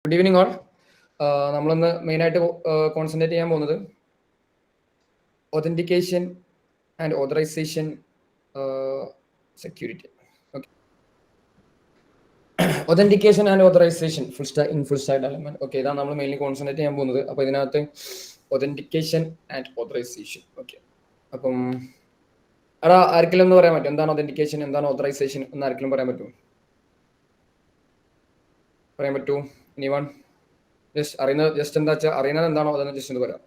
Good evening all. നമ്മളിന്ന് മെയിനായിട്ട് concentrate ചെയ്യാൻ പോകുന്നത് authentication and authorization security. Okay, authentication and authorization full stack development. Okay, ഇതാണ് നമ്മൾ മെയിൻലി കോൺസെൻട്രേറ്റ് ചെയ്യാൻ പോകുന്നത്. അപ്പോൾ ഇതിനകത്ത് ഒതന്റിക്കേഷൻ ആൻഡ് ഓതറൈസേഷൻ. ഓക്കെ, അപ്പം ആർക്കെങ്കിലും ഒന്ന് പറയാൻ പറ്റും എന്താണ് ഒതന്റിക്കേഷൻ, എന്താണ് ഓതറൈസേഷൻ എന്ന് ആർക്കെങ്കിലും പറയാൻ പറ്റുമോ? പറയാൻ പറ്റുമോ? എനിവൺ? ജസ്റ്റ് അറിയുന്നത്, ജസ്റ്റ് എന്താ വെച്ചാൽ അറിയുന്നത് എന്താണോ അതെന്ന് ജസ്റ്റ് ഒന്ന് പറയാം.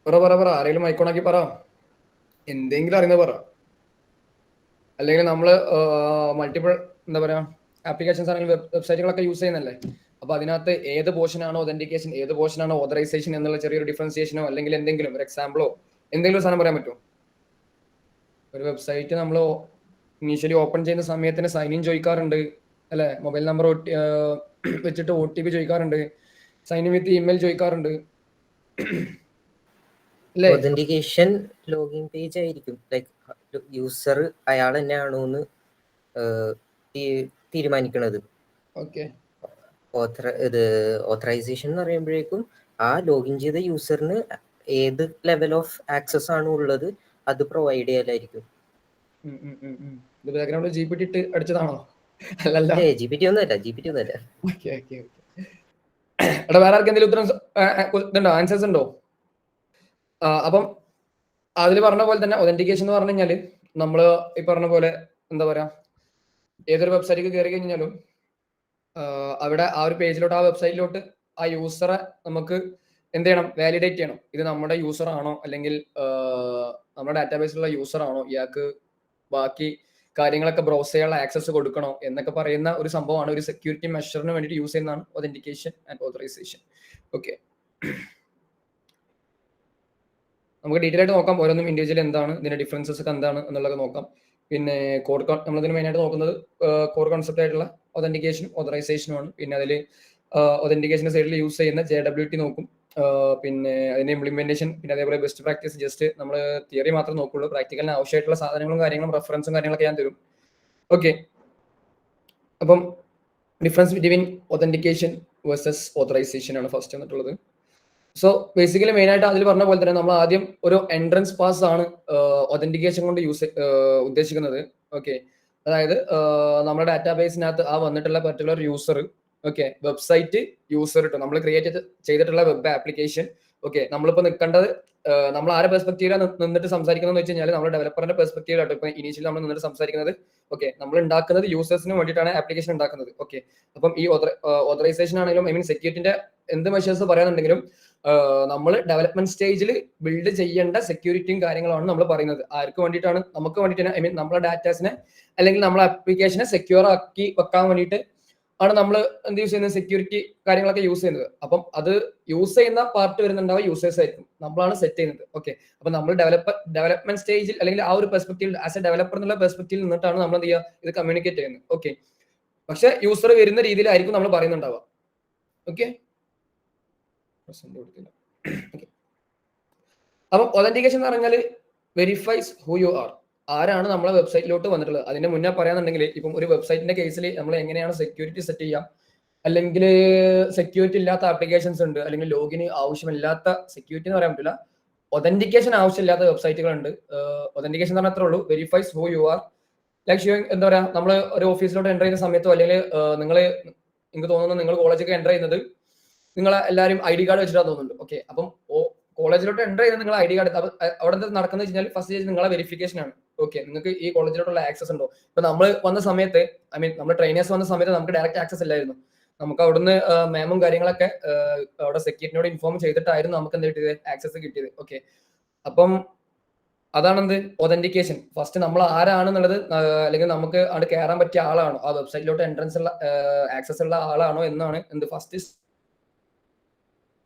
പറ ആരെങ്കിലും മൈക്കോണാക്കി പറ, എന്തെങ്കിലും അറിയുന്നത് പറ. അല്ലെങ്കിൽ നമ്മൾ മൾട്ടിപ്പിൾ എന്താ പറയാ ആപ്ലിക്കേഷൻസ് ആണെങ്കിൽ വെബ്സൈറ്റുകളൊക്കെ യൂസ് ചെയ്യുന്നല്ലേ. അപ്പൊ അതിനകത്ത് ഏത് പോർഷനാണോ ഒതന്റിക്കേഷൻ, ഏത് പോർഷനാണോ ഓതറൈസേഷൻ എന്നുള്ള ചെറിയൊരു ഡിഫറൻസിയേഷനോ അല്ലെങ്കിൽ എന്തെങ്കിലും ഒരു എക്സാമ്പിളോ എന്തെങ്കിലും സാധനം പറയാൻ പറ്റുമോ? ഒരു വെബ്സൈറ്റ് നമ്മൾ ഇനീഷ്യലി ഓപ്പൺ ചെയ്യുന്ന സമയത്തിന് സൈൻ ഇൻ ചോദിക്കാറുണ്ട് അല്ലെ, മൊബൈൽ നമ്പർ വെച്ചിട്ട് OTP ചോദിക്കാറുണ്ട്, സൈൻ ഇൻ വിത്ത് ഇമെയിൽ ചോദിക്കാറുണ്ട്. ഒതന്റിക്കേഷൻ ലോഗിൻ പേജ് ആയിരിക്കും, ലൈക്ക് യൂസർ അയാൾ തന്നെയാണോ എന്ന് തീരുമാനിക്കുന്നത്. ഓക്കെ, ഇത് ഓതറൈസേഷൻ എന്ന് പറയുമ്പോഴേക്കും ആ ലോഗിൻ ചെയ്ത യൂസറിന് ഏത് ലെവൽ ഓഫ് ആക്സസ് ആണ് ഉള്ളത് അത് പ്രൊവൈഡ് ചെയ്യലായിരിക്കും. ബാക്ക്ഗ്രൗണ്ടിൽ GPT ഇട്ട് അടിച്ചതാണോ? അല്ലല്ല, GPT ഒന്നുമല്ല. എടാ വേറെ ആർക്കും എന്തെങ്കിലും ഉത്തരം ആൻസേഴ്സ് ഉണ്ടോ? അപ്പം അതിൽ പറഞ്ഞ പോലെ തന്നെ ഒതന്റിക്കേഷൻ എന്ന് പറഞ്ഞു കഴിഞ്ഞാൽ നമ്മൾ ഈ പറഞ്ഞ പോലെ എന്താ പറയാ, ഏതൊരു വെബ്സൈറ്റിൽ കയറി കഴിഞ്ഞാലും അവിടെ ആ ഒരു പേജിലോട്ട്, ആ വെബ്സൈറ്റിലോട്ട് ആ യൂസറെ നമുക്ക് എന്ത് ചെയ്യണം, വാലിഡേറ്റ് ചെയ്യണം. ഇത് നമ്മുടെ യൂസർ ആണോ, അല്ലെങ്കിൽ നമ്മുടെ ഡാറ്റാബേസിലുള്ള യൂസർ ആണോ, ഇയാൾക്ക് ബാക്കി കാര്യങ്ങളൊക്കെ ബ്രൗസ് ചെയ്യാനുള്ള ആക്സസ് കൊടുക്കണോ എന്നൊക്കെ പറയുന്ന ഒരു സംഭവമാണ്. ഒരു സെക്യൂരിറ്റി മെഷറിന് വേണ്ടിയിട്ട് യൂസ് ചെയ്യുന്നതാണ് ഒതന്റിക്കേഷൻ ആൻഡ് ഓതറൈസേഷൻ. ഓക്കെ, നമുക്ക് ഡീറ്റെയിൽ ആയിട്ട് നോക്കാം ഓരോന്നും ഇൻഡിവിജ്വൽ എന്താണ്, ഇതിന്റെ ഡിഫറൻസസ് ഒക്കെ എന്താണ് എന്നുള്ളത് നോക്കാം. പിന്നെ നമ്മളിതിന് മെയിനായിട്ട് നോക്കുന്നത് കോർ കോൺസെപ്റ്റ് ആയിട്ടുള്ള ഒതന്റിക്കേഷനും ഓതറൈസേഷനുമാണ്. പിന്നെ അതിൽ ഒതന്റിക്കേഷന്റെ സൈഡിൽ യൂസ് ചെയ്യുന്ന JWT നോക്കും, പിന്നെ അതിന്റെ ഇംപ്ലിമെന്റേഷൻ, പിന്നെ അതേപോലെ ബെസ്റ്റ് പ്രാക്ടീസ്. ജസ്റ്റ് നമ്മൾ തിയറി മാത്രം നോക്കുള്ളൂ, പ്രാക്ടിക്കലിന് ആവശ്യമായിട്ടുള്ള സാധനങ്ങളും കാര്യങ്ങളും റെഫറൻസും കാര്യങ്ങളൊക്കെ ഞാൻ തരും. ഓക്കെ, അപ്പം difference between authentication versus authorization ആണ് ഫസ്റ്റ് വന്നിട്ടുള്ളത്. സോ ബേസിക്കലി മെയിൻ ആയിട്ട് അതിൽ പറഞ്ഞ പോലെ തന്നെ നമ്മൾ ആദ്യം ഒരു എൻട്രൻസ് പാസ് ആണ് ഒതന്റിക്കേഷൻ കൊണ്ട് ഉദ്ദേശിക്കുന്നത്. ഓക്കെ, അതായത് നമ്മുടെ ഡാറ്റാബേസിനകത്ത് ആ വന്നിട്ടുള്ള particular user, okay, website user ഇട്ടോ നമ്മൾ ക്രിയേറ്റ് ചെയ്തിട്ടുള്ള വെബ് ആപ്ലിക്കേഷൻ. ഓക്കെ, നമ്മളിപ്പോൾ നിൽക്കേണ്ടത് നമ്മൾ ആരെ പെർസ്പെക്റ്റീവിലാണ് നിന്നിട്ട് സംസാരിക്കുന്നത് വെച്ച് കഴിഞ്ഞാൽ നമ്മൾ ഡെവലപ്പറിന്റെ പെർസ്പെക്റ്റീവിലാട്ടോ ഇപ്പൊ ഇനീഷ്യലി നമ്മൾ നിന്നിട്ട് സംസാരിക്കുന്നത്. ഓക്കെ, നമ്മൾ ഉണ്ടാക്കുന്നത് യൂസേഴ്സിന് വേണ്ടിയിട്ടാണ് ആപ്ലിക്കേഷൻ ഉണ്ടാക്കുന്നത്. ഓക്കെ, അപ്പം ഈ ഓതറൈസേഷൻ ആണെങ്കിലും സെക്യൂരിറ്റിന്റെ എന്ത് മെഷേഴ്സ് പറയാനുണ്ടെങ്കിലും നമ്മൾ ഡെവലപ്മെന്റ് സ്റ്റേജിൽ ബിൽഡ് ചെയ്യേണ്ട സെക്യൂരിറ്റിയും കാര്യങ്ങളാണ് നമ്മൾ പറയുന്നത്. ആർക്ക് വേണ്ടിയിട്ടാണ്? നമുക്ക് വേണ്ടിയിട്ടാണ്. നമ്മുടെ ഡാറ്റാസിനെ അല്ലെങ്കിൽ നമ്മളെ ആപ്ലിക്കേഷനെ സെക്യൂർ ആക്കി വെക്കാൻ വേണ്ടിയിട്ട് ആണ് നമ്മൾ എന്ത് യൂസ് ചെയ്യുന്നത്, സെക്യൂരിറ്റി കാര്യങ്ങളൊക്കെ യൂസ് ചെയ്യുന്നത്. അപ്പം അത് യൂസ് ചെയ്യുന്ന പാർട്ട് വരുന്നുണ്ടാവും യൂസേഴ്സ് ആയിരിക്കും, നമ്മളാണ് സെറ്റ് ചെയ്യുന്നത്. ഓക്കെ, അപ്പൊ നമ്മൾ ഡെവലപ്മെന്റ് സ്റ്റേജിൽ അല്ലെങ്കിൽ ആ ഒരു പെർസ്പെക്റ്റീവ് ആസ് എ ഡെവലപ്പർ എന്നുള്ള പെർസ്പെക്റ്റീവിൽ നിന്നിട്ടാണ് നമ്മൾ എന്ത് ചെയ്യുക, ഇത് കമ്മ്യൂണിക്കേറ്റ് ചെയ്യുന്നത്. ഓക്കെ, പക്ഷെ യൂസർ വരുന്ന രീതിയിലായിരിക്കും നമ്മൾ പറയുന്നുണ്ടാവുക. ഓക്കെ, അപ്പം ഒതന്റിക്കേഷൻ എന്ന് പറഞ്ഞാൽ വെരിഫൈസ് ഹു യു ആർ, ആരാണ് നമ്മളെ വെബ്സൈറ്റിലോട്ട് വന്നിട്ടുള്ളത്. അതിന്റെ മുന്നേ പറയാന്നുണ്ടെങ്കിൽ ഇപ്പം ഒരു വെബ്സൈറ്റിന്റെ കേസിൽ നമ്മൾ എങ്ങനെയാണ് സെക്യൂരിറ്റി സെറ്റ് ചെയ്യാം, അല്ലെങ്കിൽ സെക്യൂരിറ്റി ഇല്ലാത്ത ആപ്ലിക്കേഷൻസ് ഉണ്ട്, അല്ലെങ്കിൽ ലോഗിന് ആവശ്യമില്ലാത്ത, സെക്യൂരിറ്റി എന്ന് പറയാൻ പറ്റില്ല, ഒതന്റിക്കേഷൻ ആവശ്യമില്ലാത്ത വെബ്സൈറ്റുകൾ ഉണ്ട്. ഒതന്റിക്കേഷൻ എന്ന് പറഞ്ഞാൽ അത്രേ ഉള്ളൂ, verifies who you are. Like എന്താ പറയാ, നമ്മൾ ഒരു ഓഫീസിലോട്ട് എൻ്റർ ചെയ്യുന്ന സമയത്തോ, അല്ലെങ്കിൽ എനിക്ക് തോന്നുന്നു നിങ്ങൾ കോളേജൊക്കെ എൻ്റർ ചെയ്യുന്നത് നിങ്ങളെ എല്ലാവരും ID കാർഡ് വെച്ചിട്ടാണ് തോന്നുന്നുണ്ട്. ഓക്കെ, അപ്പം കോളേജിലോട്ട് എൻ്റർ ചെയ്ത് നിങ്ങൾ ID കാർഡ് അവിടെ നടക്കുന്നത് വെച്ചാൽ ഫസ്റ്റ് സ്റ്റേജ് നിങ്ങളെ വെരിഫിക്കേഷൻ ആണ്. ഓക്കെ, നിങ്ങൾക്ക് ഈ കോളേജിലോട്ടുള്ള ആക്സസ് ഉണ്ടോ? ഇപ്പൊ നമ്മൾ വന്ന സമയത്ത്, നമ്മൾ ട്രെയിനേഴ്സ് വന്ന സമയത്ത് നമുക്ക് ഡയറക്റ്റ് ആക്സസ് ഇല്ലായിരുന്നു. നമുക്ക് അവിടുന്ന് മാമും കാര്യങ്ങളൊക്കെ അവിടെ സെക്യൂരിറ്റിനോട് ഇൻഫോം ചെയ്തിട്ടായിരുന്നു നമുക്ക് എന്ത് കിട്ടിയത്, ആക്സസ് കിട്ടിയത്. ഓക്കെ, അപ്പം അതാണെന്ത് ഒതന്റിക്കേഷൻ. ഫസ്റ്റ് നമ്മൾ ആരാണെന്നുള്ളത്, അല്ലെങ്കിൽ നമുക്ക് അവിടെ കയറാൻ പറ്റിയ ആളാണോ, ആ വെബ്സൈറ്റിലോട്ട് എൻട്രൻസ് ഉള്ള ആക്സസ് ഉള്ള ആളാണോ എന്നാണ് എന്ത് ഫസ്റ്റ്.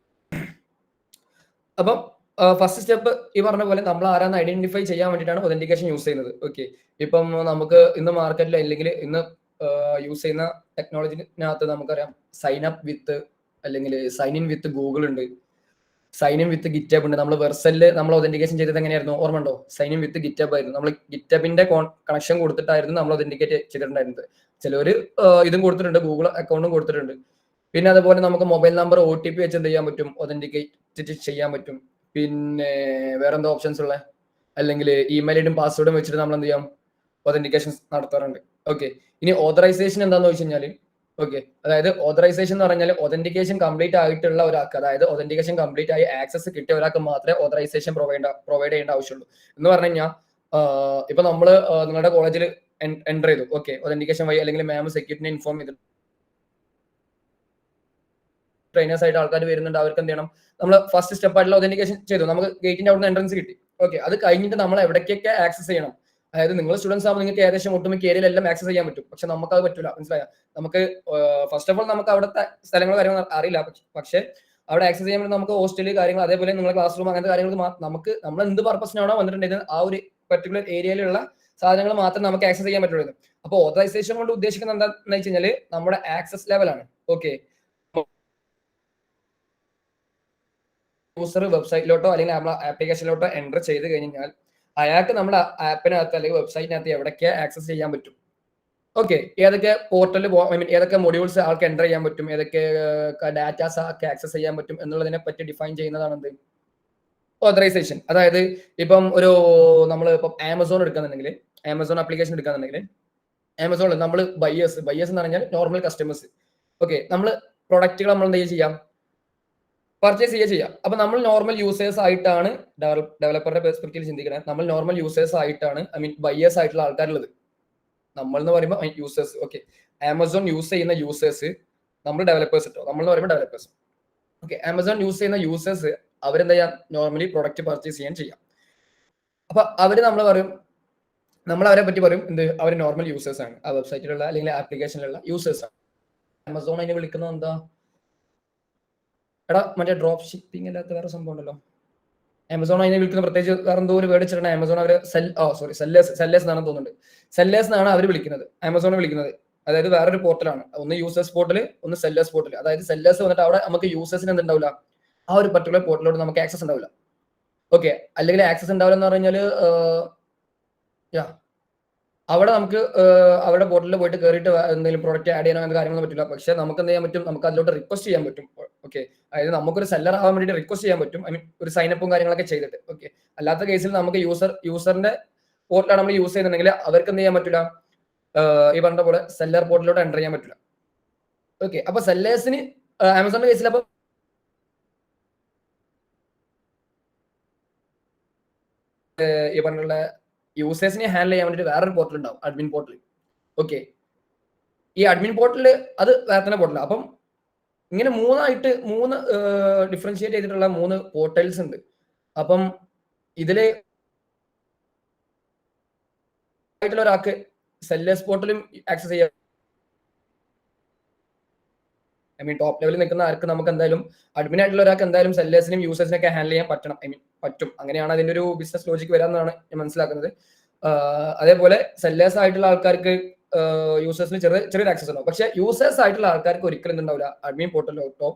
അപ്പം ഫസ്റ്റ് സ്റ്റെപ്പ് ഈ പറഞ്ഞ പോലെ നമ്മൾ ആരാന്ന് ഐഡന്റിഫൈ ചെയ്യാൻ വേണ്ടിയിട്ടാണ് ഒതന്റിക്കേഷൻ യൂസ് ചെയ്യുന്നത്. ഓക്കെ, ഇപ്പം നമുക്ക് ഇന്ന് മാർക്കറ്റിൽ അല്ലെങ്കിൽ ഇന്ന് യൂസ് ചെയ്യുന്ന ടെക്നോളജിനകത്ത് നമുക്കറിയാം സൈൻ അപ്പ് വിത്ത് അല്ലെങ്കിൽ സൈൻ ഇൻ വിത്ത് ഗൂഗിൾ ഉണ്ട്, സൈൻ ഇൻ വിത്ത് ഗിറ്റബ് ഉണ്ട്. നമ്മൾ വെർസലിൽ നമ്മൾ ഒതന്റിക്കേഷൻ ചെയ്തത് എങ്ങനെയായിരുന്നു ഓർമ്മ ഉണ്ടോ? സൈൻ ഇൻ വിത്ത് ഗിറ്റബ് ആയിരുന്നു. നമ്മൾ ഗിറ്റബിന്റെ കണക്ഷൻ കൊടുത്തിട്ടായിരുന്നു നമ്മൾ ഒതന്റിക്കേറ്റ് ചെയ്തിട്ടുണ്ടായിരുന്നത്. ചിലവര് ഇതും കൊടുത്തിട്ടുണ്ട്, ഗൂഗിൾ അക്കൗണ്ടും കൊടുത്തിട്ടുണ്ട്. പിന്നെ അതുപോലെ നമുക്ക് മൊബൈൽ നമ്പർ OTP വെച്ച് എന്ത് ചെയ്യാൻ പറ്റും? ഒതന്റിക്കേറ്റ് ചെയ്യാൻ പറ്റും. പിന്നെ വേറെന്താ ഓപ്ഷൻസ് ഉള്ളത്? അല്ലെങ്കിൽ ഇമെയിൽ ഐഡിയും പാസ്വേഡും വെച്ചിട്ട് നമ്മൾ എന്ത് ചെയ്യാം? ഒതന്റിക്കേഷൻ നടത്താറുണ്ട്. ഓക്കെ, ഇനി ഓതറൈസേഷൻ എന്താന്ന് വെച്ച് കഴിഞ്ഞാൽ, ഓക്കെ, അതായത് ഓതറൈസേഷൻ എന്ന് പറഞ്ഞാൽ ഒതന്റിക്കേഷൻ കംപ്ലീറ്റ് ആയിട്ടുള്ള ഒരാൾക്ക്, അതായത് ഒതന്റിക്കേഷൻ കംപ്ലീറ്റ് ആയി ആക്സസ് കിട്ടിയ ഒരാൾക്ക് മാത്രമേ ഓതറൈസേഷൻ പ്രൊവൈഡ് ചെയ്യേണ്ട ആവശ്യമുള്ളൂ. എന്ന് പറഞ്ഞു കഴിഞ്ഞാൽ ഇപ്പൊ നമ്മൾ നിങ്ങളുടെ കോളേജിൽ എൻ്റർ ചെയ്തു, ഓക്കെ, ഒതന്റിക്കേഷൻ വഴി, അല്ലെങ്കിൽ മാം സെക്യൂരിറ്റിനെ ഇൻഫോം ചെയ്തു, ട്രെയിനേഴ്സ് ആയിട്ട് ആൾക്കാർ വരുന്നുണ്ട്, അവർക്ക് എന്ത് ചെയ്യണം? നമ്മൾ ഫസ്റ്റ് സ്റ്റെപ്പ് ആയിട്ടുള്ള ഒതന്റിക്കേഷൻ ചെയ്തു, നമുക്ക് ഗേറ്റിന്റെ അവിടെ നിന്ന് എൻട്രൻസ് കിട്ടി. ഓക്കെ, അത് കഴിഞ്ഞിട്ട് നമ്മൾ എവിടേക്കൊക്കെ ആക്സസ് ചെയ്യണം? അതായത് നിങ്ങൾ സ്റ്റുഡൻസ് ആകുമ്പോൾ നിങ്ങൾക്ക് ഏകദേശം ഒട്ടുമിക്ക ഏരിയയിലെല്ലാം ആക്സസ് ചെയ്യാൻ പറ്റും. പക്ഷെ നമുക്ക് അത് പറ്റില്ല, മനസ്സിലായ? നമുക്ക് ഫസ്റ്റ് ഓഫ് ഓൾ നമുക്ക് അവിടുത്തെ സ്ഥലങ്ങൾ കാര്യങ്ങൾ അറിയില്ല. പക്ഷെ അവിടെ ആക്സസ് ചെയ്യാൻ വേണ്ടി നമുക്ക് ഹോസ്റ്റല് കാര്യങ്ങൾ, അതേപോലെ നിങ്ങളുടെ ക്ലാസ് റൂം, അങ്ങനത്തെ കാര്യങ്ങൾക്ക് നമുക്ക് നമ്മൾ എന്ത് പർപ്പസിനാണോ വന്നിട്ടുണ്ടെങ്കിൽ ആ ഒരു പെർട്ടിക്കുലർ ഏരിയയിലുള്ള സാധനങ്ങൾ മാത്രം നമുക്ക് ആക്സസ് ചെയ്യാൻ പറ്റുള്ളൂ. അപ്പോൾ ഓതറൈസേഷൻ കൊണ്ട് ഉദ്ദേശിക്കുന്നത് എന്താണെന്ന് വെച്ച് കഴിഞ്ഞാൽ നമ്മുടെ ആക്സസ് ലെവലാണ്. ഓക്കെ, യൂസർ വെബ്സൈറ്റിലോട്ടോ അല്ലെങ്കിൽ നമ്മുടെ ആപ്ലിക്കേഷനിലോട്ടോ എൻ്റർ ചെയ്ത് കഴിഞ്ഞാൽ അയാൾക്ക് നമ്മുടെ ആപ്പിനകത്ത് അല്ലെങ്കിൽ വെബ്സൈറ്റിനകത്ത് എവിടേക്ക് ആക്സസ് ചെയ്യാൻ പറ്റും? ഓക്കെ, ഏതൊക്കെ പോർട്ടലിൽ ഏതൊക്കെ മൊഡ്യൂൾസ് ആൾക്ക് എൻ്റർ ചെയ്യാൻ പറ്റും, ഏതൊക്കെ ഡാറ്റാസ് ആൾക്ക് ആക്സസ് ചെയ്യാൻ പറ്റും എന്നുള്ളതിനെ പറ്റി ഡിഫൈൻ ചെയ്യുന്നതാണ് എന്ത്? ഓതറൈസേഷൻ. അതായത് ഇപ്പം നമ്മൾ ഇപ്പം ആമസോൺ എടുക്കുന്നുണ്ടെങ്കിൽ, ആമസോൺ ആപ്ലിക്കേഷൻ എടുക്കുന്നുണ്ടെങ്കിൽ, ആമസോണിൽ നമ്മൾ ബയേഴ്സ് എന്ന് പറഞ്ഞാൽ നോർമൽ കസ്റ്റമേഴ്സ്. ഓക്കെ, നമ്മൾ പ്രൊഡക്റ്റുകൾ നമ്മൾ എന്ത് ചെയ്യാം? പർച്ചേസ് ചെയ്യാം. അപ്പൊ നമ്മൾ നോർമൽ യൂസേഴ്സ് ആയിട്ടാണ്, ഡെവലപ്പറുടെ പെർസ്പെക്റ്റീവ് ചിന്തിക്കുന്നത്, നമ്മൾ നോർമൽ യൂസേഴ്സ് ആയിട്ടാണ്, ബയേഴ്സ് ആയിട്ടുള്ള ആൾക്കാരുള്ളത്. നമ്മൾ എന്ന് പറയുമ്പോൾ യൂസേഴ്സ്. ഓക്കെ, ആമസോൺ യൂസ് ചെയ്യുന്ന യൂസേഴ്സ്, നമ്മൾ ഡെവലപ്പേഴ്സ് ഇട്ടോ, നമ്മൾ എന്ന് പറയുമ്പോൾ ഡെവലപ്പേഴ്സ്. ഓക്കെ, ആമസോൺ യൂസ് ചെയ്യുന്ന യൂസേഴ്സ് അവരെന്താ ചെയ്യാം? നോർമലി പ്രൊഡക്റ്റ് പർച്ചേസ് ചെയ്യാം. അപ്പൊ അവര് നമ്മൾ പറയും, നമ്മൾ അവരെ പറ്റി പറയും എന്ത്? അവർ നോർമൽ യൂസേഴ്സ് ആണ്, ആ വെബ്സൈറ്റിലുള്ള അല്ലെങ്കിൽ ആപ്ലിക്കേഷനിലുള്ള യൂസേഴ്സ് ആണ്. ആമസോൺ അതിനെ വിളിക്കുന്നത് എന്താ? എടാ, മറ്റേ ഡ്രോപ്പ് ഷിപ്പിംഗ് അല്ലാത്ത വേറെ സംഭവം ഉണ്ടല്ലോ, ആമസോൺ അതിനെ വിളിക്കുന്ന പ്രത്യേകിച്ച് വേറെ എന്തോ ഒരു വേർഡ് വെച്ചിട്ടാണ് ആമസോൺ അവര് സെല്ലേഴ്സ് എന്നാണ് തോന്നുന്നുണ്ട്. സെല്ലേഴ്സ് എന്നാണ് അവർ വിളിക്കുന്നത്, ആമസോൺ വിളിക്കുന്നത്. അതായത് വേറൊരു പോർട്ടലാണ്, ഒന്ന് യൂസേഴ്സ് പോർട്ടൽ, ഒന്ന് സെല്ലേഴ്സ് പോർട്ടൽ. അതായത് സെല്ലേഴ്സ് വന്നിട്ട് അവിടെ നമുക്ക് യൂസേഴ്സിന് എന്തുണ്ടാവില്ല? ആ ഒരു പർട്ടിക്കുലർ പോർട്ടലോട് നമുക്ക് ആക്സസ് ഉണ്ടാവില്ല. ഓക്കെ, അല്ലെങ്കിൽ ആക്സസ് ഉണ്ടാവില്ല എന്ന് പറഞ്ഞാല് അവിടെ നമുക്ക് അവരുടെ പോർട്ടലിൽ പോയിട്ട് കയറിയിട്ട് എന്തെങ്കിലും പ്രോഡക്റ്റ് ആഡ് ചെയ്യാനോ അങ്ങനത്തെ കാര്യങ്ങളൊന്നും പറ്റില്ല. പക്ഷെ നമുക്ക് എന്ത് ചെയ്യാൻ പറ്റും? നമുക്ക് അതിലോട്ട് റിക്വസ്റ്റ് ചെയ്യാൻ പറ്റും. ഓക്കെ, അതായത് നമുക്കൊരു സെല്ലർ ആവാൻ വേണ്ടിയിട്ട് റിക്വസ്റ്റ് ചെയ്യാൻ പറ്റും, ഒരു സൈനപ്പും കാര്യങ്ങളൊക്കെ ചെയ്തിട്ട്. ഓക്കെ, അല്ലാത്ത കേസിൽ നമുക്ക് യൂസറിന്റെ പോർട്ടലാണ് നമ്മൾ യൂസ് ചെയ്യുന്നുണ്ടെങ്കിൽ അവർക്ക് എന്ത് ചെയ്യാൻ പറ്റില്ല? ഈ പറഞ്ഞ പോലെ സെല്ലർ പോർട്ടലിലോട്ട് എൻ്റർ ചെയ്യാൻ പറ്റില്ല. ഓക്കെ, അപ്പൊ സെല്ലേഴ്സിന് ആമസോണിന്റെ കേസിൽ അപ്പൊ ഈ പറഞ്ഞുള്ള യൂസേഴ്സിനെ ഹാൻഡിൽ ചെയ്യാൻ വേണ്ടിയിട്ട് വേറൊരു പോർട്ടൽ ഉണ്ടാവും, അഡ്മിൻ പോർട്ടൽ. ഓക്കെ, ഈ അഡ്മിൻ പോർട്ടൽ അത് വേറെ തന്നെ പോർട്ടൽ. അപ്പം ഇങ്ങനെ മൂന്ന് ഡിഫറൻഷിയേറ്റ് ചെയ്തിട്ടുള്ള 3 പോർട്ടൽസ് ഉണ്ട്. അപ്പം ഇതില് ആയിട്ടുള്ള ഒരാൾക്ക് സെല്ലേഴ്സ് പോർട്ടലും ആക്സസ് ചെയ്യാം. ടോപ്പ് ലെവലിൽ നിൽക്കുന്ന ആർക്ക് നമുക്ക് എന്തായാലും അഡ്മിൻ ആയിട്ടുള്ള ഒരാൾക്ക് എന്തായാലും സെല്ലേഴ്സിനും യൂസേഴ്സിനൊക്കെ ഹാൻഡിൽ ചെയ്യാൻ പറ്റണം. പറ്റും. അങ്ങനെയാണ് അതിന്റെ ഒരു ബിസിനസ് ലോജിക്ക് വരാമെന്നാണ് ഞാൻ മനസ്സിലാക്കുന്നത്. അതേപോലെ സെല്ലേഴ്സ് ആയിട്ടുള്ള ആൾക്കാർക്ക് യൂസേഴ്സിന് ചെറിയൊരു ആക്സസ് ഉണ്ടാവും. പക്ഷെ യൂസേഴ്സ് ആയിട്ടുള്ള ആൾക്കാർക്ക് ഒരിക്കലും എന്തുണ്ടാവില്ല? അഡ്മിൻ പോർട്ടലിലോട്ടോ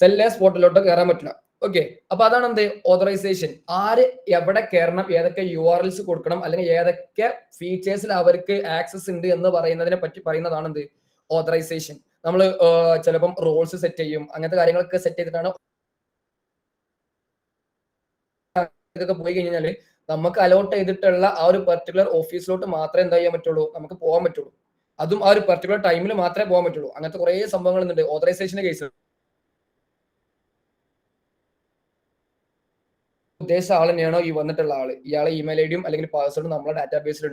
സെല്ലേഴ്സ് പോർട്ടലിലോട്ടോ കയറാൻ പറ്റില്ല. ഓക്കെ, അപ്പൊ അതാണ് എന്ത്? ഓതറൈസേഷൻ. ആര് എവിടെ കയറണം, ഏതൊക്കെ URLs കൊടുക്കണം, അല്ലെങ്കിൽ ഏതൊക്കെ ഫീച്ചേഴ്സിൽ അവർക്ക് ആക്സസ് ഉണ്ട് എന്ന് പറയുന്നതിനെ പറ്റി പറയുന്നതാണ് എന്ത്? ഓതറൈസേഷൻ. നമ്മൾ ചിലപ്പം റോൾസ് സെറ്റ് ചെയ്യും, അങ്ങനത്തെ കാര്യങ്ങളൊക്കെ സെറ്റ് ചെയ്തിട്ടാണ് ഇതൊക്കെ പോയി കഴിഞ്ഞാൽ നമുക്ക് അലോട്ട് ചെയ്തിട്ടുള്ള ആ ഒരു പെർട്ടിക്കുലർ ഓഫീസിലോട്ട് മാത്രമേ എന്താ ചെയ്യാൻ പറ്റുള്ളൂ? നമുക്ക് പോകാൻ പറ്റുള്ളൂ. അതും ആ ഒരു പെർട്ടിക്കുലർ ടൈമിൽ മാത്രമേ പോകാൻ പറ്റുള്ളൂ. അങ്ങനത്തെ കുറെ സംഭവങ്ങൾ ഉണ്ട് ഓതറൈസേഷന്റെ കേസ്. ഉദ്ദേശിച്ച ആൾ തന്നെയാണോ ഈ വന്നിട്ടുള്ള ആള്? ഇയാളെ ഇമെയിൽ ഐഡിയും അല്ലെങ്കിൽ പാസ്വേഡും നമ്മളെ ഡാറ്റാബേസിൽ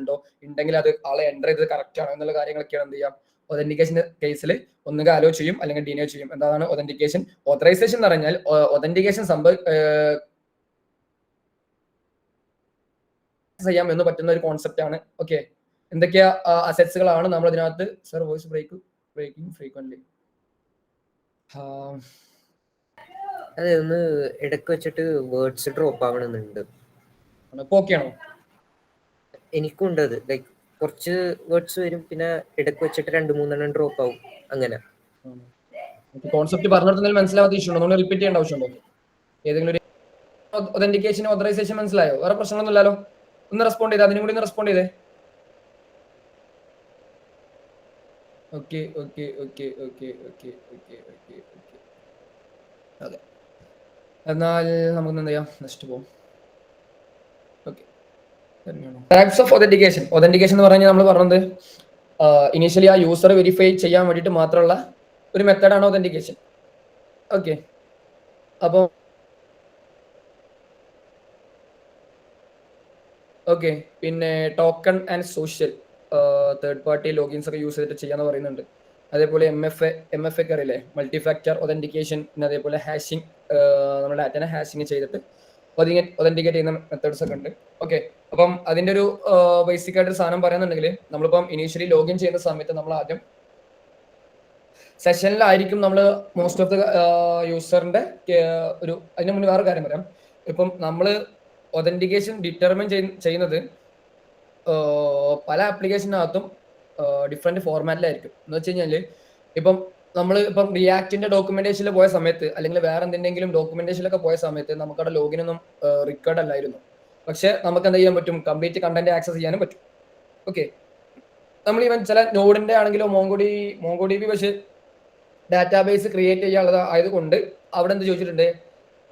ഉണ്ടെങ്കിൽ അത് ആളെ എൻ്റർ ചെയ്തത് കറക്റ്റ് ആണോ എന്നുള്ള കാര്യങ്ങളൊക്കെയാണ് എന്ത് ചെയ്യാം? ഒതന്റിക്കേഷൻ കേസിൽ ഒന്നുകിൽ അലോ ചെയ്യും അല്ലെങ്കിൽ ഡിനേ ചെയ്യും. എന്താണ് ഒതന്റിക്കേഷൻ? ഓതറൈസേഷൻ എന്ന് പറഞ്ഞാൽ ഒതന്റിക്കേഷൻ ചെയ്യാം എന്ന് പറ്റുന്ന ഒരു കോൺസെപ്റ്റ് ആണ്. ഓക്കെ, എന്തൊക്കെയാ അസെറ്റ്സുകളാണ് നമ്മൾ ഇതിനകത്ത്? Sir, voice breaking frequently. അതൊന്ന് ഇടയ്ക്ക് വെച്ചിട്ട് വേർഡ്സ് ഡ്രോപ്പ് ആവണമെന്നുണ്ട്. ഓക്കെയാണോ? എനിക്കുണ്ട് അത്. ലൈക്ക് കുറച്ച് വേർഡ്സ് വരും, പിന്നെ ഇടയ്ക്ക് വെച്ചിട്ട് 2-3 ഡ്രോപ്പ് ആവും. അങ്ങനെ കോൺസെപ്റ്റ് പറഞ്ഞിട്ടുണ്ടെങ്കിൽ മനസ്സിലാവാത്ത ഇഷ്യൂ ഉണ്ടോ? നമ്മൾ റിപ്പീറ്റ് ചെയ്യേണ്ട ആവശ്യമുണ്ടോ? ഏതെങ്കിലും ഒരു ഒതന്റിക്കേഷൻ ഓതറൈസേഷൻ മനസ്സിലായോ? വേറെ പ്രശ്നങ്ങളൊന്നും ഇല്ലല്ലോ? ഒന്ന് റെസ്പോണ്ട് ചെയ്തേ, അതിനും കൂടി ഒന്ന് റെസ്പോണ്ട് ചെയ്തേ. Okay okay okay okay okay okay okay okay അതെ. എന്നാൽ നമുക്ക് എന്ത് ചെയ്യാം, നെക്സ്റ്റ് പോകും. Okay, types of authentication. Authentication എന്ന് പറഞ്ഞാൽ നമ്മൾ പറഞ്ഞത് ഇനീഷ്യലി ആ യൂസർ വെരിഫൈ ചെയ്യാൻ വേണ്ടിയിട്ട് മാത്രമുള്ള ഒരു മെത്തേഡാണ് ഒതന്റിക്കേഷൻ. ഓക്കെ, അപ്പോൾ ഓക്കെ, പിന്നെ token and social third party logins ഒക്കെ യൂസ് ചെയ്തിട്ട് ചെയ്യാന്ന് പറയുന്നുണ്ട്. അതേപോലെ എം എഫ് ഒക്കെ അറിയില്ലേ, മൾട്ടി ഫാക്ടർ ഒതന്റിക്കേഷൻ. പിന്നെ അതേപോലെ ഹാഷിംഗ്, നമ്മുടെ ഡാറ്റനെ ഹാഷിംഗ് ചെയ്തിട്ട് ഒതന്റിക്കേറ്റ് ചെയ്യുന്ന മെത്തേഡ്സ് ഒക്കെ ഉണ്ട്. ഓക്കെ, അപ്പം അതിന്റെ ഒരു ബേസിക് ആയിട്ട് സാധനം പറയുന്നുണ്ടെങ്കിൽ, നമ്മളിപ്പം ഇനീഷ്യലി ലോഗിൻ ചെയ്യുന്ന സമയത്ത് നമ്മൾ ആദ്യം സെഷനിലായിരിക്കും നമ്മൾ മോസ്റ്റ് ഓഫ് ദ യൂസറിന്റെ ഒരു, അതിന് മുന്നേ വേറെ കാര്യം പറയാം. ഇപ്പം നമ്മൾ ഒതന്റിക്കേഷൻ ഡിറ്റർമിൻ ചെയ്യുന്നത് പല ആപ്ലിക്കേഷനകത്തും ഡിഫറെന്റ് ഫോർമാറ്റിലായിരിക്കും. എന്ന് വെച്ച് കഴിഞ്ഞാൽ ഇപ്പം നമ്മൾ ഇപ്പം റിയാക്ടിന്റെ ഡോക്യുമെന്റേഷനിൽ പോയ സമയത്ത്, അല്ലെങ്കിൽ വേറെ എന്തെങ്കിലും ഡോക്യുമെന്റേഷനിലൊക്കെ പോയ സമയത്ത് നമുക്കവിടെ ലോഗിനൊന്നും റിക്കോർഡ് അല്ലായിരുന്നു. പക്ഷെ നമുക്ക് എന്ത് ചെയ്യാൻ പറ്റും, കംപ്ലീറ്റ് കണ്ടന്റ് ആക്സസ് ചെയ്യാനും പറ്റും. ഓക്കെ, നമ്മൾ ഈവൻ ചില നോഡിന്റെ ആണെങ്കിലോ മോങ്കോഡിബി പക്ഷെ ഡാറ്റാബേസ് ക്രിയേറ്റ് ചെയ്യാനുള്ളത് ആയതുകൊണ്ട് അവിടെ എന്ത് ചോദിച്ചിട്ടുണ്ട്,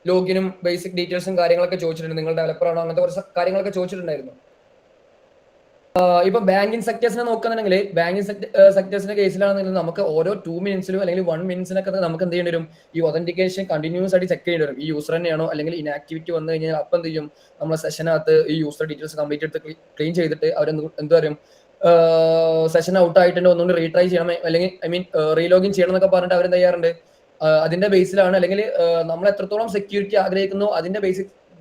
ലോഗിനും ബേസിക് ഡീറ്റെയിൽസും കാര്യങ്ങളൊക്കെ ചോദിച്ചിട്ടുണ്ട്. നിങ്ങൾ ഡെവലപ്പർ ആണോ, അങ്ങനത്തെ കുറച്ച് കാര്യങ്ങളൊക്കെ ചോദിച്ചിട്ടുണ്ടായിരുന്നു. ഇപ്പൊ ബാങ്കിങ് സെക്ടേഴ്സിനെ നോക്കുകയാണെങ്കിൽ, ബാങ്കിങ് സെക്ടേഴ്സിന്റെ കേസിലാണെന്നുണ്ടെങ്കിൽ നമുക്ക് ഓരോ 2 മിനിറ്റ്സിലും അല്ലെങ്കിൽ 1 മിനിറ്റ്സിനൊക്കെ നമുക്ക് എന്ത് ചെയ്യേണ്ടി വരും, ഈ ഒതന്റിക്കേഷൻ കണ്ടിന്യൂസ് ആയിട്ട് ചെക്ക് ചെയ്യേണ്ടി വരും. ഈ യൂസർ തന്നെയാണോ, അല്ലെങ്കിൽ ഇനാക്ടിവിറ്റി വന്നു കഴിഞ്ഞാൽ അപ്പം എന്ത് ചെയ്യും, നമ്മളെ സെഷനകത്ത് ഈ യൂസർ ഡീറ്റെയിൽസ് കംപ്ലീറ്റ് എടുത്ത് ക്ലീൻ ചെയ്തിട്ട് അവർ എന്ത് പറയും, സെഷൻ ഔട്ട് ആയിട്ടുണ്ട്, ഒന്നുകൂടി റീട്രൈ ചെയ്യണം, അല്ലെങ്കിൽ ഐ മീൻ റീലോഗിൻ ചെയ്യണം എന്നൊക്കെ പറഞ്ഞിട്ട് അവർ എന്ത് ചെയ്യാറുണ്ട്. അതിന്റെ ബേസിലാണ്, അല്ലെങ്കിൽ നമ്മൾ എത്രത്തോളം സെക്യൂരിറ്റി ആഗ്രഹിക്കുന്നു അതിന്റെ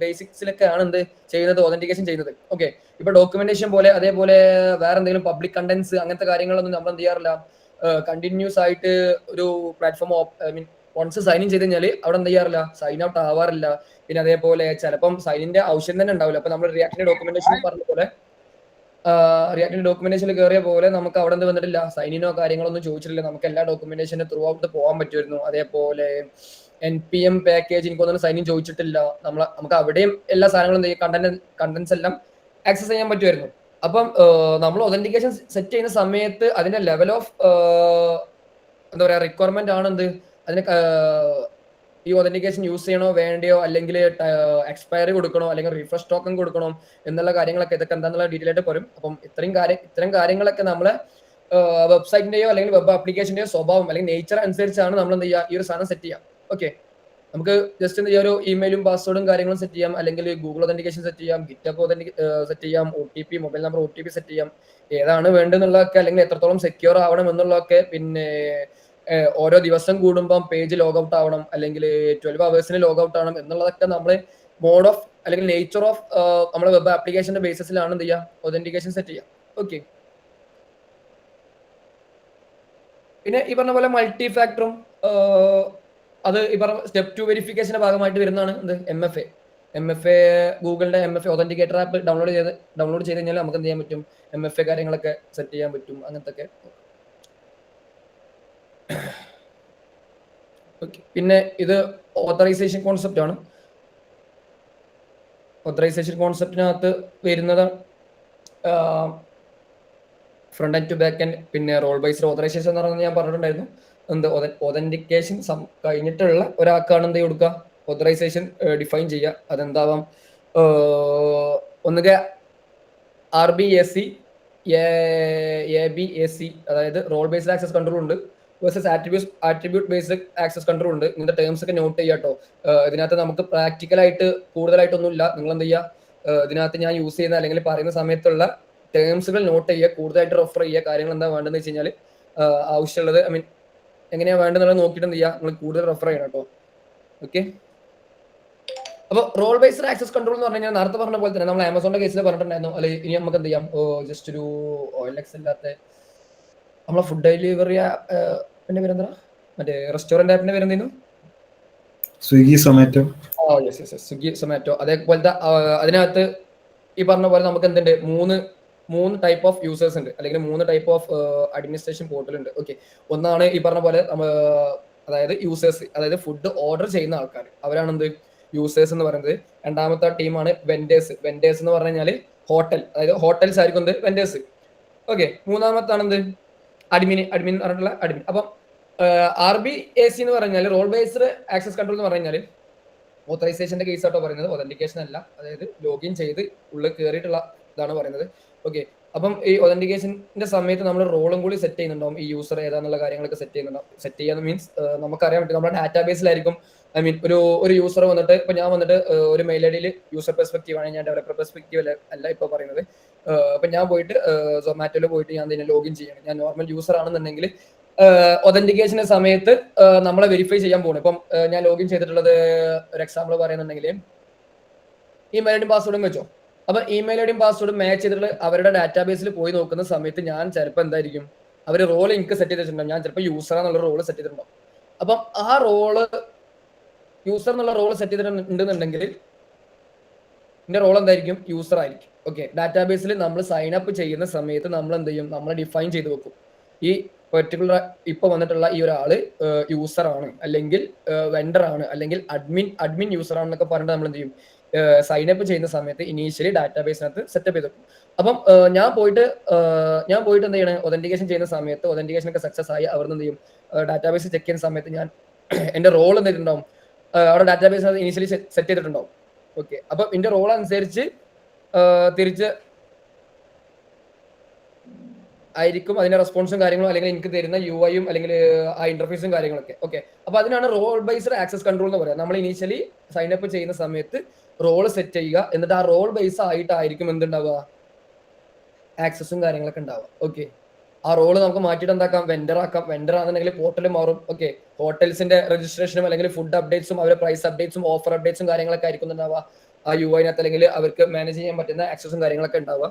ബേസിക്സിലൊക്കെയാണ് എന്ത് ചെയ്യുന്നത്, ഒതന്റിക്കേഷൻ ചെയ്യുന്നത്. ഓക്കെ, ഇപ്പൊ ഡോക്യുമെന്റേഷൻ പോലെ അതേപോലെ വേറെ എന്തെങ്കിലും പബ്ലിക് കണ്ടന്റ്സ് അങ്ങനത്തെ കാര്യങ്ങളൊന്നും നമ്മൾ എന്ത് ചെയ്യാറില്ല, കണ്ടിന്യൂസ് ആയിട്ട് ഒരു platform I mean once sign in ചെയ്ത് കഴിഞ്ഞാൽ അവിടെ എന്ത് ചെയ്യാറില്ല, സൈൻ ഔട്ട് ആവാറില്ല. പിന്നെ അതേപോലെ ചിലപ്പം സൈനിന്റെ ആവശ്യം തന്നെ ഉണ്ടാവില്ല. അപ്പൊ നമ്മൾ റിയാക്ടിന്റെ ഡോക്യുമെന്റേഷൻ പറഞ്ഞ പോലെ, റിയാക്ടിന്റെ ഡോക്യുമെന്റേഷനിൽ കയറിയ പോലെ നമുക്ക് അവിടെ എന്ത് വന്നിട്ടില്ല, സൈനിനോ കാര്യങ്ങളൊന്നും ചോദിച്ചിട്ടില്ല. നമുക്ക് എല്ലാ ഡോക്യുമെന്റേഷനും ത്രൂ ഔട്ട് പോകാൻ പറ്റുമായിരുന്നു. അതേപോലെ NPM പാക്കേജ് എനിക്കൊന്നും സൈൻ ഇൻ ചോദിച്ചിട്ടില്ല. നമുക്ക് അവിടെയും എല്ലാ സാധനങ്ങളും കണ്ടന്റ്സ് എല്ലാം ആക്സസ് ചെയ്യാൻ പറ്റുമായിരുന്നു. അപ്പം നമ്മൾ ഒതന്റിക്കേഷൻ സെറ്റ് ചെയ്യുന്ന സമയത്ത് അതിന്റെ ലെവൽ ഓഫ് എന്താ പറയാ റിക്വയർമെന്റ് ആണ് എന്ത്, അതിന് ഈ ഒതന്റിക്കേഷൻ യൂസ് ചെയ്യണോ വേണ്ടയോ, അല്ലെങ്കിൽ എക്സ്പയറി കൊടുക്കണോ, അല്ലെങ്കിൽ റീഫ്രഷ് ടോക്കൺ കൊടുക്കണോ എന്നുള്ള കാര്യങ്ങളൊക്കെ ഇതൊക്കെ എന്താന്നുള്ള ഡീറ്റെയിൽ ആയിട്ട് പറയും. അപ്പം ഇത്തരം കാര്യങ്ങളൊക്കെ നമ്മളെ വെബ്സൈറ്റിന്റെയോ അല്ലെങ്കിൽ വെബ് ആപ്ലിക്കേഷന്റെയോ സ്വഭാവം അല്ലെങ്കിൽ നേച്ചർ അനുസരിച്ചാണ് നമ്മൾ എന്ത് ചെയ്യുക, ഈ ഒരു സാധനം സെറ്റ് ചെയ്യാം. ഓക്കെ, നമുക്ക് ജസ്റ്റ് എന്ത് ചെയ്യാം, ഒരു ഇമെയിലും പാസ്വേഡും കാര്യങ്ങളും സെറ്റ് ചെയ്യാം, അല്ലെങ്കിൽ ഗൂഗിൾ ഒതന്റിക്കേഷൻ സെറ്റ് ചെയ്യാം, ഗിറ്റപ്പ് സെറ്റ് ചെയ്യാം, OTP mobile number OTP set ചെയ്യാം. ഏതാണ് വേണ്ടെന്നുള്ളതൊക്കെ, അല്ലെങ്കിൽ എത്രത്തോളം സെക്യൂർ ആവണം എന്നുള്ളതൊക്കെ, പിന്നെ ഓരോ ദിവസം കൂടുമ്പം പേജ് ലോഗൌട്ട് ആവണം, അല്ലെങ്കിൽ 12 അവേഴ്സിന് ലോഗൌട്ട് ആവണം എന്നുള്ളതൊക്കെ നമ്മൾ മോഡ് ഓഫ് അല്ലെങ്കിൽ നേച്ചർ ഓഫ് നമ്മുടെ വെബ് ആപ്ലിക്കേഷന്റെ ബേസിസിലാണ് എന്ത് ചെയ്യുക, ഒതന്റിക്കേഷൻ സെറ്റ് ചെയ്യാം. ഓക്കെ, പിന്നെ ഈ പറഞ്ഞ പോലെ മൾട്ടി ഫാക്ടറും അത് ഈ പറഞ്ഞ സ്റ്റെപ്പ് 2 വെരിഫിക്കേഷന്റെ ഭാഗമായിട്ട് വരുന്നതാണ് എന്ത്, MFA. ഗൂഗിളിന്റെ MFA ഒതന്റിക്കേറ്റർ ആപ്പ് ഡൗൺലോഡ് ചെയ്ത് കഴിഞ്ഞാൽ നമുക്ക് എന്ത് ചെയ്യാൻ പറ്റും, MFA കാര്യങ്ങളൊക്കെ സെറ്റ് ചെയ്യാൻ പറ്റും, അങ്ങനത്തെ. ഓക്കെ, പിന്നെ ഇത് ഓതറൈസേഷൻ കോൺസെപ്റ്റ് ആണ്. ഓതറൈസേഷൻ കോൺസെപ്റ്റിനകത്ത് വരുന്നത് front end to back end, പിന്നെ റോൾ ബേസ്ഡ് ഓതറൈസേഷൻ എന്ന് പറയുന്നത് ഞാൻ പറഞ്ഞിട്ടുണ്ടായിരുന്നു. എന്ത് ഒതന്റിക്കേഷൻ കഴിഞ്ഞിട്ടുള്ള ഒരാൾക്കാണ് എന്ത് കൊടുക്കുക, ഓതറൈസേഷൻ ഡിഫൈൻ ചെയ്യുക. അതെന്താവാം, ഒന്നുകിൽ RBAC, ABAC, അതായത് റോൾ ബേസ്ഡ് ആക്സസ് കൺട്രോൾ ഉണ്ട്, versus attribute based access control ഉണ്ട്. ഇങ്ങനത്തെ ടേംസ് ഒക്കെ നോട്ട് ചെയ്യാട്ടോ. ഇതിനകത്ത് നമുക്ക് പ്രാക്ടിക്കലായിട്ട് കൂടുതലായിട്ടൊന്നുമില്ല. നിങ്ങൾ എന്ത് ചെയ്യുക, ഇതിനകത്ത് ഞാൻ യൂസ് ചെയ്യുന്ന അല്ലെങ്കിൽ പറയുന്ന സമയത്തുള്ള ടേംസുകൾ നോട്ട് ചെയ്യുക, കൂടുതലായിട്ട് റെഫർ ചെയ്യുക. കാര്യങ്ങൾ എന്താ വേണ്ടതെന്ന് വെച്ച് കഴിഞ്ഞാൽ ആവശ്യമുള്ളത്, ഐ മീൻ എങ്ങനെയാണ് വേണ്ടതെന്നുള്ളത് നോക്കിയിട്ട് എന്ത് ചെയ്യുക, നിങ്ങൾ കൂടുതൽ റെഫർ ചെയ്യണം കേട്ടോ. ഓക്കെ, അപ്പോൾ റോൾ ബേസ്ഡ് ആക്സസ് കൺട്രോൾ എന്ന് പറഞ്ഞു കഴിഞ്ഞാൽ നേരത്തെ പറഞ്ഞ പോലെ തന്നെ നമ്മൾ ആമസോണിന്റെ കേസിൽ പറഞ്ഞിട്ടുണ്ടായിരുന്നു. അല്ലെങ്കിൽ ഇനി നമുക്ക് എന്ത് ചെയ്യാം, ജസ്റ്റ് ഒരു OLX അല്ലാത്ത നമ്മളെ ഫുഡ് ഡെലിവറി ആപ്പിന്റെ പേരെന്താ, മറ്റേ റെസ്റ്റോറന്റ് ആപ്പിന്റെ പേരെന്തായിരുന്നു, സ്വിഗ്ഗി സൊമാറ്റോ. സ്വിഗ്ഗി സൊമാറ്റോ. അതേപോലത്തെ അതിനകത്ത് ഈ പറഞ്ഞ പോലെ നമുക്ക് എന്തുണ്ട്, മൂന്ന് ടൈപ്പ് ഓഫ് യൂസേഴ്സ് ഉണ്ട്, അല്ലെങ്കിൽ 3 ടൈപ്പ് ഓഫ് അഡ്മിനിസ്ട്രേഷൻ പോർട്ടൽ ഉണ്ട്. ഓക്കെ, ഒന്നാണ് ഈ പറഞ്ഞ പോലെ അതായത് യൂസേഴ്സ്, അതായത് ഫുഡ് ഓർഡർ ചെയ്യുന്ന ആൾക്കാർ. അവരാണെന്ത്, യൂസേഴ്സ് എന്ന് പറയുന്നത്. രണ്ടാമത്തെ ടീമാണ് വെൻഡേഴ്സ്. വെൻഡേഴ്സ് എന്ന് പറഞ്ഞു കഴിഞ്ഞാൽ ഹോട്ടൽ, അതായത് ഹോട്ടൽസ് ആയിരിക്കും എന്ത് വെൻഡേഴ്സ്. ഓക്കെ, മൂന്നാമത്താണ് എന്ത് അഡ്മിൻ എന്ന് പറഞ്ഞിട്ടുള്ള അഡ്മിൻ. അപ്പം RBAC എന്ന് പറഞ്ഞാൽ റോൾ ബേസ്ഡ് ആക്സസ് കൺട്രോൾ എന്ന് പറഞ്ഞാൽ ഓത്തറൈസേഷന്റെ കേസ് ആട്ടോ പറയുന്നത്, ഒതന്റിക്കേഷൻ അല്ല. അതായത് ലോഗിൻ ചെയ്ത് ഉള്ളിൽ കയറിയിട്ടുള്ള ഇതാണ് പറയുന്നത്. ഓക്കെ, അപ്പം ഈ ഒതന്റിക്കേഷന്റെ സമയത്ത് നമ്മൾ റോളും കൂടി സെറ്റ് ചെയ്യുന്നുണ്ടാവും. ഈ യൂസർ ഏതാന്നുള്ള കാര്യങ്ങളൊക്കെ സെറ്റ് ചെയ്യുന്നുണ്ടാവും. സെറ്റ് ചെയ്യാന്ന് മീൻസ് നമുക്കറിയാൻ പറ്റും നമ്മുടെ ഡാറ്റാബേസിലായിരിക്കും. ഐ മീൻ ഒരു യൂസർ വന്നിട്ട് ഇപ്പൊ ഞാൻ വന്നിട്ട് ഒരു മെയിൽ ഐ ഡിയിൽ യൂസർ പെർസ്പെക്റ്റീവ് ആണ്, ഞാൻ ഡെവലപ്പർ പെർസ്പെക്റ്റീവ് അല്ല ഇപ്പൊ പറയുന്നത്. അപ്പൊ ഞാൻ പോയിട്ട് സൊമാറ്റോയിൽ പോയിട്ട് ഞാൻ ഇതിനെ ലോഗിൻ ചെയ്യണം. ഞാൻ നോർമൽ യൂസർ ആണെന്നുണ്ടെങ്കിൽ ഒതന്റിക്കേഷന്റെ സമയത്ത് നമ്മളെ വെരിഫൈ ചെയ്യാൻ പോകണം. ഇപ്പം ഞാൻ ലോഗിൻ ചെയ്തിട്ടുള്ളത് ഒരു എക്സാമ്പിൾ പറയുന്നുണ്ടെങ്കിൽ ഇമെയിൽ ഐഡിയും പാസ്വേഡും വെച്ചോ. അപ്പൊ ഇമെയിൽ ഐഡിയും പാസ്വേഡും മാച്ച് ചെയ്തിട്ടുള്ള അവരുടെ ഡാറ്റാബേസിൽ പോയി നോക്കുന്ന സമയത്ത് ഞാൻ ചിലപ്പോൾ എന്തായിരിക്കും അവർ റോൾ എനിക്ക് സെറ്റ് ചെയ്തിട്ടുണ്ടാവും. ഞാൻ ചിലപ്പോൾ യൂസർ എന്നുള്ള റോള് സെറ്റ് ചെയ്തിട്ടുണ്ടാവും. അപ്പം ആ റോള് യൂസർ എന്നുള്ള റോള് സെറ്റ് ചെയ്തിട്ടുണ്ടെന്നുണ്ടെങ്കിൽ എന്റെ റോൾ എന്തായിരിക്കും? യൂസർ ആയിരിക്കും. ഓക്കെ, ഡാറ്റാബേസിൽ നമ്മൾ സൈൻ അപ്പ് ചെയ്യുന്ന സമയത്ത് നമ്മൾ എന്ത് ചെയ്യും? നമ്മൾ ഡിഫൈൻ ചെയ്ത് വെക്കും ഈ പെർട്ടിക്കുലർ ഇപ്പൊ വന്നിട്ടുള്ള ഈ ഒരാള് യൂസർ ആണ്, അല്ലെങ്കിൽ വെണ്ടർ ആണ്, അല്ലെങ്കിൽ അഡ്മിൻ യൂസർ ആണെന്നൊക്കെ പറഞ്ഞിട്ട് നമ്മൾ എന്ത് ചെയ്യും? സൈൻ അപ്പ് ചെയ്യുന്ന സമയത്ത് ഇനീഷ്യലി ഡാറ്റാബേസിനകത്ത് സെറ്റപ്പ് ചെയ്തു. അപ്പം ഞാൻ പോയിട്ട് എന്ത് ചെയ്യണം? ഒതന്റിക്കേഷൻ ചെയ്യുന്ന സമയത്ത് ഒതന്റിക്കേഷൻ ഒക്കെ സക്സസ് ആയി അവർ എന്ത് ചെയ്യും? ഡാറ്റാബേസ് ചെക്ക് ചെയ്യുന്ന സമയത്ത് ഞാൻ എന്റെ റോൾ എന്ത് ചെയ്തിട്ടുണ്ടാവും? അവിടെ ഡാറ്റാബേസിനകത്ത് ഇനീഷ്യലി സെറ്റ് ചെയ്തിട്ടുണ്ടാവും. ഓക്കെ, അപ്പം എന്റെ റോൾ അനുസരിച്ച് തിരിച്ച് ആയിരിക്കും അതിന്റെ റെസ്പോൺസും കാര്യങ്ങളും, അല്ലെങ്കിൽ എനിക്ക് തരുന്ന UI-യും അല്ലെങ്കിൽ ആ ഇന്റർഫേസും കാര്യങ്ങളൊക്കെ. ഓക്കെ, അപ്പൊ അതിനാണ് റോൾ ബേസ്ഡ് ആക്സസ് കൺട്രോൾ എന്ന് പറയുന്നത്. നമ്മൾ ഇനീഷ്യലി സൈൻ അപ്പ് ചെയ്യുന്ന സമയത്ത് റോൾ സെറ്റ് ചെയ്യുക, എന്നിട്ട് ആ റോൾ ബേസ് ആയിട്ടായിരിക്കും എന്തുണ്ടാവുക? ആക്സസും കാര്യങ്ങളൊക്കെ ഉണ്ടാവുക. ഓക്കെ, ആ റോള് നമുക്ക് മാറ്റിയിട്ട് എന്താക്കാം? വെൻഡർ ആക്കാം. വെൻഡർ ആണെന്നുണ്ടെങ്കിൽ പോർട്ടൽ മാറും. ഓക്കെ, ഹോട്ടൽസിന്റെ രജിസ്ട്രേഷനും അല്ലെങ്കിൽ ഫുഡ് അപ്ഡേറ്റ്സും അവരുടെ പ്രൈസ് അപ്ഡേറ്റ്സും ഓഫർ അപ്ഡേറ്റ്സും കാര്യങ്ങളൊക്കെ ആയിരിക്കും ഉണ്ടാവുക ആ UI-നകത്ത്, അല്ലെങ്കിൽ അവർക്ക് മാനേജ് ചെയ്യാൻ പറ്റുന്ന ആക്സസും കാര്യങ്ങളൊക്കെ ഉണ്ടാവുക.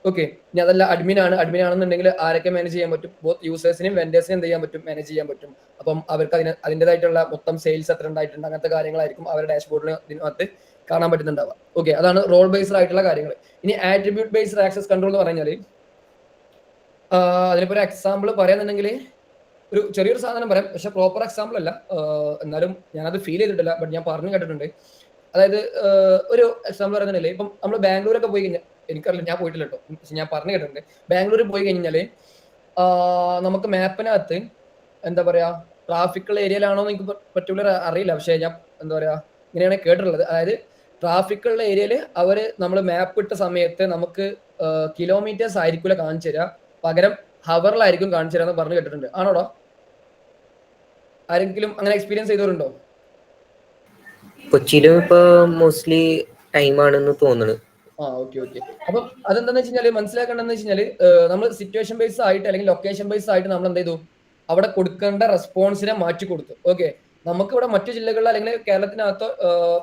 ഓക്കെ, ഇനി അതല്ല അഡ്മിൻ ആണെന്നുണ്ടെങ്കിൽ ആരൊക്കെ മാനേജ് ചെയ്യാൻ പറ്റും? ബോത്ത് യൂസേഴ്സിനും വെൻഡേഴ്സിനും എന്ത് ചെയ്യാൻ പറ്റും? മാനേജ് ചെയ്യാൻ പറ്റും. അപ്പം അവർക്ക് അതിൻ്റെതായിട്ടുള്ള മൊത്തം സെയിൽസ് എത്ര ഉണ്ടായിട്ടുണ്ട്, അങ്ങനത്തെ കാര്യങ്ങളായിരിക്കും അവരുടെ ഡാഷ്ബോർഡിൽ ഇതിനകത്ത് കാണാൻ പറ്റുന്നുണ്ടാവുക. ഓക്കെ, അതാണ് റോൾ ബേസ്ഡ് ആയിട്ടുള്ള കാര്യങ്ങൾ. ഇനി ആട്രിബ്യൂട്ട് ബേസ്ഡ് ആക്സസ് കൺട്രോൾ എന്ന് പറഞ്ഞാൽ അതിനിപ്പോ ഒരു എക്സാമ്പിൾ പറയാന്നുണ്ടെങ്കിൽ ഒരു ചെറിയൊരു സാധനം പറയാം, പക്ഷെ പ്രോപ്പർ എക്സാമ്പിൾ അല്ല. എന്നാലും ഞാനത് ഫീൽ ചെയ്തിട്ടില്ല, ബട്ട് ഞാൻ പറഞ്ഞു കേട്ടിട്ടുണ്ട്. അതായത് ഒരു എക്സാമ്പിൾ പറയുന്നുണ്ടെങ്കിൽ ഇപ്പം നമ്മൾ ബാംഗ്ലൂരൊക്കെ പോയി കഴിഞ്ഞാൽ, എനിക്കറിയില്ല, ഞാൻ പോയിട്ടില്ല കേട്ടോ, പക്ഷെ ഞാൻ പറഞ്ഞു കേട്ടിട്ടുണ്ട്. ബാംഗ്ലൂരിൽ പോയി കഴിഞ്ഞാൽ നമുക്ക് മാപ്പിനകത്ത് എന്താ പറയാ ട്രാഫിക്കുള്ള ഏരിയയിലാണോ എന്ന് എനിക്ക് പർട്ടിക്കുലർ അറിയില്ല, പക്ഷെ ഞാൻ എന്താ പറയാ ഇങ്ങനെയാണ് കേട്ടിട്ടുള്ളത്. അതായത് ട്രാഫിക്കുള്ള ഏരിയയിൽ നമ്മൾ മാപ്പ് ഇട്ട സമയത്ത് നമുക്ക് കിലോമീറ്റേഴ്സ് ആയിരിക്കില്ല കാണിച്ചു തരിക, പകരം ഹവറിലായിരിക്കും കാണിച്ചു തരാന്ന് പറഞ്ഞു കേട്ടിട്ടുണ്ട്. ആണോടോ? ആരെങ്കിലും അങ്ങനെ എക്സ്പീരിയൻസ് ചെയ്തവരുണ്ടോ? കൊച്ചിയിലും ഇപ്പൊ മോസ്റ്റ്ലി ടൈം ആണെന്ന് തോന്നുന്നു. ഓക്കെ. അപ്പം അതെന്താന്ന് വെച്ച് കഴിഞ്ഞാൽ മനസ്സിലാക്കേണ്ടതെന്ന് വെച്ച് കഴിഞ്ഞാൽ നമ്മൾ സിറ്റുവേഷൻ ബേസ് ആയിട്ട് അല്ലെങ്കിൽ ലൊക്കേഷൻ ബേസ് ആയിട്ട് നമ്മൾ എന്ത് ചെയ്തു? അവിടെ കൊടുക്കേണ്ട റെസ്പോൺസിനെ മാറ്റി കൊടുത്തു. ഓക്കെ, നമുക്ക് ഇവിടെ മറ്റു ജില്ലകളിൽ അല്ലെങ്കിൽ കേരളത്തിനകത്ത്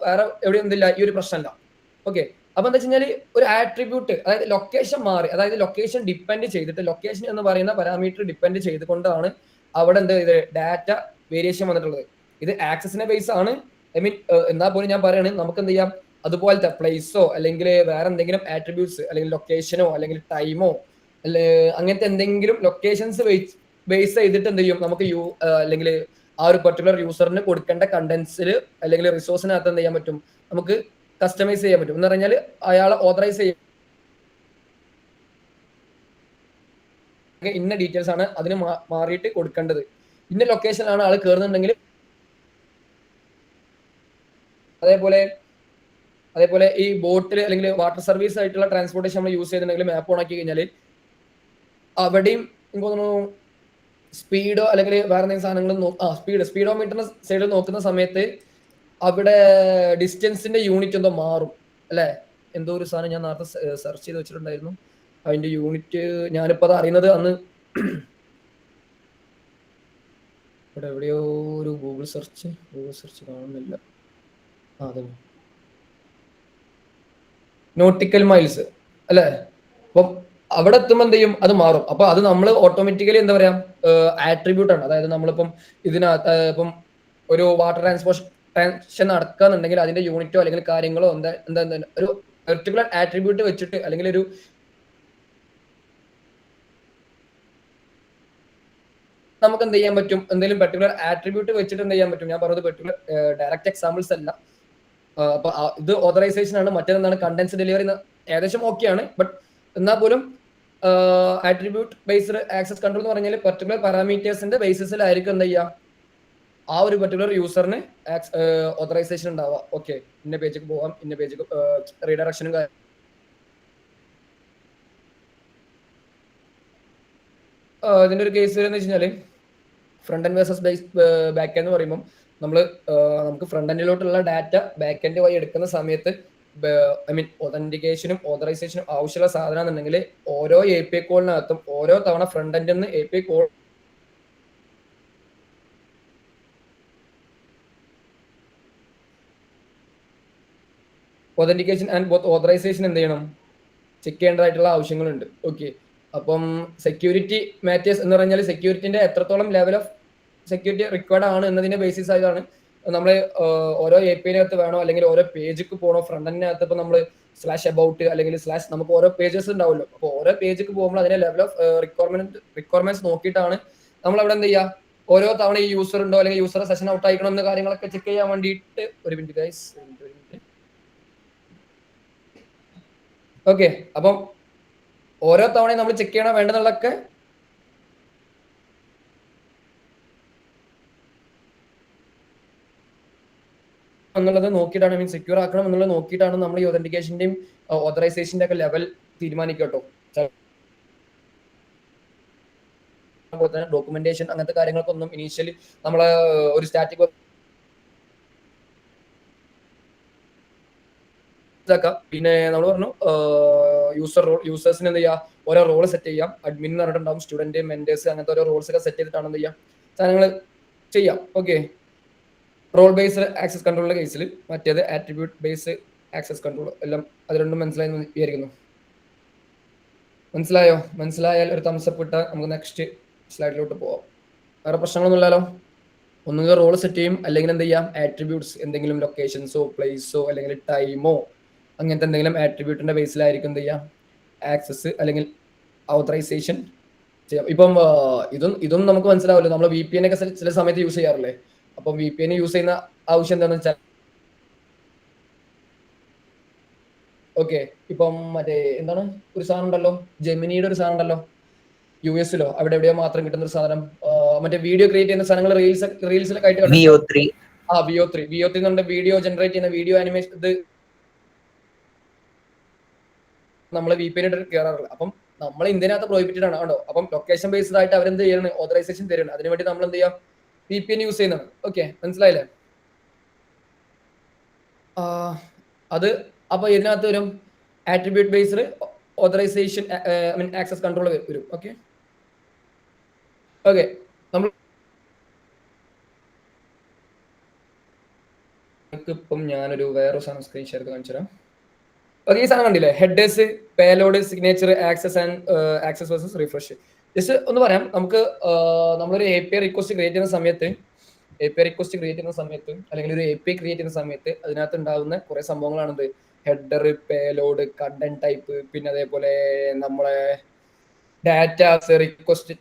വേറെ എവിടെയും എന്തില്ല ഈ ഒരു പ്രശ്നമല്ല. ഓക്കെ, അപ്പൊ എന്താ വെച്ച് കഴിഞ്ഞാൽ ഒരു ആട്രിബ്യൂട്ട്, അതായത് ലൊക്കേഷൻ മാറി, അതായത് ലൊക്കേഷൻ ഡിപ്പെൻഡ് ചെയ്തിട്ട്, ലൊക്കേഷൻ എന്ന് പറയുന്ന പാരാമീറ്റർ ഡിപ്പെൻഡ് ചെയ്തുകൊണ്ടാണ് അവിടെ എന്ത് ചെയ്ത് ഡാറ്റ വേരിയേഷൻ വന്നിട്ടുള്ളത്. ഇത് ആക്സസിനെ ബേസ് ആണ്. ഐ മീൻ എന്നാൽ പോലും ഞാൻ പറയാണ്, നമുക്ക് എന്ത് ചെയ്യാം? അതുപോലത്തെ പ്ലേസോ അല്ലെങ്കിൽ വേറെ എന്തെങ്കിലും ആട്രിബ്യൂട്ട്സ് അല്ലെങ്കിൽ ലൊക്കേഷനോ അല്ലെങ്കിൽ ടൈമോ അങ്ങനത്തെ എന്തെങ്കിലും ലൊക്കേഷൻസ് ബേസ് ചെയ്തിട്ട് എന്ത് ചെയ്യും? നമുക്ക് അല്ലെങ്കിൽ ആ ഒരു പെർട്ടിക്കുലർ യൂസറിന് കൊടുക്കേണ്ട കണ്ടന്റ്സിൽ അല്ലെങ്കിൽ റിസോഴ്സിനകത്ത് എന്ത് ചെയ്യാൻ പറ്റും? നമുക്ക് കസ്റ്റമൈസ് ചെയ്യാൻ പറ്റും. എന്ന് പറഞ്ഞാൽ അയാളെ ഓതറൈസ് ചെയ്യാൻ ഇന്ന ഡീറ്റെയിൽസ് ആണ് അതിന് മാറിയിട്ട് കൊടുക്കേണ്ടത്, ഇന്ന ലൊക്കേഷനിലാണ് ആൾ കയറുന്നുണ്ടെങ്കിൽ. അതേപോലെ ഈ ബോട്ടിൽ അല്ലെങ്കിൽ വാട്ടർ സർവീസ് ആയിട്ടുള്ള ട്രാൻസ്പോർട്ടേഷൻ നമ്മൾ യൂസ് ചെയ്തിട്ടുണ്ടെങ്കിൽ മാപ്പ് ഓൺ ആക്കി കഴിഞ്ഞാൽ അവിടെയും എനിക്ക് തോന്നുന്നു സ്പീഡോ അല്ലെങ്കിൽ വേറെ എന്തെങ്കിലും സാധനങ്ങൾ സ്പീഡോമീറ്ററിന്റെ സൈഡിൽ നോക്കുന്ന സമയത്ത് അവിടെ ഡിസ്റ്റൻസിന്റെ യൂണിറ്റ് എന്തോ മാറും അല്ലെ? എന്തോ ഒരു സാധനം ഞാൻ നേരത്തെ സെർച്ച് ചെയ്ത് വെച്ചിട്ടുണ്ടായിരുന്നു. അതിന്റെ യൂണിറ്റ് ഞാനിപ്പോ അത് അറിയുന്നത് അന്ന് ഇവിടെ എവിടെയോ ഒരു ഗൂഗിൾ സെർച്ച് കാണുന്നില്ല. അതെ, നോട്ടിക്കൽ മൈൽസ് അല്ലെ? അപ്പം അവിടെ എത്തുമ്പോൾ എന്ത് ചെയ്യും? അത് മാറും. അപ്പൊ അത് നമ്മൾ ഓട്ടോമാറ്റിക്കലി എന്താ പറയാ ആട്രിബ്യൂട്ട് ആണ്. അതായത് നമ്മളിപ്പം ഇതിനകത്ത് ഇപ്പം ഒരു വാട്ടർ ട്രാൻസ്പോർട്ടേഷൻ നടക്കുകയെന്നുണ്ടെങ്കിൽ അതിന്റെ യൂണിറ്റോ അല്ലെങ്കിൽ കാര്യങ്ങളോ എന്താ ഒരു പെർട്ടിക്കുലർ ആട്രിബ്യൂട്ട് വെച്ചിട്ട് അല്ലെങ്കിൽ ഒരു നമുക്ക് എന്ത് ചെയ്യാൻ പറ്റും? എന്തെങ്കിലും പെർട്ടിക്കുലർ ആട്രിബ്യൂട്ട് വെച്ചിട്ട് എന്ത് ചെയ്യാൻ പറ്റും? ഞാൻ പറഞ്ഞത് പെർട്ടിക്കുലർ ഡയറക്റ്റ് എക്സാമ്പിൾസ് അല്ല, അപ്പൊ ഇത് ഓതറൈസേഷൻ ആണ്. മറ്റേതെന്താണ് കണ്ടൻസ് ഡെലിവറി. ഏകദേശം ഓക്കെയാണ്. ബട്ട് എന്നാൽ പോലും ആട്രിബ്യൂട്ട് ബേസ്ഡ് ആക്സസ് കൺട്രോൾ എന്ന് പറഞ്ഞാൽ പെർട്ടിക്കുലർ പാരാമീറ്റേഴ്സിന്റെ ബേസിസിലായിരിക്കും എന്താ ചെയ്യുക, ആ ഒരു പെർട്ടിക്കുലർ യൂസറിന് ഓതറൈസേഷൻ ഉണ്ടാവുക. ഓക്കെ, ഇന്ന പേജിക്ക് പോവാം, ഇന്ന പേജിക്ക് റീഡയറക്ഷനും ഇതിന്റെ ഒരു കേസ് എന്ന് വെച്ച് കഴിഞ്ഞാൽ front end versus back end എന്ന് പറയുമ്പോൾ നമുക്ക് ഫ്രണ്ട് എൻഡിലോട്ടുള്ള ഡാറ്റ ബാക്ക് എൻഡ് വഴി എടുക്കുന്ന സമയത്ത് ഒതന്റിക്കേഷനും ഓതറൈസേഷനും ആവശ്യമുള്ള സാധനം എന്നുണ്ടെങ്കിൽ ഓരോ API കോളിനകത്തും ഓരോ തവണ ഫ്രണ്ട് എൻഡിൽ നിന്ന് API call authentication and authorization എന്ത് ചെയ്യണം, ചെക്ക് ചെയ്യേണ്ടതായിട്ടുള്ള ആവശ്യങ്ങളുണ്ട്. ഓക്കെ, അപ്പം സെക്യൂരിറ്റി മാറ്റേഴ്സ് എന്ന് പറഞ്ഞാൽ സെക്യൂരിറ്റിന്റെ എത്രത്തോളം ലെവൽ ഓഫ് സെക്യൂരിറ്റി റിക്വയർഡ് ആണ് എന്നതിന്റെ ബേസിസ് ആയതാണ് നമ്മൾ ഓരോ API-നകത്ത് വേണോ അല്ലെങ്കിൽ ഓരോ പേജിക്ക് പോകണോ. ഫ്രണ്ട് എൻഡിനകത്ത് ഇപ്പൊ നമ്മൾ /about അല്ലെങ്കിൽ / നമുക്ക് ഓരോ പേജസ് ഉണ്ടാവുമല്ലോ. അപ്പോൾ ഓരോ പേജിക്ക് പോകുമ്പോൾ അതിന്റെ ലെവൽ ഓഫ് റിക്വയർമെന്റ്സ് നോക്കിയിട്ടാണ് നമ്മൾ അവിടെ എന്ത് ചെയ്യുക, ഓരോ തവണ ഈ യൂസർ ഉണ്ടോ അല്ലെങ്കിൽ യൂസറെ സെഷൻ ഔട്ട് ആയിക്കണം എന്ന കാര്യങ്ങളൊക്കെ ചെക്ക് ചെയ്യാൻ വേണ്ടിയിട്ട്. ഒരു മിനിറ്റ് ഗൈസ്. ഓക്കെ, അപ്പം ഓരോ തവണയും നമ്മൾ ചെക്ക് ചെയ്യണം വേണ്ടതെന്നുള്ളതൊക്കെ എന്നുള്ളത് നോക്കിയിട്ടാണ്, സെക്യൂർ ആക്കണം എന്നുള്ളത് നോക്കിയിട്ടാണ് നമ്മൾ ഈ ഒതന്റിക്കേഷന്റെയും ഓതറൈസേഷന്റെ ഒക്കെ ലെവൽ തീരുമാനിക്കട്ടോ. ഡോക്യുമെന്റേഷൻ അങ്ങനത്തെ കാര്യങ്ങൾക്കൊന്നും ഇനീഷ്യലി നമ്മളെ ഒരു സ്റ്റാറ്റിക് പിന്നെ നമ്മൾ പറഞ്ഞു യൂസേഴ്സിന് എന്ത് ചെയ്യാം, ഓരോ റോൾ സെറ്റ് ചെയ്യാം. അഡ്മിൻ എന്ന് പറഞ്ഞിട്ടുണ്ടാവും, സ്റ്റുഡന്റ്, മെന്റേഴ്സ്, അങ്ങനത്തെ ഓരോ റോൾസ് ഒക്കെ സെറ്റ് ചെയ്തിട്ടാണ് എന്ത് ചെയ്യാം സാധനങ്ങൾ ചെയ്യാം. ഓക്കെ, റോൾ ബേസ്ഡ് ആക്സസ് കൺട്രോളിന്റെ കേസിൽ, മറ്റേത് ആട്രിബ്യൂട്ട് ബേസ്ഡ് ആക്സസ് കൺട്രോൾ. എല്ലാം അത് രണ്ടും മനസ്സിലായെന്ന് വിചാരിക്കുന്നു. മനസ്സിലായാൽ ഒരു തംസപ്പ് ഇട്ടാൽ നമുക്ക് നെക്സ്റ്റ് സ്ലൈഡിലോട്ട് പോവാം. വേറെ പ്രശ്നങ്ങളൊന്നുമില്ലല്ലോ. ഒന്നുകിൽ റോൾ സെറ്റ് ചെയ്യും, അല്ലെങ്കിൽ എന്ത് ചെയ്യാം, ആട്രിബ്യൂട്ട്സ് എന്തെങ്കിലും ലൊക്കേഷൻസോ പ്ലേസോ അല്ലെങ്കിൽ ടൈമോ അങ്ങനത്തെ എന്തെങ്കിലും ആട്രിബ്യൂട്ടിന്റെ ബേസിലായിരിക്കും എന്ത് ചെയ്യാം ആക്സസ് അല്ലെങ്കിൽ ഓതറൈസേഷൻ ചെയ്യാം. ഇപ്പം ഇതും നമുക്ക് മനസ്സിലാവില്ല. നമ്മൾ VPN ഒക്കെ ചില സമയത്ത് യൂസ് ചെയ്യാറില്ലേ. അപ്പം VPN യൂസ് ചെയ്യുന്ന ആവശ്യം എന്താണെന്ന് വെച്ചാൽ, ഓക്കെ, ഇപ്പം മറ്റേ എന്താണ് ഒരു സാധനം ഉണ്ടല്ലോ, ജെമിനിയുടെ ഒരു സാധനം ഉണ്ടല്ലോ, US-ലോ അവിടെ എവിടെയോ മാത്രം കിട്ടുന്ന ഒരു സാധനം, മറ്റേ വീഡിയോ ക്രിയേറ്റ് ചെയ്യുന്ന സാധനങ്ങൾ റീൽസിലൊക്കെ ആയിട്ട് VO3 നമ്മുടെ വീഡിയോ ജനറേറ്റ് ചെയ്യുന്ന വീഡിയോ ആനിമേഷൻ ഇത് നമ്മൾ VPN കയറാറില്ല. അപ്പം നമ്മൾ ഇന്ത്യനകത്ത് പ്രോഹിബിറ്റഡ് ആണ് കേട്ടോ. അപ്പം ലൊക്കേഷൻ ബേസ്ഡ് ആയിട്ട് അവരെന്ത് ചെയ്യണം, ഓതറൈസേഷൻ തരുന്നത്. അതിനുവേണ്ടി നമ്മൾ എന്ത് ചെയ്യാം, VPN യൂസ് ചെയ്യുന്നതാണ്. ഓക്കെ, മനസ്സിലായില്ലേ? അത് അപ്പൊ ഇതിനകത്ത് വരും attribute based authorization access control വരും. ഓക്കെ, നമ്മൾ ഇപ്പം ഞാനൊരു വേറൊരു സാധനം സ്ക്രീൻ ഷെയർ കാണിച്ചു തരാം. ഓക്കെ, ഈ സാധനം കണ്ടില്ലേ, headers, payload, signature, access and access versus refresh. Just ഒന്ന് പറയാം, നമുക്ക് നമ്മളൊരു API റിക്വസ്റ്റ് ക്രിയേറ്റ് ചെയ്യുന്ന സമയത്ത് അല്ലെങ്കിൽ ഒരു API ക്രിയേറ്റ് ചെയ്യുന്ന സമയത്ത് അതിനകത്ത് ഉണ്ടാകുന്ന കുറെ സംഭവങ്ങളാണിത്. ഹെഡർ, പേലോഡ്, കണ്ടന്റ് ടൈപ്പ്, പിന്നെ അതേപോലെ നമ്മളെ ഡാറ്റാസ്, റിക്വസ്റ്റ്.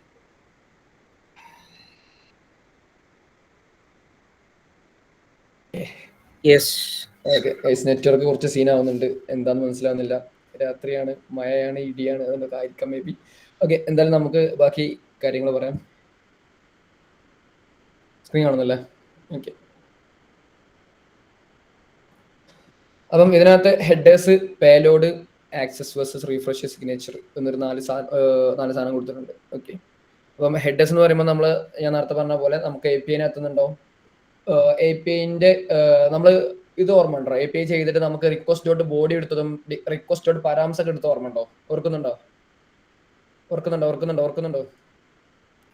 നെറ്റ്വർക്ക് കുറച്ച് സീൻ ആവുന്നുണ്ട്, എന്താന്ന് മനസ്സിലാവുന്നില്ല. രാത്രിയാണ്, മഴയാണ്, ഇടിയാണ്, അതൊക്കെ ആയിരിക്കാം മേ ബി. ഓക്കെ, എന്തായാലും നമുക്ക് ബാക്കി കാര്യങ്ങൾ പറയാം. സ്ക്രീൻ കാണുന്നല്ലേ? ഓക്കെ, അപ്പം ഇതിനകത്ത് headers, payload, access versus refresh, signature എന്നൊരു നാല് സാധനം കൊടുത്തിട്ടുണ്ട്. ഓക്കെ, അപ്പം ഹെഡേഴ്സ് എന്ന് പറയുമ്പോൾ ഞാൻ നേരത്തെ പറഞ്ഞ പോലെ നമുക്ക് API-നകത്തുന്നുണ്ടാവും. API-ന്റെ നമ്മൾ ഇത് ഓർമ്മ ഉണ്ടോ? API ചെയ്തിട്ട് നമുക്ക് request dot body എടുത്തതും request dot പാരാംസ് ഒക്കെ എടുത്ത ഓർമ്മ ഉണ്ടോ? ഓർക്കുന്നുണ്ടോ?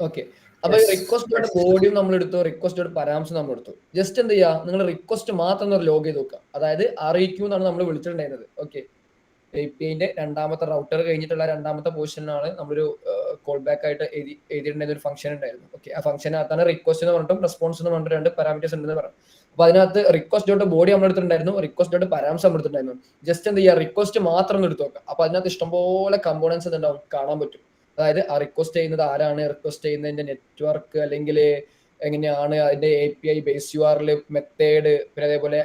ഓക്കെ, അപ്പൊ റിക്വസ്റ്റ് ഡോട്ട് ബോഡിയും നമ്മൾ എടുത്തു, റിക്വസ്റ്റ് ഡോട്ട് പാരാംസും നമ്മൾ എടുത്തു. ജസ്റ്റ് എന്ത് ചെയ്യുക, നിങ്ങൾ റിക്വസ്റ്റ് മാത്രം ലോഗ് ചെയ്ത് നോക്കുക. അതായത് REQ എന്നാണ് നമ്മൾ വിളിച്ചിട്ടുണ്ടായിരുന്നത്. ഓക്കെ, API-ന്റെ രണ്ടാമത്തെ റൗട്ടർ കഴിഞ്ഞിട്ടുള്ള രണ്ടാമത്തെ പൊസിഷനാണ് നമ്മളൊരു കോൾ ബാക്ക് ആയിട്ട് എഴുതിയിട്ടുണ്ടായിരുന്ന ഒരു ഫംഗ്ഷൻ ഉണ്ടായിരുന്നു. ഓക്കെ, ആ ഫംഗ്ഷനകത്താണ് റിക്വസ്റ്റ് എന്ന് പറഞ്ഞിട്ടും റെസ്പോൺസ് എന്ന് പറഞ്ഞിട്ട് രണ്ട് പാരാമീറ്റേഴ്സ് ഉണ്ടെന്ന് പറഞ്ഞു. അപ്പൊ അതിനകത്ത് റിക്വസ്റ്റ് ഡോട്ട് ബോഡി നമ്മൾ എടുത്തിട്ടുണ്ടായിരുന്നു, റിക്വസ്റ്റ് ഡോട്ട് പാരാംസ് നമ്മൾ എടുത്തിട്ടുണ്ടായിരുന്നു. ജസ്റ്റ് എന്ത് ചെയ്യുക, റിക്വസ്റ്റ് മാത്രം ഒന്ന് എടുത്ത് നോക്കുക. അപ്പൊ അതിനകത്ത് ഇഷ്ടംപോലെ കമ്പോണൻസ് ഉണ്ടാവും, കാണാൻ പറ്റും. അതായത് ആ റിക്വസ്റ്റ് ചെയ്യുന്നത് ആരാണ്, റിക്വസ്റ്റ് ചെയ്യുന്നതിന്റെ നെറ്റ്വർക്ക് അല്ലെങ്കിൽ എങ്ങനെയാണ്, അതിന്റെ API ബേസ് URL, മെത്തേഡ്, പിന്നെ അതേപോലെ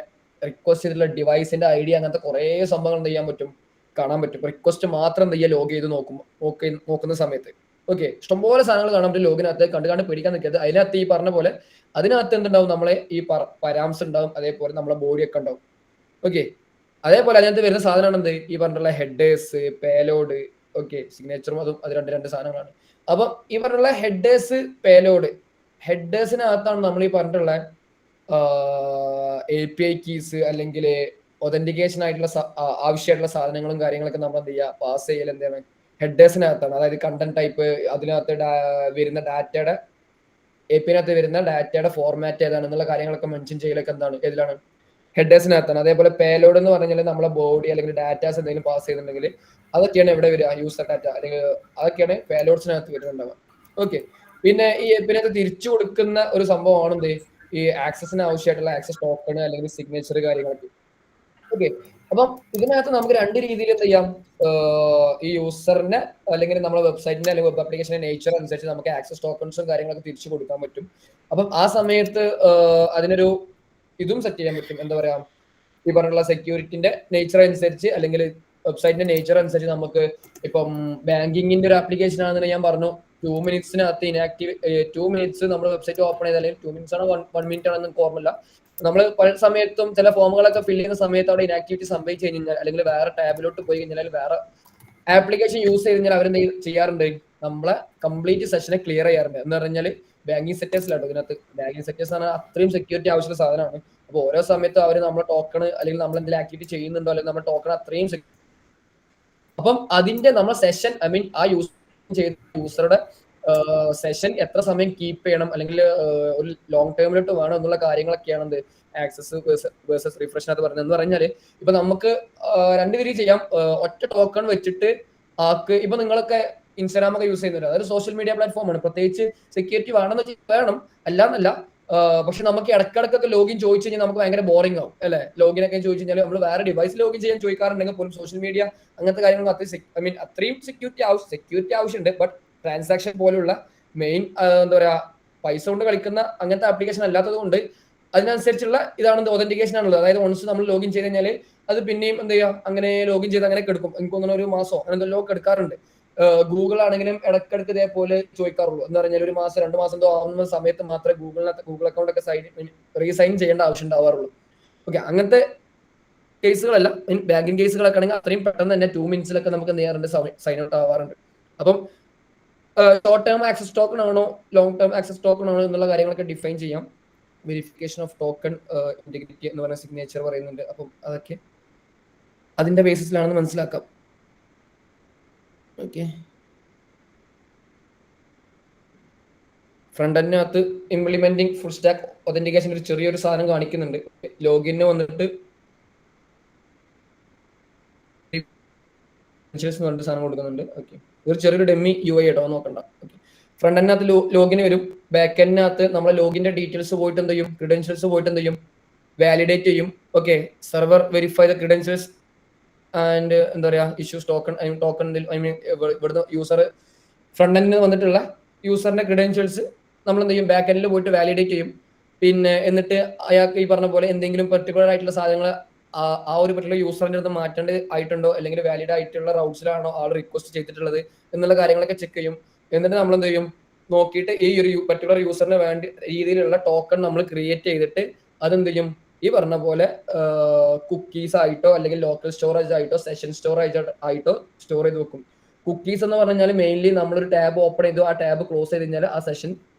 റിക്വസ്റ്റ് ചെയ്തിട്ടുള്ള ഡിവൈസിന്റെ ഐഡി അങ്ങനത്തെ കുറേ സംഭവങ്ങൾ എന്ത് ചെയ്യാൻ പറ്റും, കാണാൻ പറ്റും. റിക്വസ്റ്റ് മാത്രം എന്ത് ചെയ്യുക, ലോഗ് ചെയ്ത് നോക്കുന്ന സമയത്ത് ഓക്കെ ഇഷ്ടംപോലെ സാധനങ്ങൾ കാണാൻ പറ്റും. ലോഗിനകത്ത് കണ്ട് പേടിക്കാൻ നിൽക്കരുത്. അതിനകത്ത് ഈ പറഞ്ഞ പോലെ അതിനകത്ത് എന്തുണ്ടാവും, നമ്മളെ ഈ പരാംസ് ഉണ്ടാവും, അതേപോലെ നമ്മളെ ബോഡി ഒക്കെ ഉണ്ടാവും. ഓക്കെ അതേപോലെ അതിനകത്ത് വരുന്ന സാധനമാണ് എന്ത്, ഈ പറഞ്ഞിട്ടുള്ള ഹെഡേഴ്സ്, പേലോഡ്, ഓക്കെ സിഗ്നേച്ചറും അതും അത് രണ്ട് സാധനങ്ങളാണ്. അപ്പൊ ഈ പറഞ്ഞിട്ടുള്ള ഹെഡേഴ്സ്, പേലോഡ്, ഹെഡേഴ്സിനകത്താണ് നമ്മൾ ഈ പറഞ്ഞിട്ടുള്ള API കീസ് അല്ലെങ്കിൽ ഒതന്റിക്കേഷൻ ആയിട്ടുള്ള ആവശ്യമായിട്ടുള്ള സാധനങ്ങളും കാര്യങ്ങളൊക്കെ നമ്മൾ എന്ത് ചെയ്യുക, പാസ് ചെയ്യൽ എന്താണ് ഹെഡേഴ്സിനകത്താണ്. അതായത് കണ്ടന്റ് ടൈപ്പ്, അതിനകത്ത് വരുന്ന ഡാറ്റയുടെ API-നകത്ത് വരുന്ന ഡാറ്റയുടെ ഫോർമാറ്റ് ഏതാണെന്നുള്ള കാര്യങ്ങളൊക്കെ മെൻഷൻ ചെയ്യലൊക്കെ എന്താണ്, ഏതിലാണ്, ഹെഡേഴ്സിനകത്താണ്. അതേപോലെ പേലോഡ് എന്ന് പറഞ്ഞാൽ നമ്മളെ ബോഡി അല്ലെങ്കിൽ ഡാറ്റാസ് എന്തെങ്കിലും പാസ് ചെയ്യുന്നുണ്ടെങ്കിൽ അതൊക്കെയാണ് എവിടെ വരിക, യൂസർ ഡാറ്റ അല്ലെങ്കിൽ അതൊക്കെയാണ് പേലോഡ്സിനകത്ത് വരുന്നുണ്ടാവുക. ഓക്കെ പിന്നെ ഈ API-നകത്ത് തിരിച്ചു കൊടുക്കുന്ന ഒരു സംഭവമാണ് എന്ത്, ഈ ആക്സസിന് ആവശ്യമായിട്ടുള്ള ആക്സസ് ടോക്കൺ അല്ലെങ്കിൽ സിഗ്നേച്ചർ കാര്യങ്ങളൊക്കെ. ഓക്കെ അപ്പം ഇതിനകത്ത് നമുക്ക് രണ്ട് രീതിയിൽ എന്ത് ചെയ്യാം, ഈ യൂസറിന്റെ അല്ലെങ്കിൽ നമ്മുടെ വെബ്സൈറ്റിന്റെ അല്ലെങ്കിൽ വെബ് ആപ്ലിക്കേഷന്റെ നേച്ചർ അനുസരിച്ച് നമുക്ക് ആക്സസ് ടോക്കൺസും കാര്യങ്ങളൊക്കെ തിരിച്ചു കൊടുക്കാൻ പറ്റും. അപ്പം ആ സമയത്ത് അതിനൊരു ഇതും സെറ്റ് ചെയ്യാൻ പറ്റും. എന്താ പറയാ, ഈ പറഞ്ഞുള്ള സെക്യൂരിറ്റിന്റെ നേച്ചർ അനുസരിച്ച് അല്ലെങ്കിൽ വെബ്സൈറ്റിന്റെ നേച്ചർ അനുസരിച്ച് നമുക്ക് ഇപ്പം ബാങ്കിങ്ങിന്റെ ഒരു ആപ്ലിക്കേഷൻ ആണെന്ന് ഞാൻ പറഞ്ഞു 2 മിനിറ്റ്സിനകത്ത് ഇനാക്റ്റീവ് 2 മിനിറ്റ്സ് നമ്മൾ വെബ്സൈറ്റ് ഓപ്പൺ ചെയ്താൽ 2 മിനിറ്റ്സ് ആണോ 1 മിനിറ്റ് ആണെന്ന് എനിക്ക് ഓർമ്മയില്ല. നമ്മൾ പല സമയത്തും ചില ഫോമുകളൊക്കെ ഫില്ല് ചെയ്യുന്ന സമയത്ത് അവിടെ ഇനാക്ടിവിറ്റി സംഭവിച്ചു കഴിഞ്ഞാൽ അല്ലെങ്കിൽ വേറെ ടാബിലോട്ട് പോയി കഴിഞ്ഞാൽ വേറെ ആപ്ലിക്കേഷൻ യൂസ് ചെയ്ത് കഴിഞ്ഞാൽ അവരെന്ത് ചെയ്യാറുണ്ട്, നമ്മളെ കംപ്ലീറ്റ് സെഷനെ ക്ലിയർ ചെയ്യാറുണ്ട്. എന്ന് പറഞ്ഞാൽ ബാങ്കിങ് സെക്ടേഴ്സിലാട്ടോ. ഇതിനകത്ത് ബാങ്കിങ് സെക്ടേഴ്സ് ആണ് അത്രയും സെക്യൂരിറ്റി ആവശ്യമുള്ള സാധനമാണ്. അപ്പോൾ ഓരോ സമയത്തും അവർ നമ്മളെ ടോക്കൺ അല്ലെങ്കിൽ നമ്മൾ എന്തെങ്കിലും ആക്ടിവിറ്റി ചെയ്യുന്നുണ്ടോ അല്ലെങ്കിൽ നമ്മുടെ ടോക്കൺ അത്രയും അപ്പം അതിന്റെ നമ്മൾ സെഷൻ ആ യൂസറുടെ സെഷൻ എത്ര സമയം കീപ്പ് ചെയ്യണം അല്ലെങ്കിൽ ഒരു ലോങ് ടേമിലോട്ട് വേണം എന്നുള്ള കാര്യങ്ങളൊക്കെയാണ് എന്ത് ആക്സസ് വേഴ്സസ് റിഫ്രഷിനകത്ത് പറഞ്ഞത്. എന്ന് പറഞ്ഞാൽ ഇപ്പൊ നമുക്ക് രണ്ട് രീതി ചെയ്യാം. ഒറ്റ ടോക്കൺ വെച്ചിട്ട് ഇപ്പൊ നിങ്ങളൊക്കെ ഇൻസ്റ്റാഗ്രാം ഒക്കെ യൂസ് ചെയ്യുന്നുണ്ട്, അതൊരു സോഷ്യൽ മീഡിയ പ്ലാറ്റ്ഫോമാണ്. പ്രത്യേകിച്ച് സെക്യൂരിറ്റി വേണമെന്ന് വെച്ചാൽ വേണം, അല്ലാന്നല്ല. പക്ഷെ നമുക്ക് ഇടക്കിടക്കൊക്കെ ലോഗിൻ ചോദിച്ചു കഴിഞ്ഞാൽ നമുക്ക് ഭയങ്കര ബോറിംഗ് ആവും അല്ലെ. ലോഗിൻ ഒക്കെ ചോദിച്ചു കഴിഞ്ഞാൽ നമ്മൾ വേറെ ഡിവൈസ് ലോഗിൻ ചെയ്യാൻ ചോദിക്കാറുണ്ടെങ്കിൽ പോലും സോഷ്യൽ മീഡിയ അങ്ങനത്തെ കാര്യങ്ങൾ അത്രയും സെക്യൂരിറ്റി ആവശ്യമുണ്ട്. ബട്ട് ട്രാൻസാക്ഷൻ പോലുള്ള മെയിൻ എന്താ പറയാ പൈസ കൊണ്ട് കളിക്കുന്ന അങ്ങനത്തെ ആപ്ലിക്കേഷൻ അല്ലാത്തത് കൊണ്ട് അതിനനുസരിച്ചുള്ള ഇതാണ് ഒതന്റിക്കേഷൻ ആണുള്ളത്. അതായത് വൺസ് നമ്മൾ ലോഗിൻ ചെയ്ത് കഴിഞ്ഞാൽ അത് പിന്നെയും എന്ത് ചെയ്യുക, അങ്ങനെ ലോഗിൻ ചെയ്ത് അങ്ങനെ എടുക്കും. എനിക്ക് തോന്നുന്നു ഒരു മാസോ അങ്ങനെ എന്തെല്ലോ എടുക്കാറുണ്ട്. ഗൂഗിൾ ആണെങ്കിലും ഇടക്കിടക്ക് ഇതേപോലെ ചോദിക്കാറുള്ളൂ. എന്ന് പറഞ്ഞാൽ ഒരു മാസം 2 മാസം ആവുന്ന സമയത്ത് മാത്രമേ ഗൂഗിൾ അക്കൗണ്ട് ഒക്കെ റീസൈൻ ചെയ്യേണ്ട ആവശ്യം ഉണ്ടാവാറുള്ളൂ. ഓക്കെ അങ്ങനത്തെ കേസുകളല്ല, ബാങ്കിങ് കേസുകളൊക്കെ ആണെങ്കിൽ അത്രയും പെട്ടെന്ന് തന്നെ 2 മിനിറ്റ്സിലൊക്കെ നമുക്ക് എന്ത് ചെയ്യാറുണ്ട്, സൈൻ ഔട്ട് ആവാറുണ്ട്. അപ്പം ഷോർട്ട് ടേം ആക്സസ് ടോക്കൺ ആണോ ലോങ് ടേം ആക്സസ് ടോക്കൺ ആണോ എന്നുള്ള കാര്യങ്ങളൊക്കെ ഡിഫൈൻ ചെയ്യാം. വെരിഫിക്കേഷൻ ഓഫ് ടോക്കൺ ഇന്റഗ്രിറ്റി എന്ന് പറയുന്ന സിഗ്നേച്ചർ പറയുന്നുണ്ട്. അപ്പം അതൊക്കെ അതിന്റെ ബേസിസിലാണെന്ന് മനസ്സിലാക്കാം. Okay front എൻഡിനകത്ത് implementing full stack authentication ഒരു ചെറിയൊരു സാധനം കാണിക്കുന്നുണ്ട്. ലോഗിന് വന്നിട്ട് സാധനം കൊടുക്കുന്നുണ്ട്. ഓക്കെ ഇതൊരു ചെറിയൊരു ഡെമ്മി UI ആയിട്ടോ, നോക്കണ്ട. ഓക്കെ ഫ്രണ്ട് എൻഡിനകത്ത് ലോഗിന് വരും. ബാക്ക് എൻഡിനകത്ത് നമ്മളെ ലോഗിന്റെ ഡീറ്റെയിൽസ് പോയിട്ട് എന്ത് ചെയ്യും, ക്രിഡൻഷ്യൽസ് പോയിട്ട് എന്ത് ചെയ്യും, വാലിഡേറ്റ് ചെയ്യും. Okay server verify the credentials and എന്താ പറയാ ഇഷ്യൂസ് ടോക്കൺ ഇവിടുന്ന് യൂസർ ഫ്രണ്ട് എൻഡിന് വന്നിട്ടുള്ള യൂസറിന്റെ ക്രിഡൻഷ്യൽസ് നമ്മൾ എന്ത് ചെയ്യും, ബാക്ക് എൻഡിൽ പോയിട്ട് വാലിഡേറ്റ് ചെയ്യും. പിന്നെ എന്നിട്ട് അയാൾക്ക് ഈ പറഞ്ഞ പോലെ എന്തെങ്കിലും പെർട്ടിക്കുലർ ആയിട്ടുള്ള സാധനങ്ങൾ ആ ഒരു പർട്ടിക്കുലർ യൂസറിന്റെ അടുത്ത് മാറ്റേണ്ട ആയിട്ടുണ്ടോ അല്ലെങ്കിൽ വാലിഡ് ആയിട്ടുള്ള റൗട്ട്സിലാണോ ആൾ റിക്വസ്റ്റ് ചെയ്തിട്ടുള്ളത് എന്നുള്ള കാര്യങ്ങളൊക്കെ ചെക്ക് ചെയ്യും. എന്നിട്ട് നമ്മൾ എന്ത് ചെയ്യും, നോക്കിയിട്ട് ഈ ഒരു പർട്ടിക്കുലർ യൂസറിന് വേണ്ടി രീതിയിലുള്ള ടോക്കൺ നമ്മൾ ക്രിയേറ്റ് ചെയ്തിട്ട് അതെന്ത് ചെയ്യും, ഈ പറഞ്ഞ പോലെ കുക്കീസ് ആയിട്ടോ അല്ലെങ്കിൽ ലോക്കൽ സ്റ്റോറേജ് ആയിട്ടോ സെഷൻ സ്റ്റോറേജ് ആയിട്ടോ സ്റ്റോർ ചെയ്ത് വെക്കും. കുക്കീസ് എന്ന് പറഞ്ഞാൽ മെയിൻലി നമ്മളൊരു ടാബ് ഓപ്പൺ ചെയ്തു ആ ടാബ് ക്ലോസ് ചെയ്ത് കഴിഞ്ഞാൽ ആ സെഷൻ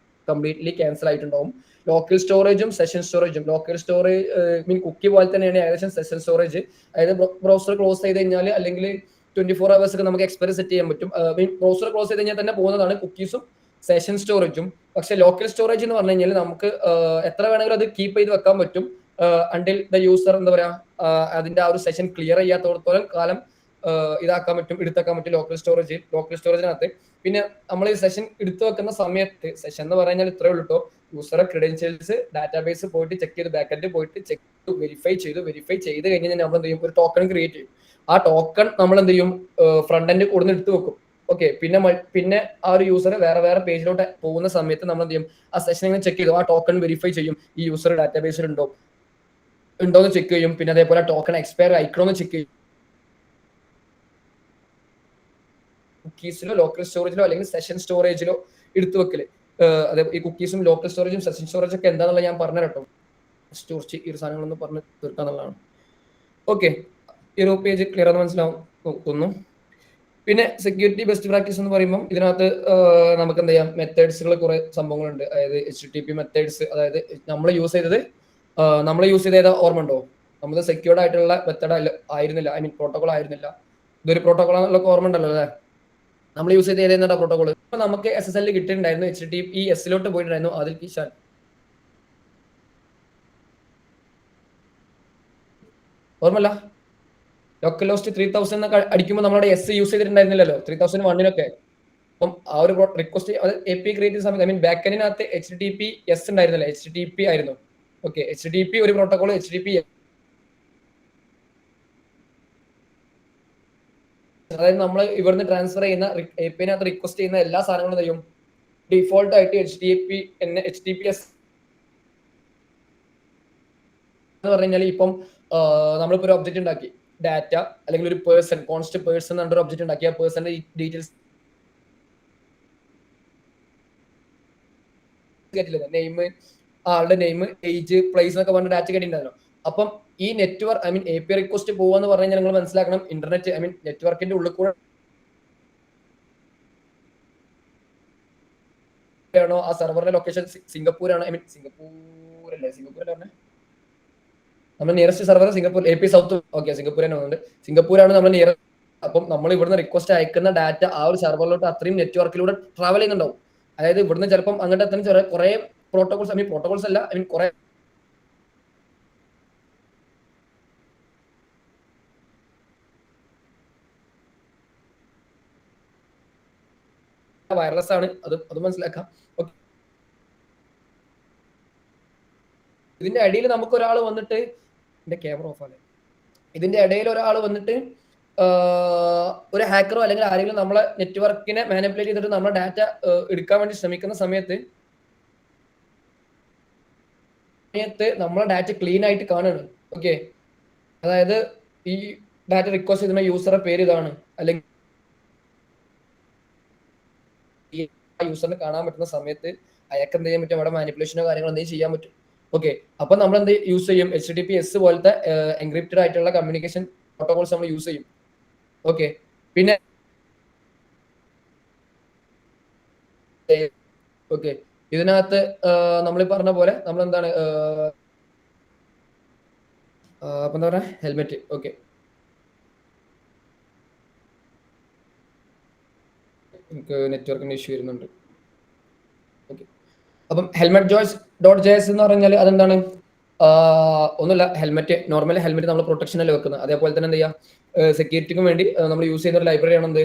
കംപ്ലീറ്റ്ലി ക്യാൻസൽ ആയിട്ടുണ്ടാവും. ലോക്കൽ സ്റ്റോറേജും സെഷൻ സ്റ്റോറേജും ലോക്കൽ സ്റ്റോറേജ് കുക്കി പോലെ തന്നെയാണ് ഏകദേശം സെഷൻ സ്റ്റോറേജ്. അതായത് ബ്രൗസർ ക്ലോസ് ചെയ്ത് കഴിഞ്ഞാൽ അല്ലെങ്കിൽ 24 hours ഒക്കെ നമുക്ക് എക്സ്പയറി സെറ്റ് ചെയ്യാൻ പറ്റും. ബ്രൗസർ ക്ലോസ് ചെയ്ത് കഴിഞ്ഞാൽ തന്നെ പോകുന്നതാണ് കുക്കീസും സെഷൻ സ്റ്റോറേജും. പക്ഷെ ലോക്കൽ സ്റ്റോറേജ് എന്ന് പറഞ്ഞു കഴിഞ്ഞാൽ നമുക്ക് എത്ര വേണമെങ്കിലും അത് കീപ്പ് ചെയ്ത് വെക്കാൻ പറ്റും. അണ്ടിൽ ദ യൂസർ എന്താ പറയാ അതിന്റെ ആ ഒരു സെഷൻ ക്ലിയർ ചെയ്യാത്തോടത്തോളം കാലം ഇതാക്കാൻ പറ്റും, എടുത്തേക്കാൻ പറ്റും ലോക്കൽ സ്റ്റോറേജിനകത്ത്. പിന്നെ നമ്മൾ ഈ സെഷൻ എടുത്തു വെക്കുന്ന സമയത്ത് സെഷൻ എന്ന് പറഞ്ഞാൽ ഇത്രയേ ഉള്ളൂ കേട്ടോ. യൂസറെ ക്രെഡൻഷ്യൽസ് ഡാറ്റാബേസ് പോയിട്ട് ചെക്ക് ചെയ്ത് ബാക്ക് എൻഡിൽ പോയിട്ട് ചെക്ക് ചെയ്ത് വെരിഫൈ ചെയ്ത് കഴിഞ്ഞാൽ നമ്മൾ എന്ത് ചെയ്യും, ഒരു ടോക്കൺ ക്രിയേറ്റ് ചെയ്യും. ആ ടോക്കൺ നമ്മൾ എന്ത് ചെയ്യും, ഫ്രണ്ട് എൻഡ് കൊടുന്ന് എടുത്തു വെക്കും. ഓക്കെ പിന്നെ ആ ഒരു യൂസർ വേറെ പേജിലോട്ട് പോകുന്ന സമയത്ത് നമ്മൾ എന്ത് ചെയ്യും, ആ സെഷൻ ഇങ്ങനെ ചെക്ക് ചെയ്തു ആ ടോക്കൺ വെരിഫൈ ചെയ്യും, ഈ യൂസർ ഡാറ്റാബേസിൽ ഉണ്ടോ ഉണ്ടോന്ന് ചെക്ക് ചെയ്യും. പിന്നെ അതേപോലെ ടോക്കൺ എക്സ്പയർ ആയിക്കണോന്ന് ചെക്ക് ചെയ്യും. കുക്കീസിലോ ലോക്കൽ സ്റ്റോറേജിലോ അല്ലെങ്കിൽ സെഷൻ സ്റ്റോറേജിലോ എടുത്തു വെക്കല്. അതെ, ഈ കുക്കീസും ലോക്കൽ സ്റ്റോറേജും സെഷൻ സ്റ്റോറേജും ഒക്കെ എന്താണെന്നുള്ള ഞാൻ പറഞ്ഞു കേട്ടോ. കുറച്ച് ഈ ഒരു സാധനങ്ങളൊന്നും പറഞ്ഞ് തീർക്കാന്നുള്ളതാണ്. ഓക്കെ, ഈ ഒരു പേജ് ക്ലിയർ ആണെന്ന് മനസ്സിലാവും തോന്നുന്നു. പിന്നെ സെക്യൂരിറ്റി ബെസ്റ്റ് പ്രാക്ടീസ് എന്ന് പറയുമ്പോൾ ഇതിനകത്ത് നമുക്ക് എന്ത് ചെയ്യാം, മെത്തേഡ്സുകൾ കുറെ സംഭവങ്ങളുണ്ട്. അതായത് HTTP മെത്തേഡ്സ്, അതായത് നമ്മൾ യൂസ് ചെയ്തത് ഓർമ്മ ഉണ്ടോ? നമ്മൾ സെക്യൂർഡ് ആയിട്ടുള്ള മെത്തേഡ് ആയിരുന്നില്ല, ഐ മീൻ പ്രോട്ടോകോൾ ആയിരുന്നില്ല. ഇതൊരു പ്രോട്ടോകോൾ ആണല്ലോ, ഓർമ്മ ഉണ്ടല്ലോ അല്ലേ? നമ്മൾ യൂസ് ചെയ്ത് ഏതാ പ്രോട്ടോകോൾ? ഇപ്പൊ നമുക്ക് SSL കിട്ടിയിട്ടുണ്ടായിരുന്നു, HTTP ലോട്ട് പോയിട്ടുണ്ടായിരുന്നു. അതിൽ കിഷാൻ ഓർമ്മല്ല? ലോക്കൽ ഹോസ്റ്റ് 3000 എന്നൊക്കെ അടിക്കുമ്പോൾ നമ്മുടെ എസ് യൂസ് ചെയ്തിട്ടുണ്ടായിരുന്നില്ലല്ലോ 3001 അപ്പം ആ ഒരു റിക്വസ്റ്റ് API ക്രിയേറ്റ് ചെയ്ത സമയത്ത്, ഐ മീൻ ബാക്ക് എൻഡിനകത്ത് HTTP ഉണ്ടായിരുന്നില്ല, HTTP ആയിരുന്നു. ഓക്കെ, HTTP ഒരു പ്രോട്ടോകോൾ, HTTP അതായത് നമ്മൾ ഇവിടുന്ന് ട്രാൻസ്ഫർ ചെയ്യുന്ന API-നകത്ത് റിക്വസ്റ്റ് ചെയ്യുന്ന എല്ലാ സാധനങ്ങളും ചെയ്യും ഡിഫോൾട്ട് ആയിട്ട് HTTPS എന്ന് പറഞ്ഞു കഴിഞ്ഞാൽ, ഇപ്പം നമ്മളിപ്പോ ഒരു ഒബ്ജക്റ്റ് ഉണ്ടാക്കി, ഡാറ്റ അല്ലെങ്കിൽ ഒരു പേഴ്സൺ, കോൺസ്റ്റ് പേഴ്സൺ എന്നൊരു ഒബ്ജക്റ്റ് ഉണ്ടാക്കി, ആ പേഴ്സന്റെ ഡീറ്റെയിൽസ് കേട്ടില്ല, നെയിം, ആളുടെ നെയിം, ഏജ്, പ്ലേസ് എന്നൊക്കെ പറഞ്ഞ ഡാറ്റ കേട്ടിട്ടുണ്ടല്ലോ. അപ്പം ഈ network, I mean API request പോവാന്ന് പറഞ്ഞു കഴിഞ്ഞാൽ നിങ്ങൾ മനസ്സിലാക്കണം, ഇന്റർനെറ്റ്, ഐ മീൻ നെറ്റ്വർക്കിന്റെ ഉള്ളിൽ കൂടെ ആണോ, ആ സെർവറിന്റെ ലൊക്കേഷൻ സിംഗപ്പൂരാണ്, ഐ മീൻ സിംഗപ്പൂരല്ലേ, സിംഗപ്പൂരല്ലേ നമ്മൾ nearest server Singapore, AP south. Okay, Singapore തന്നെ വന്നിട്ടുണ്ട്, സിംഗപ്പൂരാണ് നമ്മൾ നിയറസ്റ്റ്. അപ്പം നമ്മൾ ഇവിടുന്ന് റിക്വസ്റ്റ് അയക്കുന്ന ഡാറ്റ ആ ഒരു സെർവറിലോട്ട് അത്രയും നെറ്റ്വർക്കിലൂടെ ട്രാവൽ ചെയ്യുന്നുണ്ടാവും. അതായത് ഇവിടുന്ന് ചിലപ്പം അങ്ങോട്ട് എത്തുന്ന കുറെ പ്രോട്ടോകോൾസ്, ഐ മീൻ പ്രോട്ടോകോൾസ് അല്ല, ഐ മീൻ കുറെ വയർലെസ് ആണ്, അത് മനസ്സിലാക്കാം. ഇതിന്റെ ഇടയിൽ നമുക്ക് ഒരാൾ വന്നിട്ട്, എന്റെ ക്യാമറ ഓഫ് ആണ്, ഇതിന്റെ ഇടയിൽ ഒരാൾ വന്നിട്ട് ഒരു ഹാക്കറോ അല്ലെങ്കിൽ ആരെങ്കിലും നമ്മളെ നെറ്റ്വർക്കിനെ മാനിപ്പുലേറ്റ് ചെയ്തിട്ട് നമ്മളെ ഡാറ്റ എടുക്കാൻ വേണ്ടി ശ്രമിക്കുന്ന സമയത്ത് നമ്മളെ ഡാറ്റ ക്ലീൻ ആയിട്ട് കാണുകയാണ്. ഓക്കെ, അതായത് ഈ ഡാറ്റ റിക്വസ്റ്റ് ചെയ്യുന്ന യൂസറെ പേര് ഇതാണ്, അല്ലെങ്കിൽ യൂസറിന് കാണാൻ പറ്റുന്ന സമയത്ത് അയാൾക്ക് എന്ത് ചെയ്യാൻ പറ്റും, അവിടെ മാനിപ്പുലേഷനോ കാര്യങ്ങളോ എന്തെങ്കിലും ചെയ്യാൻ പറ്റും. ഓക്കെ, അപ്പൊ നമ്മൾ എന്ത് യൂസ് ചെയ്യും, HTTPS പോലത്തെ എൻക്രിപ്റ്റഡ് ആയിട്ടുള്ള കമ്മ്യൂണിക്കേഷൻ പ്രോട്ടോകോൾസ് നമ്മൾ യൂസ് ചെയ്യും. ഓക്കെ, പിന്നെ ഓക്കെ, ഇതിനകത്ത് നമ്മൾ പറഞ്ഞ പോലെ നമ്മൾ എന്താണ് അപ്പൊ എന്താ പറയാ, ഹെൽമെറ്റ്. ഓക്കെ, എനിക്ക് നെറ്റ്വർക്കിന്റെ ഇഷ്യൂ വരുന്നുണ്ട്. ഓക്കെ, അപ്പം helmet.js എന്ന് പറഞ്ഞാൽ അതെന്താണ്, ഒന്നുമില്ല, ഹെൽമെറ്റ്, നോർമൽ ഹെൽമെറ്റ് നമ്മൾ പ്രൊട്ടക്ഷനല്ലേ വെക്കുന്നത്, അതേപോലെ തന്നെ എന്ത് ചെയ്യാം, സെക്യൂരിറ്റിക്കും വേണ്ടി നമ്മൾ യൂസ് ചെയ്യുന്ന ഒരു ലൈബ്രറി ആണ് എന്ത്,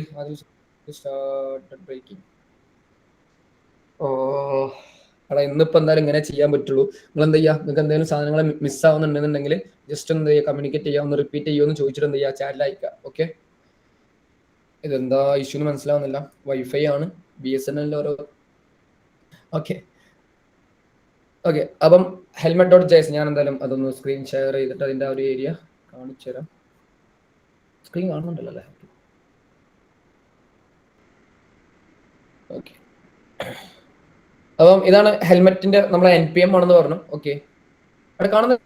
എടാ ഇന്നിപ്പോ എന്തായാലും ഇങ്ങനെ ചെയ്യാൻ പറ്റുള്ളൂ. നിങ്ങൾ എന്ത് ചെയ്യുക, നിങ്ങൾക്ക് എന്തെങ്കിലും സാധനങ്ങൾ മിസ് ആവുന്നുണ്ടെന്നുണ്ടെങ്കിൽ ജസ്റ്റ് എന്ത് ചെയ്യുക, കമ്മ്യൂണിക്കേറ്റ് ചെയ്യുക, ഒന്ന് റിപ്പീറ്റ് ചെയ്യുമെന്ന് ചോദിച്ചിട്ട് എന്ത് ചെയ്യുക, ചാറ്റിൽ അയക്കുക. ഓക്കെ, ഇതെന്താ ഇഷ്യൂ എന്ന് മനസ്സിലാവുന്നില്ല, വൈഫൈ ആണ്, BSNL ഓരോ. ഓക്കെ, അപ്പം helmet.js ഞാൻ എന്തായാലും അതൊന്ന് സ്ക്രീൻ ഷെയർ ചെയ്തിട്ട് അതിന്റെ ഒരു ഏരിയ കാണിച്ചു തരാം. സ്ക്രീൻ കാണുന്നുണ്ടല്ലോ അല്ലേ? ഓക്കെ, അപ്പം ഇതാണ് ഹെൽമെറ്റിന്റെ നമ്മളെ NPM ആണെന്ന് പറഞ്ഞു. ഓക്കെ, അവിടെ കാണുന്ന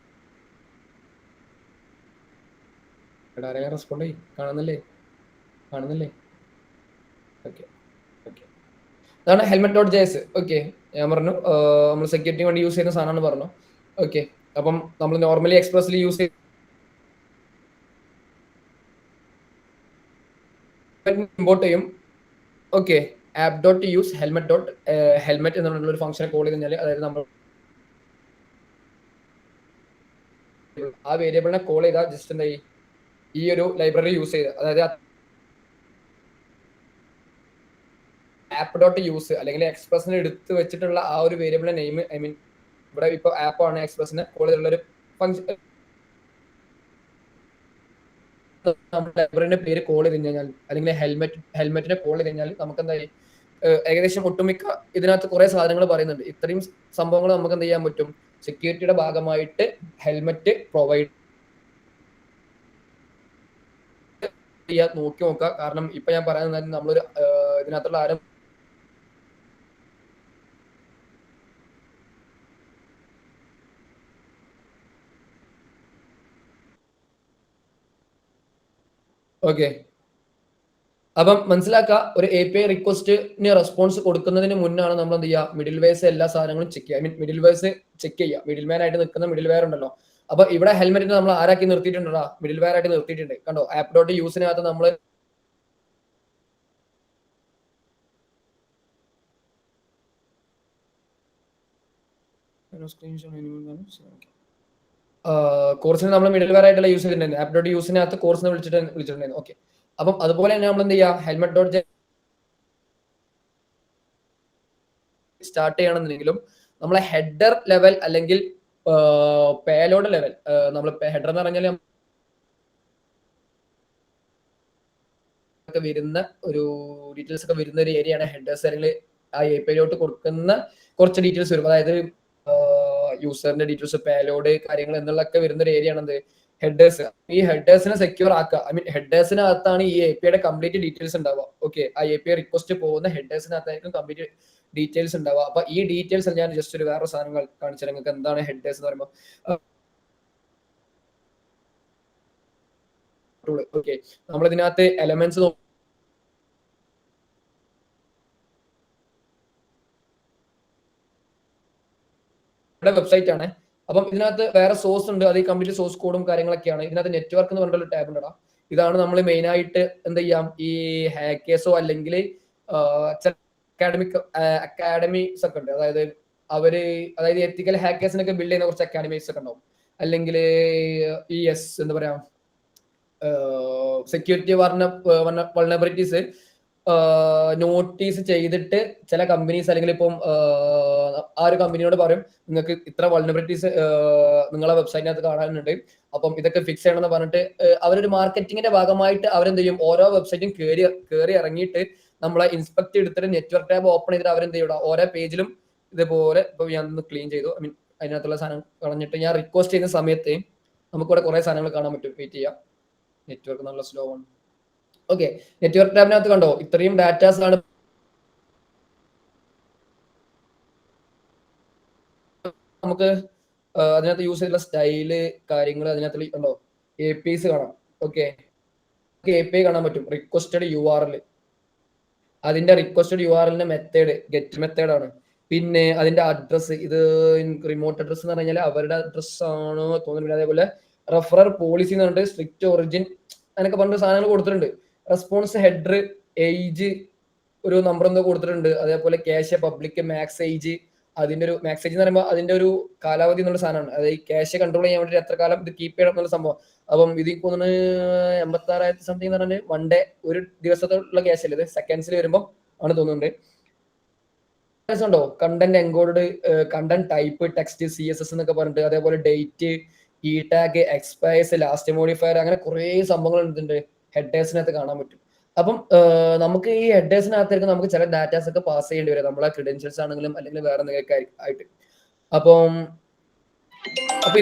റെസ്പോണ്ട് കാണുന്നില്ലേ? ഓക്കെ, അതാണ് helmet.js. ഓക്കെ, ഞാൻ പറഞ്ഞു നമ്മൾ സെക്യൂരിറ്റി വേണ്ടി യൂസ് ചെയ്യുന്ന സാധനമാണ് പറഞ്ഞു. ഓക്കെ, അപ്പം നമ്മൾ നോർമലി എക്സ്പ്രസിൽ യൂസ് ചെയ്ത് ഇമ്പോർട്ട് ചെയ്യും. ഓക്കെ, app.use helmet എന്നുള്ള ഒരു ഫംഗ്ഷനെ കോൾ ചെയ്ത് കഴിഞ്ഞാൽ, അതായത് നമ്മൾ ആ വേരിയബിളിനെ കോൾ ചെയ്താൽ ജസ്റ്റ് എന്തായി, ഈ ഒരു ലൈബ്രറി യൂസ് ചെയ്ത്, അതായത് app.use അല്ലെങ്കിൽ എക്സ്പ്രസിനെ എടുത്ത് വെച്ചിട്ടുള്ള ആ ഒരു വേരിയബിളിന്റെ നെയിം, ഐ മീൻ ഇവിടെ ഇപ്പൊ ആപ്പ് ആണ്, എക്സ്പ്രസിനെ കോൾ ചെയ്തിട്ടുള്ള ഒരു ഫംഗ്ഷൻ, നമ്മുടെ ലൈബ്രറിന്റെ പേര് കോൾ ചെയ്ത് കഴിഞ്ഞാൽ, അല്ലെങ്കിൽ ഹെൽമെറ്റിനെ കോൾ ചെയ്ത് കഴിഞ്ഞാൽ നമുക്ക് എന്തായി, ഏകദേശം ഒട്ടുമിക്ക ഇതിനകത്ത് കുറെ സാധനങ്ങൾ പറയുന്നുണ്ട്. ഇത്രയും സംഭവങ്ങൾ നമുക്ക് എന്ത് ചെയ്യാൻ പറ്റും, സെക്യൂരിറ്റിയുടെ ഭാഗമായിട്ട് ഹെൽമെറ്റ് പ്രൊവൈഡ് ചെയ്യാൻ നോക്കി നോക്കുക. കാരണം ഇപ്പൊ ഞാൻ പറയുന്നത് നമ്മളൊരു ഇതിനകത്തുള്ള ആരും ഓക്കെ. അപ്പം മനസ്സിലാക്കുക, ഒരു API റിക്വസ്റ്റിന് റെസ്പോൺസ് കൊടുക്കുന്നതിന് മുന്നാണ് നമ്മൾ എന്ത് ചെയ്യുക, മിഡിൽ വേഴ്സ് എല്ലാ സാധനങ്ങളും ചെക്ക് ചെയ്യുക. I mean middlewares check ചെയ്യുക. മിഡിൽ മാൻ ആയിട്ട് നിൽക്കുന്ന മിഡിൽ വെയർ ഉണ്ടല്ലോ. അപ്പൊ ഇവിടെ ഹെൽമെറ്റിന് നമ്മൾ ആരാക്കി നിർത്തിയിട്ടുണ്ടാ, മിഡിൽ വെയർ ആയിട്ട് നിർത്തിയിട്ടുണ്ട്. കണ്ടോ, ആപ്പ് ഡോട്ട് യൂസിനകത്ത് നമ്മൾ കോഴ്സിന് നമ്മൾ മിഡിൽ വെയർ ആയിട്ടുള്ള യൂസ് ചെയ്തിട്ടുണ്ടായിരുന്നു. ആപ്പ് ഡോട്ട് യൂസിനകത്ത് കോഴ്സിനെ വിളിച്ചിട്ടുണ്ടായിരുന്നു. ഓക്കെ. അപ്പം അതുപോലെ തന്നെ നമ്മൾ എന്ത് ചെയ്യുക, ഹെൽമെറ്റ് ഡോട്ട് സ്റ്റാർട്ട് ചെയ്യണമെന്നുണ്ടെങ്കിലും നമ്മളെ ഹെഡർ ലെവൽ അല്ലെങ്കിൽ പേലോഡ് ലെവൽ, നമ്മൾ ഹെഡർ എന്ന് പറഞ്ഞാൽ വരുന്ന ഒരു ഡീറ്റെയിൽസ് ഒക്കെ വരുന്ന ഒരു ഏരിയയാണ് ഹെഡേഴ്സ്. അല്ലെങ്കിൽ ആ APIയിലോട്ട് കൊടുക്കുന്ന കുറച്ച് ഡീറ്റെയിൽസ് വരും. അതായത് യൂസറിന്റെ ഡീറ്റെയിൽസ്, പേലോഡ് കാര്യങ്ങൾ എന്നുള്ളതൊക്കെ വരുന്ന ഒരു ഏരിയ ആണ് എന്ത്, ഹെഡേഴ്സ്. ഈ ഹെഡേഴ്സിനെ സെക്യൂർ ആക്കുക. ഐ മീൻ ഹെഡേഴ്സിനകത്താണ് ഈ APIയുടെ കംപ്ലീറ്റ് ഡീറ്റെയിൽസ് ഉണ്ടാവുക. ഓക്കെ, ആ API റിക്വസ്റ്റ് പോകുന്ന ഹെഡേഴ്സിനകത്തായിരിക്കും കംപ്ലീറ്റ് ഡീറ്റെയിൽസ് ഉണ്ടാവുക. അപ്പൊ ഈ ഡീറ്റെയിൽസ് ഞാൻ ജസ്റ്റ് ഒരു വേറെ സാധനങ്ങൾ കാണിച്ചാൽ നിങ്ങൾക്ക് എന്താണ് ഹെഡേഴ്സ് എന്ന് പറയുമ്പോൾ. ഓക്കെ, നമ്മൾ ഇതിനകത്ത് എലമെന്റ്സ് വെബ്സൈറ്റ് ആണ്. അപ്പം ഇതിനകത്ത് വേറെ സോഴ്സ് ഉണ്ട്, അത് ഈ കംപ്ലീറ്റ് സോഴ്സ് കോഡും കാര്യങ്ങളൊക്കെയാണ്. ഇതിനകത്ത് നെറ്റ്വർക്ക് എന്ന് പറഞ്ഞിട്ടുള്ള ടാബ് ഉണ്ടോ. ഇതാണ് നമ്മൾ മെയിൻ ആയിട്ട് എന്ത് ചെയ്യാം, ഈ ഹാക്കേഴ്സോ അല്ലെങ്കിൽ അക്കാഡമിക്സ് ഒക്കെ ഉണ്ട്. അതായത് എത്തിക്കൽ ഹാക്കേഴ്സിനൊക്കെ ബിൽഡ് ചെയ്യുന്ന കുറച്ച് അക്കാഡമിക്സ് ഒക്കെ ഉണ്ടാവും. അല്ലെങ്കിൽ എന്താ പറയാ, സെക്യൂരിറ്റി വൾണറബിലിറ്റീസ് നോട്ടീസ് ചെയ്തിട്ട് ചില കമ്പനീസ് അല്ലെങ്കിൽ ഇപ്പം ആ ഒരു കമ്പനിയോട് പറയും, നിങ്ങൾക്ക് ഇത്ര വൾണറബിലിറ്റീസ് നിങ്ങളെ വെബ്സൈറ്റിനകത്ത് കാണാനുണ്ട്, അപ്പം ഇതൊക്കെ ഫിക്സ് ചെയ്യണമെന്ന് പറഞ്ഞിട്ട് അവരൊരു മാർക്കറ്റിങ്ങിന്റെ ഭാഗമായിട്ട് അവരെന്ത് ചെയ്യും, ഓരോ വെബ്സൈറ്റും കയറി ഇറങ്ങിയിട്ട് നമ്മളെ ഇൻസ്പെക്ട് എടുത്തിട്ട് നെറ്റ്വർക്ക് ടാബ് ഓപ്പൺ ചെയ്തിട്ട് അവരെന്ത് ചെയ്യൂടാ, ഓരോ പേജിലും ഇതുപോലെ ഇപ്പൊ ഞാൻ ഒന്ന് ക്ലീൻ ചെയ്തു. ഐ മീൻ അതിനകത്തുള്ള സാധനം കളഞ്ഞിട്ട് ഞാൻ റിക്വസ്റ്റ് ചെയ്യുന്ന സമയത്ത് നമുക്കിവിടെ കുറെ സാധനങ്ങൾ കാണാൻ പറ്റും. വെയിറ്റ് ചെയ്യാം, നെറ്റ്വർക്ക് നല്ല സ്ലോ ആണ്. ഓക്കെ, നെറ്റ്വർക്ക് ടാബിനകത്ത് കണ്ടോ ഇത്രയും ഡാറ്റാസ് ആണ്. നമുക്ക് അതിനകത്ത് യൂസ് ചെയ്തിട്ടുള്ള സ്റ്റൈല് കാര്യങ്ങൾ അതിനകത്ത് കണ്ടോ, APIs കാണാം. ഓക്കെ, API കാണാൻ പറ്റും. റിക്വസ്റ്റഡ് URL, അതിന്റെ റിക്വസ്റ്റഡ് URLന്റെ മെത്തേഡ് ഗെറ്റ് മെത്തേഡ് ആണ്. പിന്നെ അതിന്റെ അഡ്രസ്, ഇത് റിമോട്ട് അഡ്രസ് എന്ന് പറഞ്ഞാൽ അവരുടെ അഡ്രസ് ആണോ തോന്നുന്നില്ല. അതേപോലെ റെഫറർ പോളിസി എന്ന് പറഞ്ഞിട്ട് സ്ട്രിക്റ്റ് ഒറിജിൻ അങ്ങനെയൊക്കെ പറഞ്ഞിട്ട് സാധനങ്ങൾ കൊടുത്തിട്ടുണ്ട്. റെസ്പോൺസ് ഹെഡർ, ഏജ് ഒരു നമ്പർ എന്തോ കൊടുത്തിട്ടുണ്ട്. അതേപോലെ ക്യാഷ് പബ്ലിക് മാക്സ് ഏജ്, അതിന്റെ ഒരു മാക്സ് ഏജ് എന്ന് പറയുമ്പോൾ അതിന്റെ ഒരു കാലാവധി എന്നുള്ള സാധനമാണ്. അതായത് ഈ ക്യാഷ് കൺട്രോൾ ചെയ്യാൻ വേണ്ടി എത്ര കാലം ഇത് കീപ്പ് ചെയ്യണം എന്നുള്ള സംഭവം. അപ്പം ഇതിൽ തോന്നുന്നു 86,000 സംതിങ് എന്ന് പറഞ്ഞാൽ 1 ഡേ, ഒരു ദിവസത്തുള്ള ക്യാഷ് അല്ലേ ഇത്, സെക്കൻഡ്സിൽ വരുമ്പോൾ ആണ് തോന്നുന്നുണ്ട്. ഉണ്ടോ content encode, content type, text, CSS എന്നൊക്കെ പറഞ്ഞിട്ട്, അതേപോലെ date, E tag, എക്സ്പയർസ്, last modifier, അങ്ങനെ കുറെ സംഭവങ്ങൾ ഉണ്ട് ഹെഡേഴ്സിനകത്ത് കാണാൻ പറ്റും. അപ്പം നമുക്ക് ഈ ഹെഡേഴ്സിനകത്തേക്ക് നമുക്ക് ചില ഡാറ്റാസ് ഒക്കെ പാസ് ചെയ്യേണ്ടി വരും, നമ്മളെ ക്രെഡൻഷ്യൽസ് ആണെങ്കിലും അല്ലെങ്കിൽ വേറെ എന്തെങ്കിലുമൊക്കെ ആയിട്ട്. അപ്പൊ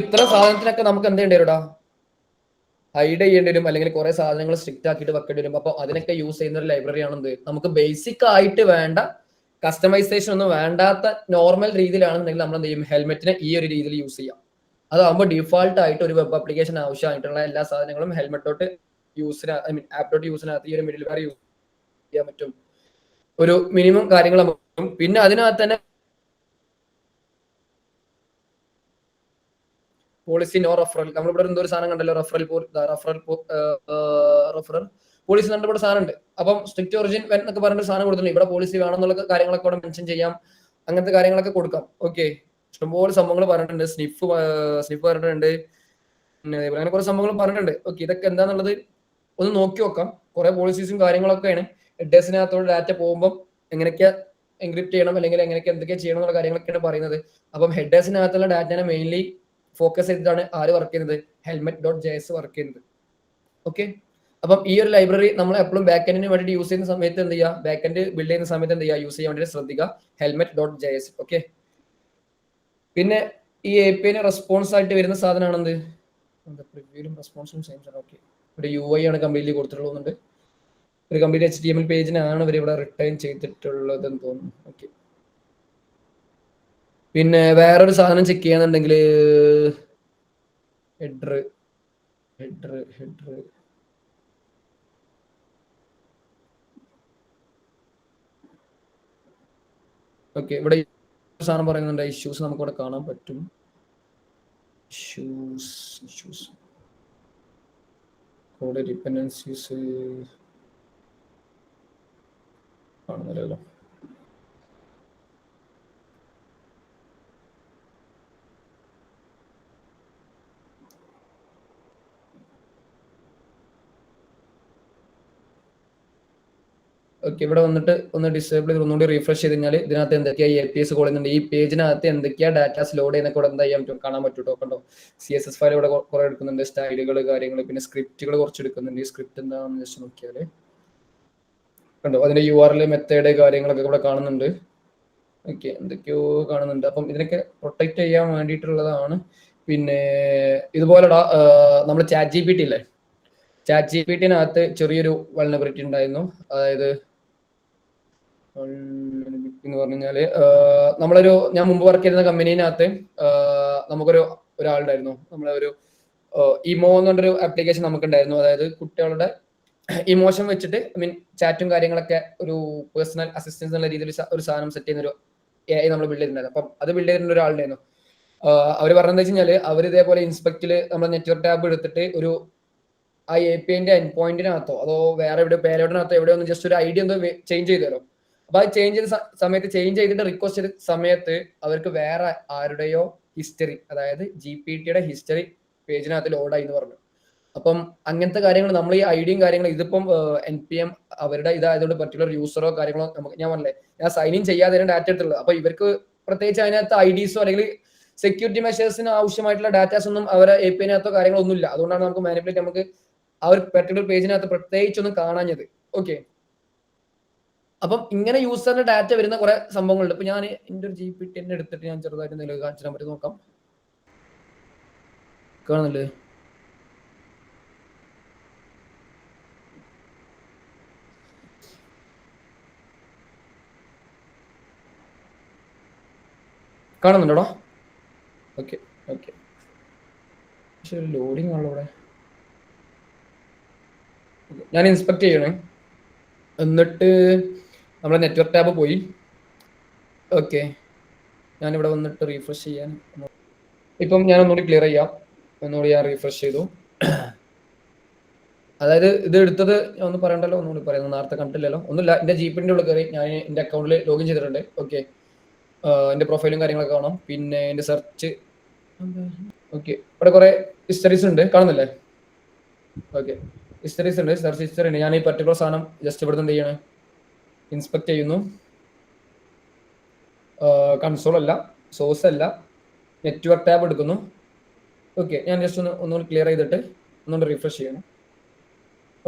ഇത്ര സാധനത്തിനൊക്കെ നമുക്ക് എന്ത് ചെയ്യേണ്ടി വരും, ഹൈഡ് ചെയ്യേണ്ടി വരും, അല്ലെങ്കിൽ കുറെ സാധനങ്ങൾ സ്ട്രിക്റ്റ് ആക്കിയിട്ട് വെക്കേണ്ടി വരും. അപ്പൊ അതിനൊക്കെ യൂസ് ചെയ്യുന്ന ഒരു ലൈബ്രറി ആണെന്ത്, നമുക്ക് ബേസിക് ആയിട്ട് വേണ്ട കസ്റ്റമൈസേഷൻ ഒന്നും വേണ്ടാത്ത നോർമൽ രീതിയിലാണെന്നുണ്ടെങ്കിൽ നമ്മൾ എന്ത് ചെയ്യും, ഹെൽമെറ്റിനെ ഈ ഒരു രീതിയിൽ യൂസ് ചെയ്യാം. അതാകുമ്പോൾ ഡിഫോൾട്ട് ആയിട്ട് ഒരു വെബ് ആപ്ലിക്കേഷൻ ആവശ്യമായിട്ടുള്ള എല്ലാ സാധനങ്ങളും helmet dot യൂസിനകത്ത്, I mean app dot യൂസിനകത്ത് ഈ ഒരു മിഡിൽ വെയർ യൂസ് ചെയ്യാൻ പറ്റും. ഒരു മിനിമം കാര്യങ്ങൾ നമുക്ക്. പിന്നെ അതിനകത്ത് തന്നെ പോളിസി നോ റെഫറൽ, നമ്മളിവിടെ എന്തോ ഒരു സാധനം കണ്ടല്ലോ, റെഫറൽ പോളിസി നമ്മുടെ സാധനം ഉണ്ട്. അപ്പം സ്ട്രിക്റ്റ് ഒറിജിൻ എന്നൊക്കെ പറഞ്ഞിട്ട് സാധനം കൊടുത്തിട്ടുണ്ട്. ഇവിടെ പോളിസി വേണമെന്നുള്ള കാര്യങ്ങളൊക്കെ ഇവിടെ മെൻഷൻ ചെയ്യാം, അങ്ങനത്തെ കാര്യങ്ങളൊക്കെ കൊടുക്കാം. ഓക്കെ, ഇഷ്ടംപോലെ സംഭവങ്ങൾ പറഞ്ഞിട്ടുണ്ട്. സ്നിഫ് പറഞ്ഞിട്ടുണ്ട്, പിന്നെ അങ്ങനെ കുറെ സംഭവങ്ങൾ പറഞ്ഞിട്ടുണ്ട്. ഓക്കെ, ഇതൊക്കെ എന്താന്നുള്ളത് ഒന്ന് നോക്കി നോക്കാം. കുറെ പോളിസീസും കാര്യങ്ങളൊക്കെയാണ്. ഹെഡേഴ്സിനകത്തോട് ഡാറ്റ പോകുമ്പോൾ എങ്ങനെയൊക്കെ എൻക്രിപ്റ്റ് ചെയ്യണം, അല്ലെങ്കിൽ എങ്ങനെയൊക്കെ എന്തൊക്കെ ചെയ്യണം എന്നുള്ള കാര്യങ്ങളൊക്കെയാണ് പറയുന്നത്. അപ്പം ഹെഡേഴ്സിനകത്തുള്ള ഡാറ്റനെ മെയിൻലി ഫോക്കസ് ചെയ്തിട്ടാണ് ആര് വർക്ക് ചെയ്യുന്നത്, helmet.js വർക്ക് ചെയ്യുന്നത്. ഓക്കെ, അപ്പം ഈ ഒരു ലൈബ്രറി നമ്മൾ എപ്പോഴും ബാക്ക് വേണ്ടി യൂസ് ചെയ്യുന്ന സമയത്ത് എന്ത് ചെയ്യുക, ബാക്ക് എൻഡ് ബിൽഡ് ചെയ്യുന്ന സമയത്ത് എന്ത് ചെയ്യുക, യൂസ് ചെയ്യാൻ വേണ്ടി ശ്രദ്ധിക്കുക helmet.js. ഓക്കെ, പിന്നെ ഈ API റെസ്പോൺസ് ആയിട്ട് വരുന്ന സാധനമാണെന്ത് പ്രിവ്യൂലും റെസ്പോൺസും സെയിം സാധനം. ഓക്കെ, ഒരു UI ആണ് കംപ്ലീറ്റ്ലി കൊടുത്തിട്ടുള്ളത്. ഒരു കംപ്ലീറ്റ് HTML പേജിനാണ് ഇവർ ഇവിടെ റിട്ടേൺ ചെയ്തിട്ടുള്ളതെന്ന് തോന്നുന്നു. ഓക്കെ, പിന്നെ വേറൊരു സാധനം ചെക്ക് ചെയ്യാന്നുണ്ടെങ്കിൽ ഹെഡർ ഓക്കെ, ഇവിടെ സാധനം പറയുന്നുണ്ട് ഇഷ്യൂസ് നമുക്ക് ഇവിടെ കാണാൻ പറ്റും. ഇഷ്യൂസ് കോഡ് ഡിപ്പെൻഡൻസീസ് കാണുന്നില്ലല്ലോ. ഓക്കെ, ഇവിടെ വന്നിട്ട് ഒന്ന് ഡിസേബിൾ ചെയ്ത് ഒന്നുകൂടി റീഫ്രഷ് ചെയ്ത് കഴിഞ്ഞാൽ ഇതിനകത്ത് എന്തൊക്കെയാ APIs കോൾ ചെയ്യുന്നുണ്ട്, ഈ പേജിനകത്ത് എന്തൊക്കെയാ ഡാറ്റാസ് ലോഡ് ചെയ്യുന്നൊക്കെ ഇവിടെ എന്താ ചെയ്യാൻ പറ്റും, കാണാൻ പറ്റൂട്ടോ. കണ്ടോ, CSS ഫയൽ ഇവിടെ കുറെ എടുക്കുന്നുണ്ട്, സ്റ്റൈലുകൾ കാര്യങ്ങൾ, പിന്നെ സ്ക്രിപ്റ്റുകൾ കുറച്ച് എടുക്കുന്നുണ്ട്. ഈ സ്ക്രിപ്റ്റ് എന്താണെന്ന് ജസ്റ്റ് നോക്കിയാൽ കണ്ടോ, അതിന്റെ URL മെത്തേഡ് കാര്യങ്ങളൊക്കെ ഇവിടെ കാണുന്നുണ്ട്. ഓക്കെ, എന്തൊക്കെയോ കാണുന്നുണ്ട്. അപ്പം ഇതിനൊക്കെ പ്രൊട്ടക്ട് ചെയ്യാൻ വേണ്ടിയിട്ടുള്ളതാണ്. പിന്നെ ഇതുപോലെ നമ്മൾ ChatGPT ഇല്ലേ, ChatGPT-നകത്ത് ചെറിയൊരു വൾനറബിലിറ്റി ഉണ്ടായിരുന്നു. അതായത് എന്ന് പറഞ്ഞു കഴിഞ്ഞാല് ഞാൻ മുമ്പ് വർക്ക് ചെയ്യുന്ന കമ്പനീനകത്ത് നമുക്കൊരു ഒരാളുണ്ടായിരുന്നു. നമ്മളെ ഒരു ഇമോ എന്ന് പറഞ്ഞൊരു ആപ്ലിക്കേഷൻ നമുക്കുണ്ടായിരുന്നു. അതായത് കുട്ടികളുടെ ഇമോഷൻ വെച്ചിട്ട് ചാറ്റും കാര്യങ്ങളൊക്കെ ഒരു പേഴ്സണൽ അസിസ്റ്റൻസ് എന്നുള്ള രീതിയിൽ ഒരു സാധനം സെറ്റ് ചെയ്യുന്ന ഒരു AI നമ്മൾ ബിൽഡ് ചെയ്തിട്ടുണ്ടായിരുന്നു. അപ്പം അത് ബിൽഡ് ചെയ്തിരുന്ന ഒരാളുണ്ടായിരുന്നു. അവർ പറഞ്ഞതെന്ന് വെച്ച് കഴിഞ്ഞാൽ അവർ ഇതേപോലെ ഇൻസ്പെക്റ്റിൽ നമ്മൾ നെറ്റ്വർക്ക് ടാബ് എടുത്തിട്ട് ഒരു ആ API-ന്റെ എൻഡ് പോയിന്റിനകത്തോ അതോ വേറെ എവിടെ പേരോഡിനകത്തോ എവിടെ ഒന്ന് ജസ്റ്റ് ഒരു ഐഡിയ ഒന്ന് ചേഞ്ച് ചെയ്തല്ലോ. അപ്പൊ അത് ചേഞ്ച് ചെയ്ത സമയത്ത് ചേഞ്ച് ചെയ്തിട്ട് റിക്വസ്റ്റ് ചെയ്ത സമയത്ത് അവർക്ക് വേറെ ആരുടെയോ ഹിസ്റ്ററി, അതായത് GPT-യുടെ ഹിസ്റ്ററി പേജിനകത്ത് ലോഡായി എന്ന് പറഞ്ഞു. അപ്പം അങ്ങനത്തെ കാര്യങ്ങൾ നമ്മൾ ഈ ഐഡിയും കാര്യങ്ങളും ഇതിപ്പം NPM അവരുടെ ഇതായതുകൊണ്ട് പർട്ടിക്കുലർ യൂസറോ കാര്യങ്ങളോ നമുക്ക് ഞാൻ പറഞ്ഞില്ലേ, ഞാൻ സൈൻ ഇൻ ചെയ്യാതെ ഡാറ്റ എടുത്തുള്ളത്. അപ്പൊ ഇവർക്ക് പ്രത്യേകിച്ച് അതിനകത്ത് IDസോ അല്ലെങ്കിൽ സെക്യൂരിറ്റി മെഷേഴ്സിന് ആവശ്യമായിട്ടുള്ള ഡാറ്റാസ് ഒന്നും അവരെ API-നകത്തോ കാര്യങ്ങളോ ഒന്നുമില്ല. അതുകൊണ്ടാണ് നമുക്ക് മാനിപ്പുലേറ്റ് നമുക്ക് ആ ഒരു പർട്ടിക്കുലർ പേജിനകത്ത് പ്രത്യേകിച്ചൊന്നും കാണാഞ്ഞത്. ഓക്കെ, അപ്പം ഇങ്ങനെ യൂസറിന്റെ ഡാറ്റ വരുന്ന കുറെ സംഭവങ്ങളുണ്ട്. ഇപ്പൊ ഞാൻ എന്റെ ഒരു GPT തന്നെ എടുത്തിട്ട് ഞാൻ ചെറുതായിട്ട് എന്തെങ്കിലും കാണിച്ചാൽ പറ്റും, നോക്കാം. കാണുന്നില്ലേ, കാണുന്നുണ്ടോ? ഓക്കെ ഓക്കെ, പക്ഷെ ഒരു ലോഡിങ് ആണല്ലോ ഇവിടെ. ഞാൻ ഇൻസ്പെക്ട് ചെയ്യണേ, എന്നിട്ട് നമ്മളെ നെറ്റ്വർക്ക് ടാബ് പോയി. ഓക്കെ, ഞാനിവിടെ വന്നിട്ട് റീഫ്രഷ് ചെയ്യാൻ, ഇപ്പം ഞാൻ ഒന്നുകൂടി ക്ലിയർ ചെയ്യാം. ഒന്നുകൂടി ഞാൻ റീഫ്രഷ് ചെയ്തു. അതായത് ഇത് എടുത്തത് ഞാൻ ഒന്നും പറയണ്ടല്ലോ, ഒന്നുകൂടി പറയുന്നത് നേരത്തെ കണ്ടില്ലല്ലോ. ഒന്നുമില്ല, എന്റെ GPT-ന്റെ ഉള്ളിൽ കയറി ഞാൻ എന്റെ അക്കൗണ്ടിൽ ലോഗിൻ ചെയ്തിട്ടുണ്ട്. ഓക്കെ, എന്റെ പ്രൊഫൈലും കാര്യങ്ങളൊക്കെ കാണാം. പിന്നെ എന്റെ സെർച്ച്, ഓക്കെ, ഇവിടെ കുറെ ഹിസ്റ്ററീസ് ഉണ്ട്, കാണുന്നില്ലേ? ഓക്കെ, ഹിസ്റ്ററീസ് ഉണ്ട്, സെർച്ച് ഹിസ്റ്ററി ഉണ്ട്. ഞാൻ ഈ പർട്ടിക്കുലർ സാധനം ജസ്റ്റ് ഇവിടെ എന്ത് ചെയ്യണം, ഇൻസ്പെക്ട് ചെയ്യുന്നു. കൺസോൾ അല്ല, സോഴ്സ് അല്ല, നെറ്റ്വർക്ക് ടാബ് എടുക്കുന്നു. ഓക്കെ, ഞാൻ ജസ്റ്റ് ഒന്നുകൂടി ക്ലിയർ ചെയ്തിട്ട് ഒന്നുകൂടി റിഫ്രഷ് ചെയ്യണം.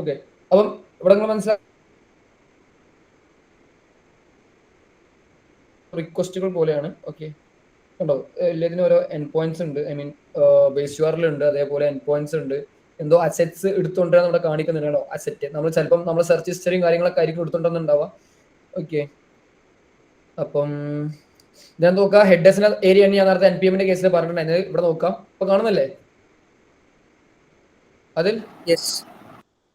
ഓക്കെ, അപ്പം ഇവിടെ നിങ്ങൾ മനസ്സിലാക്കി റിക്വസ്റ്റുകൾ പോലെയാണ്. ഓക്കെ, കണ്ടോ, എല്ലാത്തിനും ഓരോ എൻഡ് പോയിന്റ്സ് ഉണ്ട്. ഐ മീൻ ബേസ് URL ഉണ്ട്, അതേപോലെ എൻഡ് പോയിന്റ്സ് ഉണ്ട്. എന്തോ അസെറ്റ്സ് എടുത്തുകൊണ്ടാണ് ഇവിടെ കാണിക്കുന്നുണ്ടോ, അസെറ്റ് നമ്മൾ ചിലപ്പം നമ്മൾ സെർച്ച് ഹിസ്റ്ററിയും കാര്യങ്ങളൊക്കെ ആയിരിക്കും എടുത്തുകൊണ്ടുണ്ടാവുക. ഓക്കെ, അപ്പം ഞാൻ നോക്കാം, ഹെഡേഴ്സിന്റെ ഏരിയ ഞാൻ നേരത്തെ NPM-ന്റെ കേസിൽ പറഞ്ഞിട്ടുണ്ടായിരുന്നത്. ഇവിടെ നോക്കാം, ഇപ്പൊ കാണുന്നില്ലേ അതിൽ?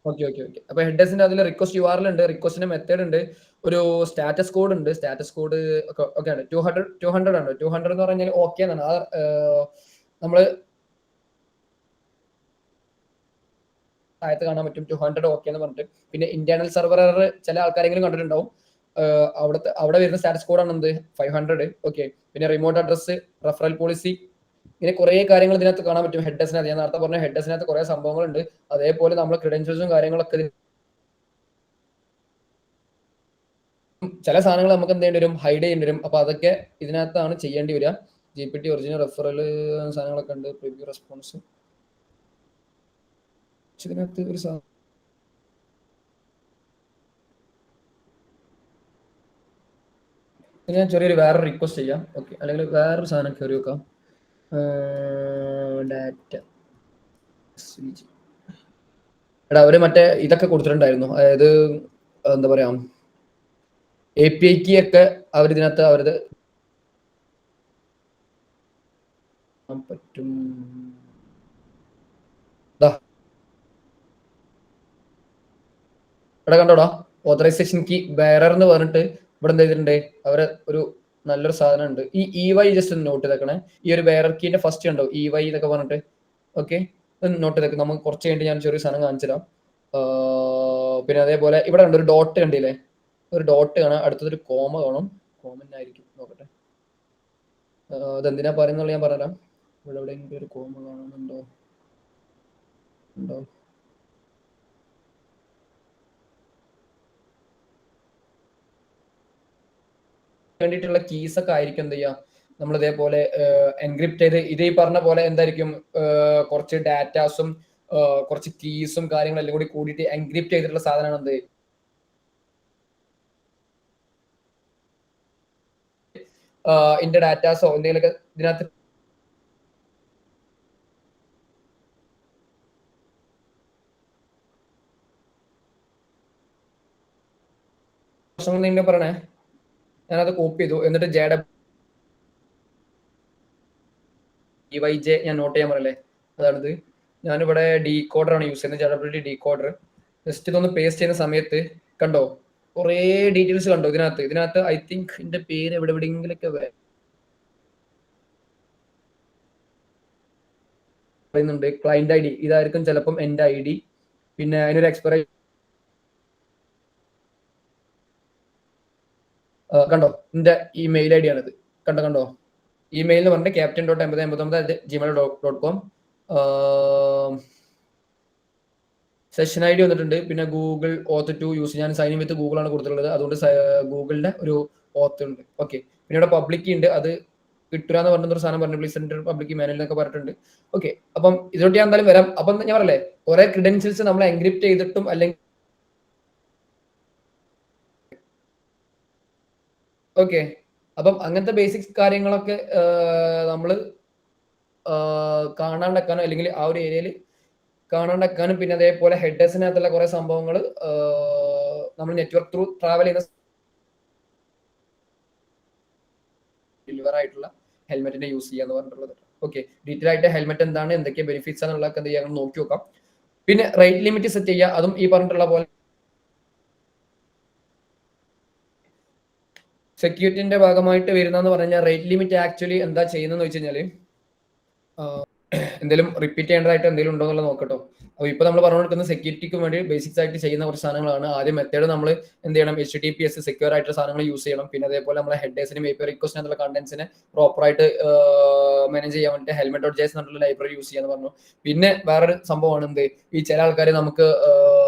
ഓക്കെ ഓക്കെ ഓക്കെ, അപ്പൊ ഹെഡേഴ്സിന്റെ അതിൽ റിക്വസ്റ്റ് URL ഉണ്ട്, റിക്വസ്റ്റിന്റെ മെത്തേഡ് ഉണ്ട്, ഒരു സ്റ്റാറ്റസ് കോഡ് ഉണ്ട്. സ്റ്റാറ്റസ് കോഡ് ഒക്കെ ആണ്. 200 ആണ്. 200 എന്ന് പറഞ്ഞാൽ ഓക്കെ എന്നാണ്. നമ്മള് താഴത്ത് കാണാൻ പറ്റും 200 ഓക്കെ എന്ന് പറഞ്ഞിട്ട്. പിന്നെ ഇന്റേണൽ സെർവർ ചില ആൾക്കാരെങ്കിലും കണ്ടിട്ടുണ്ടാവും. അവിടെ വരുന്ന സ്റ്റാറ്റസ് കോഡാണ് എന്ത് 500. ഓക്കെ, പിന്നെ റിമോട്ട് അഡ്രസ്, റെഫറൽ പോളിസി, ഇങ്ങനെ കുറെ കാര്യങ്ങൾ ഇതിനകത്ത് കാണാൻ പറ്റും. ഹെഡേഴ്സിനകത്ത് ഞാൻ നേരത്തെ പറഞ്ഞ ഹെഡേഴ്സിനകത്ത് കുറെ സംഭവങ്ങളുണ്ട്. അതേപോലെ നമ്മൾ ക്രെഡൻഷ്യൽസും കാര്യങ്ങളൊക്കെ ചില സാധനങ്ങൾ നമുക്ക് എന്ത് ചെയ്യേണ്ടി വരും, ഹൈഡ് ചെയ്യേണ്ടി വരും. അപ്പൊ അതൊക്കെ ഇതിനകത്താണ് ചെയ്യേണ്ടി വരിക. GPT ഒറിജിനൽ റെഫറൽ സാധനങ്ങളൊക്കെ ഉണ്ട്, പ്രിവ്യൂ റെസ്പോൺസ്. ഇതിനകത്ത് ഒരു ഞാൻ ചെറിയൊരു വേറെ റിക്വസ്റ്റ് ചെയ്യാം. ഓക്കെ, അല്ലെങ്കിൽ വേറൊരു സാധനം കയറി വെക്കാം. ഡാറ്റ എടാ അവര് മറ്റേ ഇതൊക്കെ കൊടുത്തിട്ടുണ്ടായിരുന്നു, അതായത് എന്താ പറയാ API key ഒക്കെ അവരിതിനകത്ത് അവരത് പറ്റും. ഇവിടെ കണ്ടോടാ, ഓതറൈസേഷൻ കീ ബെയറർ എന്ന് പറഞ്ഞിട്ട് ഇവിടെ എന്ത് ചെയ്തിട്ടുണ്ട്, അവരെ ഒരു നല്ലൊരു സാധനം ഉണ്ട്. ഈ EY ജസ്റ്റ് ഒന്ന് നോട്ട് ചെയ്തേക്കണേ. ഈ ഒരു ബെയറർ കീന്റെ ഫസ്റ്റ് ഉണ്ടോ EY എന്നൊക്കെ പറഞ്ഞിട്ട്, ഓക്കെ നോട്ട് ചെയ്തേക്ക്. നമുക്ക് കുറച്ച് കഴിഞ്ഞിട്ട് ഞാൻ ചെറിയ സാധനം കാണിച്ചു തരാം. പിന്നെ അതേപോലെ ഇവിടെ ഉണ്ട് ഒരു ഡോട്ട് കണ്ടില്ലേ, ഒരു ഡോട്ട് കാണാം, അടുത്തതൊരു കോമ കാണും. കോമൻ ആയിരിക്കും, നോക്കട്ടെ അതെന്തിനാ പറയുന്നുള്ള ഞാൻ പറഞ്ഞുതരാം. ഇവിടെ എവിടെയെങ്കിലും ഒരു കോമ കാണുന്നുണ്ടോ, ഉണ്ടോ? വേണ്ടിയിട്ടുള്ള കീസ് ഒക്കെ ആയിരിക്കും എന്ത് ചെയ്യാം നമ്മൾ ഇതേപോലെ എൻക്രിപ്റ്റ് ചെയ്ത്, ഇതേ പറഞ്ഞ പോലെ എന്തായിരിക്കും കുറച്ച് ഡാറ്റാസും കുറച്ച് കീസും കാര്യങ്ങളെല്ലാം കൂടി കൂടിയിട്ട് എൻക്രിപ്റ്റ് ചെയ്തിട്ടുള്ള സാധനമാണ് എന്ത് ഇന്റെ ഡാറ്റാസോ എന്തെങ്കിലുമൊക്കെ ഇതിനകത്ത് പ്രശ്നങ്ങൾ പറയണേ. ഞാനത് കോപ്പി ചെയ്തു, എന്നിട്ട് JWJ ഞാൻ നോട്ട് ചെയ്യാൻ പറയല്ലേ, അതാണിത്. ഞാനിവിടെ ഡീകോഡറാണ് യൂസ് ചെയ്യുന്നത്, JWT ഡീകോഡർ. ജസ്റ്റ് ഇതൊന്ന് പേസ്റ്റ് ചെയ്യുന്ന സമയത്ത് കണ്ടോ കുറേ ഡീറ്റെയിൽസ് കണ്ടോ ഇതിനകത്ത് ഐ തിങ്ക് ഇതിന്റെ പേര് എവിടെയെങ്കിലൊക്കെ പറയുന്നുണ്ട്. ക്ലയന്റ് ID ഇതായിരിക്കും ചിലപ്പം എന്റെ ID, പിന്നെ അതിനൊരു എക്സ്പയറി കണ്ടോ എന്റെ ഈ മെയിൽ ID ആണിത്, കണ്ടോ ഇമെയിൽ എന്ന് പറഞ്ഞിട്ട് captain.8089@gmail.com. സെഷൻ ID വന്നിട്ടുണ്ട്. പിന്നെ ഗൂഗിൾ ഓത്ത് 2 യൂസ്, ഞാൻ സൈൻ ഇൻ വിത്ത് ഗൂഗിൾ ആണ് കൊടുത്തിട്ടുള്ളത്, അതുകൊണ്ട് ഗൂഗിളിന്റെ ഒരു ഓത്ത് ഉണ്ട്. ഓക്കെ, പിന്നെ ഇവിടെ പബ്ലിക് ഉണ്ട്, അത് കിട്ടുക പറഞ്ഞൊരു സാധനം പറഞ്ഞു, പ്ലീസ് സെൻഡ് പബ്ലിക് മാനുവൽ എന്നൊക്കെ പറഞ്ഞിട്ടുണ്ട്. ഓക്കെ, അപ്പം ഇതിലോട്ട് ഞാൻ എന്തായാലും വരാം. അപ്പം ഞാൻ പറയല്ലേ കുറെ ക്രെഡൻഷ്യൽസ് നമ്മൾ എൻക്രിപ്റ്റ് ചെയ്തിട്ടും അല്ലെങ്കിൽ ഓക്കെ, അപ്പം അങ്ങനത്തെ ബേസിക്സ് കാര്യങ്ങളൊക്കെ നമ്മൾ കാണാണ്ടെക്കാനോ അല്ലെങ്കിൽ ആ ഒരു ഏരിയയിൽ കാണാണ്ടെക്കാനും, പിന്നെ അതേപോലെ ഹെഡേഴ്സിനകത്തുള്ള കുറെ സംഭവങ്ങൾ നമ്മൾ നെറ്റ്വർക്ക് ത്രൂ ട്രാവൽ ചെയ്യുന്ന ഡെലിവർ ആയിട്ടുള്ള ഹെൽമെറ്റിന്റെ യൂസ് ചെയ്യാന്ന് പറഞ്ഞിട്ടുള്ളത്. ഓക്കെ, ഡീറ്റെയിൽ ആയിട്ട് ഹെൽമെറ്റ് എന്താണ്, എന്തൊക്കെ ബെനിഫിറ്റ്സ് ആണെന്നുള്ളതൊക്കെ എന്ത് ചെയ്യാൻ നോക്കി നോക്കാം. പിന്നെ റേറ്റ് ലിമിറ്റ് സെറ്റ് ചെയ്യുക, അതും ഈ പറഞ്ഞിട്ടുള്ള പോലെ സെക്യൂരിറ്റിന്റെ ഭാഗമായിട്ട് വരുന്നതെന്ന് പറഞ്ഞാൽ റേറ്റ് ലിമിറ്റ് ആക്ച്വലി എന്താ ചെയ്യുന്നതെന്ന് വെച്ച് കഴിഞ്ഞാൽ എന്തെങ്കിലും റിപ്പീറ്റ് ചെയ്യേണ്ടതായിട്ട് എന്തെങ്കിലും ഉണ്ടോ എന്നുള്ളത് നോക്കട്ടോ. അപ്പോൾ ഇപ്പോൾ നമ്മൾ പറഞ്ഞു കൊടുക്കുന്ന സെക്യൂരിറ്റിക്ക് വേണ്ടി ബേസിക്സ് ആയിട്ട് ചെയ്യുന്ന കുറച്ച് സാധനങ്ങളാണ്. ആദ്യം മെത്തേഡ് നമ്മൾ എന്ത് ചെയ്യണം, HTTPS സെക്യൂർ ആയിട്ടുള്ള സാധനങ്ങൾ യൂസ് ചെയ്യണം. പിന്നെ അതേപോലെ നമ്മളെ ഹെഡേഴ്സിനും API റിക്വസ്റ്റിനുള്ള കണ്ടന്റ്സിനെ പ്രോപ്പറായിട്ട് മാനേജ് ചെയ്യാൻ വേണ്ടിയിട്ട് helmet.js എന്നുള്ള ലൈബ്രറി യൂസ് ചെയ്യാന്ന് പറഞ്ഞു. പിന്നെ വേറൊരു സംഭവമാണ് എന്ത്, ഈ ചില ആൾക്കാർ നമുക്ക്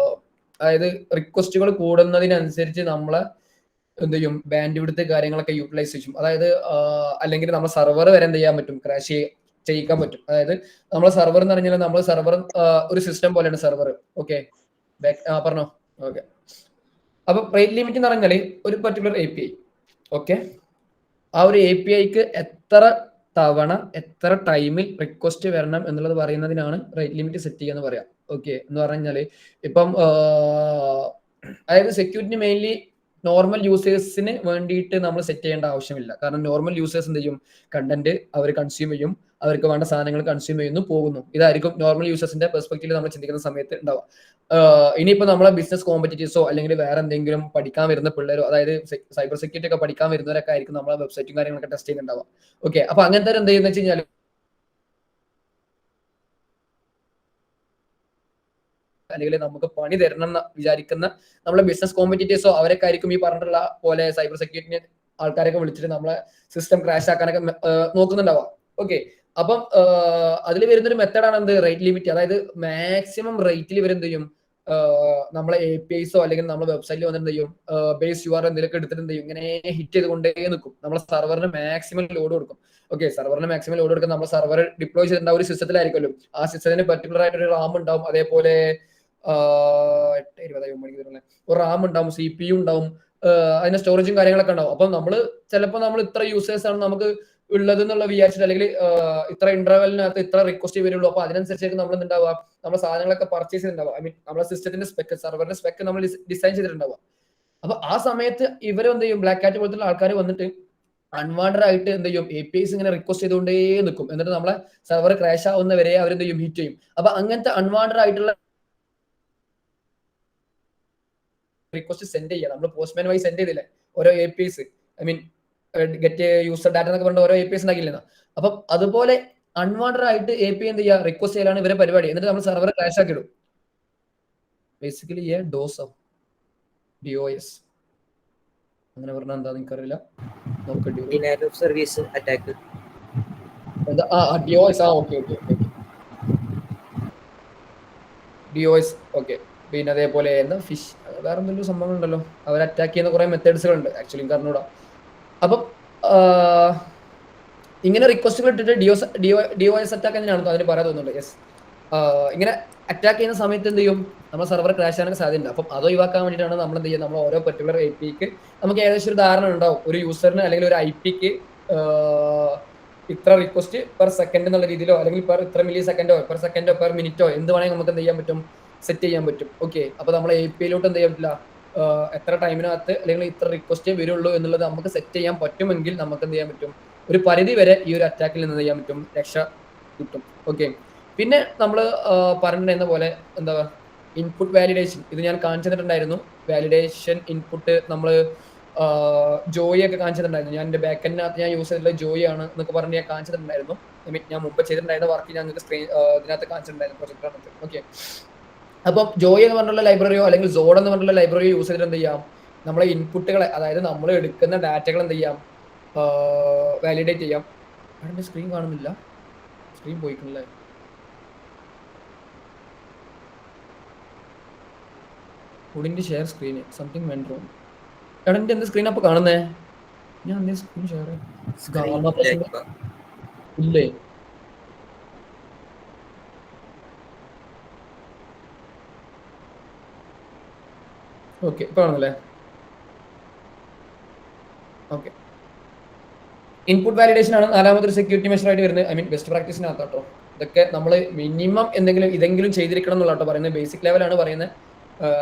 അതായത് റിക്വസ്റ്റുകൾ കൂടുന്നതിനനുസരിച്ച് നമ്മളെ എന്ത് ചെയ്യും, ബാൻഡ് വിഡ്ത്ത് കാര്യങ്ങളൊക്കെ യൂട്ടിലൈസ് ചെയ്യും. അതായത് അല്ലെങ്കിൽ നമ്മൾ സർവർ വരെ എന്ത് ചെയ്യാൻ പറ്റും, ക്രാഷ് ചെയ്യിക്കാൻ പറ്റും. അതായത് നമ്മൾ സർവർ എന്ന് പറഞ്ഞാൽ നമ്മൾ സർവർ ഒരു സിസ്റ്റം പോലെയാണ് സർവർ. ഓക്കെ, പറഞ്ഞോ. ഓക്കെ, അപ്പൊ റേറ്റ് ലിമിറ്റ് എന്ന് പറഞ്ഞാൽ ഒരു പർട്ടിക്കുലർ API, ഓക്കെ, ആ ഒരു APIക്ക് എത്ര തവണ എത്ര ടൈമിൽ റിക്വസ്റ്റ് വരണം എന്നുള്ളത് പറയുന്നതിനാണ് റേറ്റ് ലിമിറ്റ് സെറ്റ് ചെയ്യാന്ന് പറയാം. ഓക്കെ, എന്ന് പറഞ്ഞാല് ഇപ്പം അതായത് സെക്യൂരിറ്റി മെയിൻലി നോർമൽ യൂസേഴ്സിന് വേണ്ടിയിട്ട് നമ്മൾ സെറ്റ് ചെയ്യേണ്ട ആവശ്യമില്ല. കാരണം നോർമൽ യൂസേഴ്സ് എന്ത് ചെയ്യും, കണ്ടന്റ് അവർ കൺസ്യൂം ചെയ്യും, അവർക്ക് വേണ്ട സാധനങ്ങൾ കൺസ്യൂം ചെയ്യുന്നു, പോകുന്നു. ഇതായിരിക്കും നോർമൽ യൂസേഴ്സിന്റെ പെർസ്പെക്റ്റീവ് നമ്മൾ ചിന്തിക്കുന്ന സമയത്ത് ഉണ്ടാവുക. ഇനിയിപ്പോ നമ്മളെ ബിസിനസ് കോമ്പറ്റീറ്റീവ്സോ അല്ലെങ്കിൽ വേറെ എന്തെങ്കിലും പഠിക്കാൻ വരുന്ന പിള്ളേരോ, അതായത് സൈബർ സെക്യൂരിറ്റി ഒക്കെ പഠിക്കാൻ വരുന്നവരൊക്കെ ആയിരിക്കും നമ്മളെ വെബ്സൈറ്റും കാര്യങ്ങളൊക്കെ ടെസ്റ്റ് ചെയ്യുന്നുണ്ടാവുക. ഓക്കെ, അപ്പൊ അങ്ങനത്തെ എന്ത് ചെയ്യുന്ന വെച്ച് കഴിഞ്ഞാൽ അല്ലെങ്കിൽ നമുക്ക് പണി തരണം എന്ന് വിചാരിക്കുന്ന നമ്മളെ ബിസിനസ് കോമ്പറ്റീറ്റേഴ്സോ അവരൊക്കെ ആയിരിക്കും ഈ പറഞ്ഞിട്ടുള്ള പോലെ സൈബർ സെക്യൂരിറ്റി ആൾക്കാരൊക്കെ വിളിച്ചിട്ട് നമ്മളെ സിസ്റ്റം ക്രാഷ് ആക്കാനൊക്കെ നോക്കുന്നുണ്ടാവാം. ഓക്കെ, അപ്പം അതിൽ വരുന്നൊരു മെത്തേഡാണ് എന്ത്, റേറ്റ് ലിമിറ്റ്. അതായത് മാക്സിമം റേറ്റിൽ ഇവരെന്ത് ചെയ്യും, നമ്മളെ APIസോ അല്ലെങ്കിൽ നമ്മുടെ വെബ്സൈറ്റിൽ വന്നിട്ട് എന്ത് ചെയ്യും, ബേസ് URL എന്തെങ്കിലുമൊക്കെ എടുത്തിട്ട് എന്ത് ചെയ്യും, ഇങ്ങനെ ഹിറ്റ് ചെയ്തുകൊണ്ടേ നിൽക്കും. നമ്മളെ സർവറിന് മാക്സിമം ലോഡ് കൊടുക്കും. ഓക്കെ, സർവറിന് മാക്സിമം ലോഡ് കൊടുക്കും. നമ്മൾ സർവർ ഡിപ്ലോയ് ചെയ്തിട്ടുള്ള ഒരു സിസ്റ്റത്തിലായിരിക്കുമല്ലോ, ആ സിസ്റ്റത്തിന് പർട്ടിക്കുലർ ആയിട്ട് ഒരു റാം ഉണ്ടാവും, അതേപോലെ 8:20 ഒരു റാം ഉണ്ടാവും, CPU ഉണ്ടാവും, അതിന്റെ സ്റ്റോറേജും കാര്യങ്ങളൊക്കെ ഉണ്ടാവും. അപ്പം ചിലപ്പോൾ നമ്മൾ ഇത്ര യൂസേഴ്സ് ആണ്, നമുക്ക് ഉള്ളത് എന്നുള്ള വിചാരിച്ചിട്ട് അല്ലെങ്കിൽ ഇത്ര ഇന്റർവെലിനകത്ത് ഇത്ര റിക്വസ്റ്റ് വരുള്ളൂ. അപ്പൊ അതിനനുസരിച്ചേക്ക് നമ്മൾ എന്തുണ്ടാവുക, നമ്മുടെ സാധനങ്ങളൊക്കെ പർച്ചേസ് ചെയ്തിട്ടുണ്ടാവുക. ഐ മീൻ നമ്മുടെ സിസ്റ്റത്തിന്റെ സ്പെക്ക്, സെർവറിന്റെ സ്പെക്ക് നമ്മൾ ഡിസൈൻ ചെയ്തിട്ടുണ്ടാവുക. അപ്പൊ ആ സമയത്ത് ഇവര് എന്ത് ചെയ്യും, ബ്ലാക്ക് കാറ്റ് പോലത്തെ ആൾക്കാർ വന്നിട്ട് അൺവാണ്ടഡ് ആയിട്ട് എന്ത് ചെയ്യും, APIs ഇങ്ങനെ റിക്വസ്റ്റ് ചെയ്തുകൊണ്ടേ നിൽക്കും. എന്നിട്ട് നമ്മളെ സെർവർ ക്രാഷ് ആവുന്നവരെ അവരെന്ത് ചെയ്യും, ഹിറ്റ് ചെയ്യും. അപ്പൊ അങ്ങനത്തെ അൺവാണ്ടഡ് ആയിട്ടുള്ള റിക്വസ്റ്റ് സെൻഡ് ചെയ്യുക. നമ്മൾ പോസ്റ്റ്മാൻ വഴി സെൻഡ് ചെയ്തില്ലേ ഓരോ APIs, I mean get user data എന്നൊക്കെ പറഞ്ഞ ഓരോ APIs ഉണ്ടാക്കിയില്ല. അപ്പം അതുപോലെ അൺവാണ്ടഡ് ആയിട്ട് API എന്ത് ചെയ്യുക, റിക്വസ്റ്റ് ചെയ്യലാണ് ഇവരെ പരിപാടി. എന്നിട്ട് നമ്മൾ സെർവർ ക്രാഷ് ആക്കി ഇടും. ബേസിക്കലി DOS അങ്ങനെ പറഞ്ഞാൽ എന്താ എനിക്കറിയില്ല, നോക്കട്ടെ. Denial of service attack. എന്താ DOS, ഓക്കെ DOS, ഓക്കെ. പിന്നെ അതേപോലെ എന്താ ഫിഷ്, വേറെ എന്തെങ്കിലും സംഭവം ഉണ്ടല്ലോ, അവർ അറ്റാക്ക് ചെയ്യുന്ന കുറെ മെത്തേഡ്സുകൾ ഉണ്ട് ആക്ച്വലി പറഞ്ഞൂടാ. അപ്പം ഇങ്ങനെ റിക്വസ്റ്റുകൾ ഇട്ടിട്ട് DOS അറ്റാക്ക് തന്നെയാണ് അതിന് പറയാൻ തോന്നുന്നുണ്ട്. യെസ്, ഇങ്ങനെ അറ്റാക്ക് ചെയ്യുന്ന സമയത്ത് എന്ത് ചെയ്യും, നമ്മുടെ സെർവർ ക്രാഷ് ആകാൻ സാധ്യതയുണ്ട്. അപ്പം അത് ഒഴിവാക്കാൻ വേണ്ടിയിട്ടാണ് നമ്മൾ എന്ത് ചെയ്യുക, നമ്മൾ ഓരോ പെർട്ടിക്കുലർ APIക്ക് നമുക്ക് ഏകദേശം ഒരു ധാരണ ഉണ്ടാവും. ഒരു യൂസറിന് അല്ലെങ്കിൽ ഒരു IPക്ക് ഇത്ര റിക്വസ്റ്റ് പെർ സെക്കൻഡ് എന്നുള്ള രീതിയിലോ അല്ലെങ്കിൽ പെർ ഇത്ര മില്ലി സെക്കൻഡോ പെർ സെക്കൻഡോ പെർ മിനിറ്റോ എന്ത് വേണമെങ്കിൽ നമുക്ക് എന്ത് ചെയ്യാൻ പറ്റും, സെറ്റ് ചെയ്യാൻ പറ്റും. ഓക്കെ, അപ്പൊ നമ്മൾ APIയിലോട്ട് എന്ത് ചെയ്യാൻ പറ്റില്ല, എത്ര ടൈമിനകത്ത് അല്ലെങ്കിൽ ഇത്ര റിക്വസ്റ്റേ വരുള്ളൂ എന്നുള്ളത് നമുക്ക് സെറ്റ് ചെയ്യാൻ പറ്റുമെങ്കിൽ നമുക്ക് എന്ത് ചെയ്യാൻ പറ്റും, ഒരു പരിധി വരെ ഈ ഒരു അറ്റാക്കിൽ നിന്ന് ചെയ്യാൻ പറ്റും, രക്ഷ കിട്ടും. ഓക്കെ, പിന്നെ നമ്മൾ പറഞ്ഞിരുന്ന പോലെ എന്താ ഇൻപുട്ട് വാലിഡേഷൻ, ഇത് ഞാൻ കാണിച്ചു തന്നിട്ടുണ്ടായിരുന്നു. വാലിഡേഷൻ ഇൻപുട്ട് നമ്മൾ ജോയി ഒക്കെ കാണിച്ചിട്ടുണ്ടായിരുന്നു. ഞാൻ എൻ്റെ ബാക്കെൻഡിനകത്ത് ഞാൻ യൂസ് ചെയ്തിട്ടുള്ള ജോയി ആണ് എന്നൊക്കെ പറഞ്ഞ് ഞാൻ കാണിച്ചിട്ടുണ്ടായിരുന്നു. ഞാൻ മുമ്പ് ചെയ്തിട്ടുണ്ടായിരുന്ന വർക്ക് ഞങ്ങൾക്ക് സ്ക്രീൻ ഇതിനകത്ത് കാണിച്ചിട്ടുണ്ടായിരുന്നു പ്രൊജക്ടറിനകത്ത്. ഓക്കെ, അപ്പം ജോയി എന്ന് പറഞ്ഞുള്ള ലൈബ്രറിയോ അല്ലെങ്കിൽ സോഡ് എന്ന് പറഞ്ഞുള്ള ലൈബ്രറിയോ യൂസ് ചെയ്തിട്ട് എന്ത് ചെയ്യാം, നമ്മളെ ഇൻപുട്ടുകളെ, അതായത് നമ്മൾ എടുക്കുന്ന ഡാറ്റകൾ എന്ത് ചെയ്യാം, വാലിഡേറ്റ് ചെയ്യാം. അതിന്റെ സ്ക്രീൻ കാണുന്നില്ല, screen പോയിക്കണല്ലേ. ഉടിന്റെ share screen something went wrong. എടാ എന്റെ എന്ത് സ്ക്രീൻ അപ്പൊ കാണുന്നേ, ഞാൻ എന്തേ സ്ക്രീൻ ഷെയർ ഇല്ലേ? ഓക്കെ, ഇപ്പൊ കാണുന്നല്ലേ. ഓക്കെ, ഇൻപുട്ട് വാലിഡേഷൻ ആണ് നാലാമതൊരു സെക്യൂരിറ്റി മെഷർ ആയിട്ട് വരുന്നത്. ഐ മീൻ ബെസ്റ്റ് പ്രാക്ടീസിനകത്ത് കേട്ടോ. ഇതൊക്കെ നമ്മൾ മിനിമം എന്തെങ്കിലും ഇതെങ്കിലും ചെയ്തിരിക്കണം എന്നുള്ള കേട്ടോ പറയുന്നത്. ബേസിക് ലെവലാണ് പറയുന്നത്.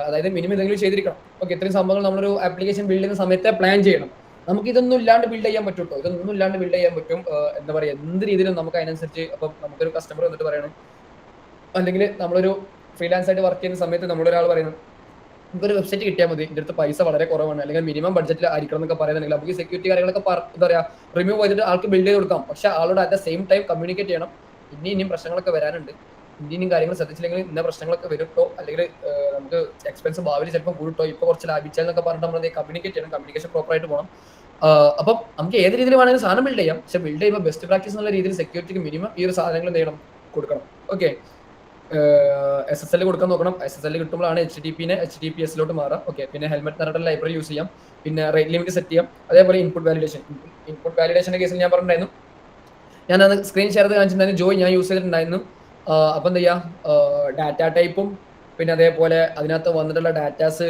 അതായത് മിനിമം ഇതെങ്കിലും ചെയ്തിരിക്കണം. ഓക്കെ, ഇത്രയും സംഭവങ്ങൾ നമ്മളൊരു ആപ്ലിക്കേഷൻ ബിൽഡ് ചെയ്യുന്ന സമയത്ത് പ്ലാൻ ചെയ്യണം. നമുക്ക് ഇതൊന്നും ഇല്ലാണ്ട് ബിൽഡ് ചെയ്യാൻ പറ്റും കേട്ടോ. ഇതൊന്നും ഇല്ലാണ്ട് ബിൽഡ് ചെയ്യാൻ പറ്റും. എന്താ പറയുക, എന്ത് രീതിയിലും നമുക്ക് അതിനനുസരിച്ച്. അപ്പം നമുക്കൊരു കസ്റ്റമർ വന്നിട്ട് പറയണം, അല്ലെങ്കിൽ നമ്മളൊരു ഫ്രീലാൻസ് ആയിട്ട് വർക്ക് ചെയ്യുന്ന സമയത്ത് നമ്മളൊരാൾ പറയുന്നത്, നമുക്കൊരു വെബ്സൈറ്റ് കിട്ടിയാൽ മതി, ഇതിന്റെ അടുത്ത് പൈസ വളരെ കുറവാണ്, അല്ലെങ്കിൽ മിനിമം ബഡ്ജറ്റിൽ ആയിരിക്കണം എന്നൊക്കെ പറയുന്നുണ്ടെങ്കിൽ നമുക്ക് സെക്യൂരിറ്റി കാര്യങ്ങളൊക്കെ എന്താ പറയാ റിമൂവ് ചെയ്തിട്ട് ആൾക്ക് ബിൽഡ് ചെയ്ത് കൊടുക്കാം. പക്ഷെ ആളോട് at the same time communicate ചെയ്യണം, ഇനിയും പ്രശ്നങ്ങളൊക്കെ വരാനുണ്ട്, ഇനിയും കാര്യങ്ങൾ ശ്രദ്ധിച്ചില്ലെങ്കിൽ ഇന്ന പ്രശ്നങ്ങളൊക്കെ വരുട്ടോ, അല്ലെങ്കിൽ നമുക്ക് എക്സ്പെൻസ് ഭാവിയിൽ ചിലപ്പോൾ കൂട്ടോ, ഇപ്പൊ കുറച്ച് ലാഭിച്ചാൽ എന്നൊക്കെ പറഞ്ഞിട്ട് നമ്മൾ കമ്മ്യൂണിക്കേറ്റ് ചെയ്യണം. കമ്മ്യൂണിക്കേഷൻ പ്രോപ്പർ ആയിട്ട് പോകണം. അപ്പം നമുക്ക് ഏത് രീതിയിൽ വേണമെങ്കിലും സാധനം ബിൽഡ് ചെയ്യാം. പക്ഷെ ബിൽഡ് ചെയ്യുമ്പോൾ ബെസ്റ്റ് പ്രാക്ടീസ് എന്നുള്ള രീതിയിൽ സെക്യൂരിറ്റിക്ക് മിനിമം ഈ ഒരു സാധനങ്ങൾ എന്ത് ചെയ്യണം, കൊടുക്കണം. ഓക്കെ, SSL കൊടുക്കാൻ നോക്കണം. SSL കിട്ടുമ്പോഴാണ് HTTPS മാറാം. ഓക്കെ, പിന്നെ ഹെൽമെറ്റ് പറഞ്ഞിട്ടുള്ള ലൈബ്രറി യൂസ് ചെയ്യാം. പിന്നെ റേറ്റ് ലിമിറ്റ് സെറ്റ് ചെയ്യാം. അതേപോലെ ഇൻപുട്ട് വാലിഡേഷന്റെ കേസിൽ ഞാൻ പറഞ്ഞിട്ടുണ്ടായിരുന്നു, ഞാൻ അത് സ്ക്രീൻ ഷെയർ ചെയ്ത് കാണിച്ചിട്ടുണ്ടായിരുന്നു. ജോയ് ഞാൻ യൂസ് ചെയ്തിട്ടുണ്ടായിരുന്നു. അപ്പം എന്താ ചെയ്യാം, ഡാറ്റ ടൈപ്പും പിന്നെ അതേപോലെ അതിനകത്ത് വന്നിട്ടുള്ള ഡാറ്റാസ്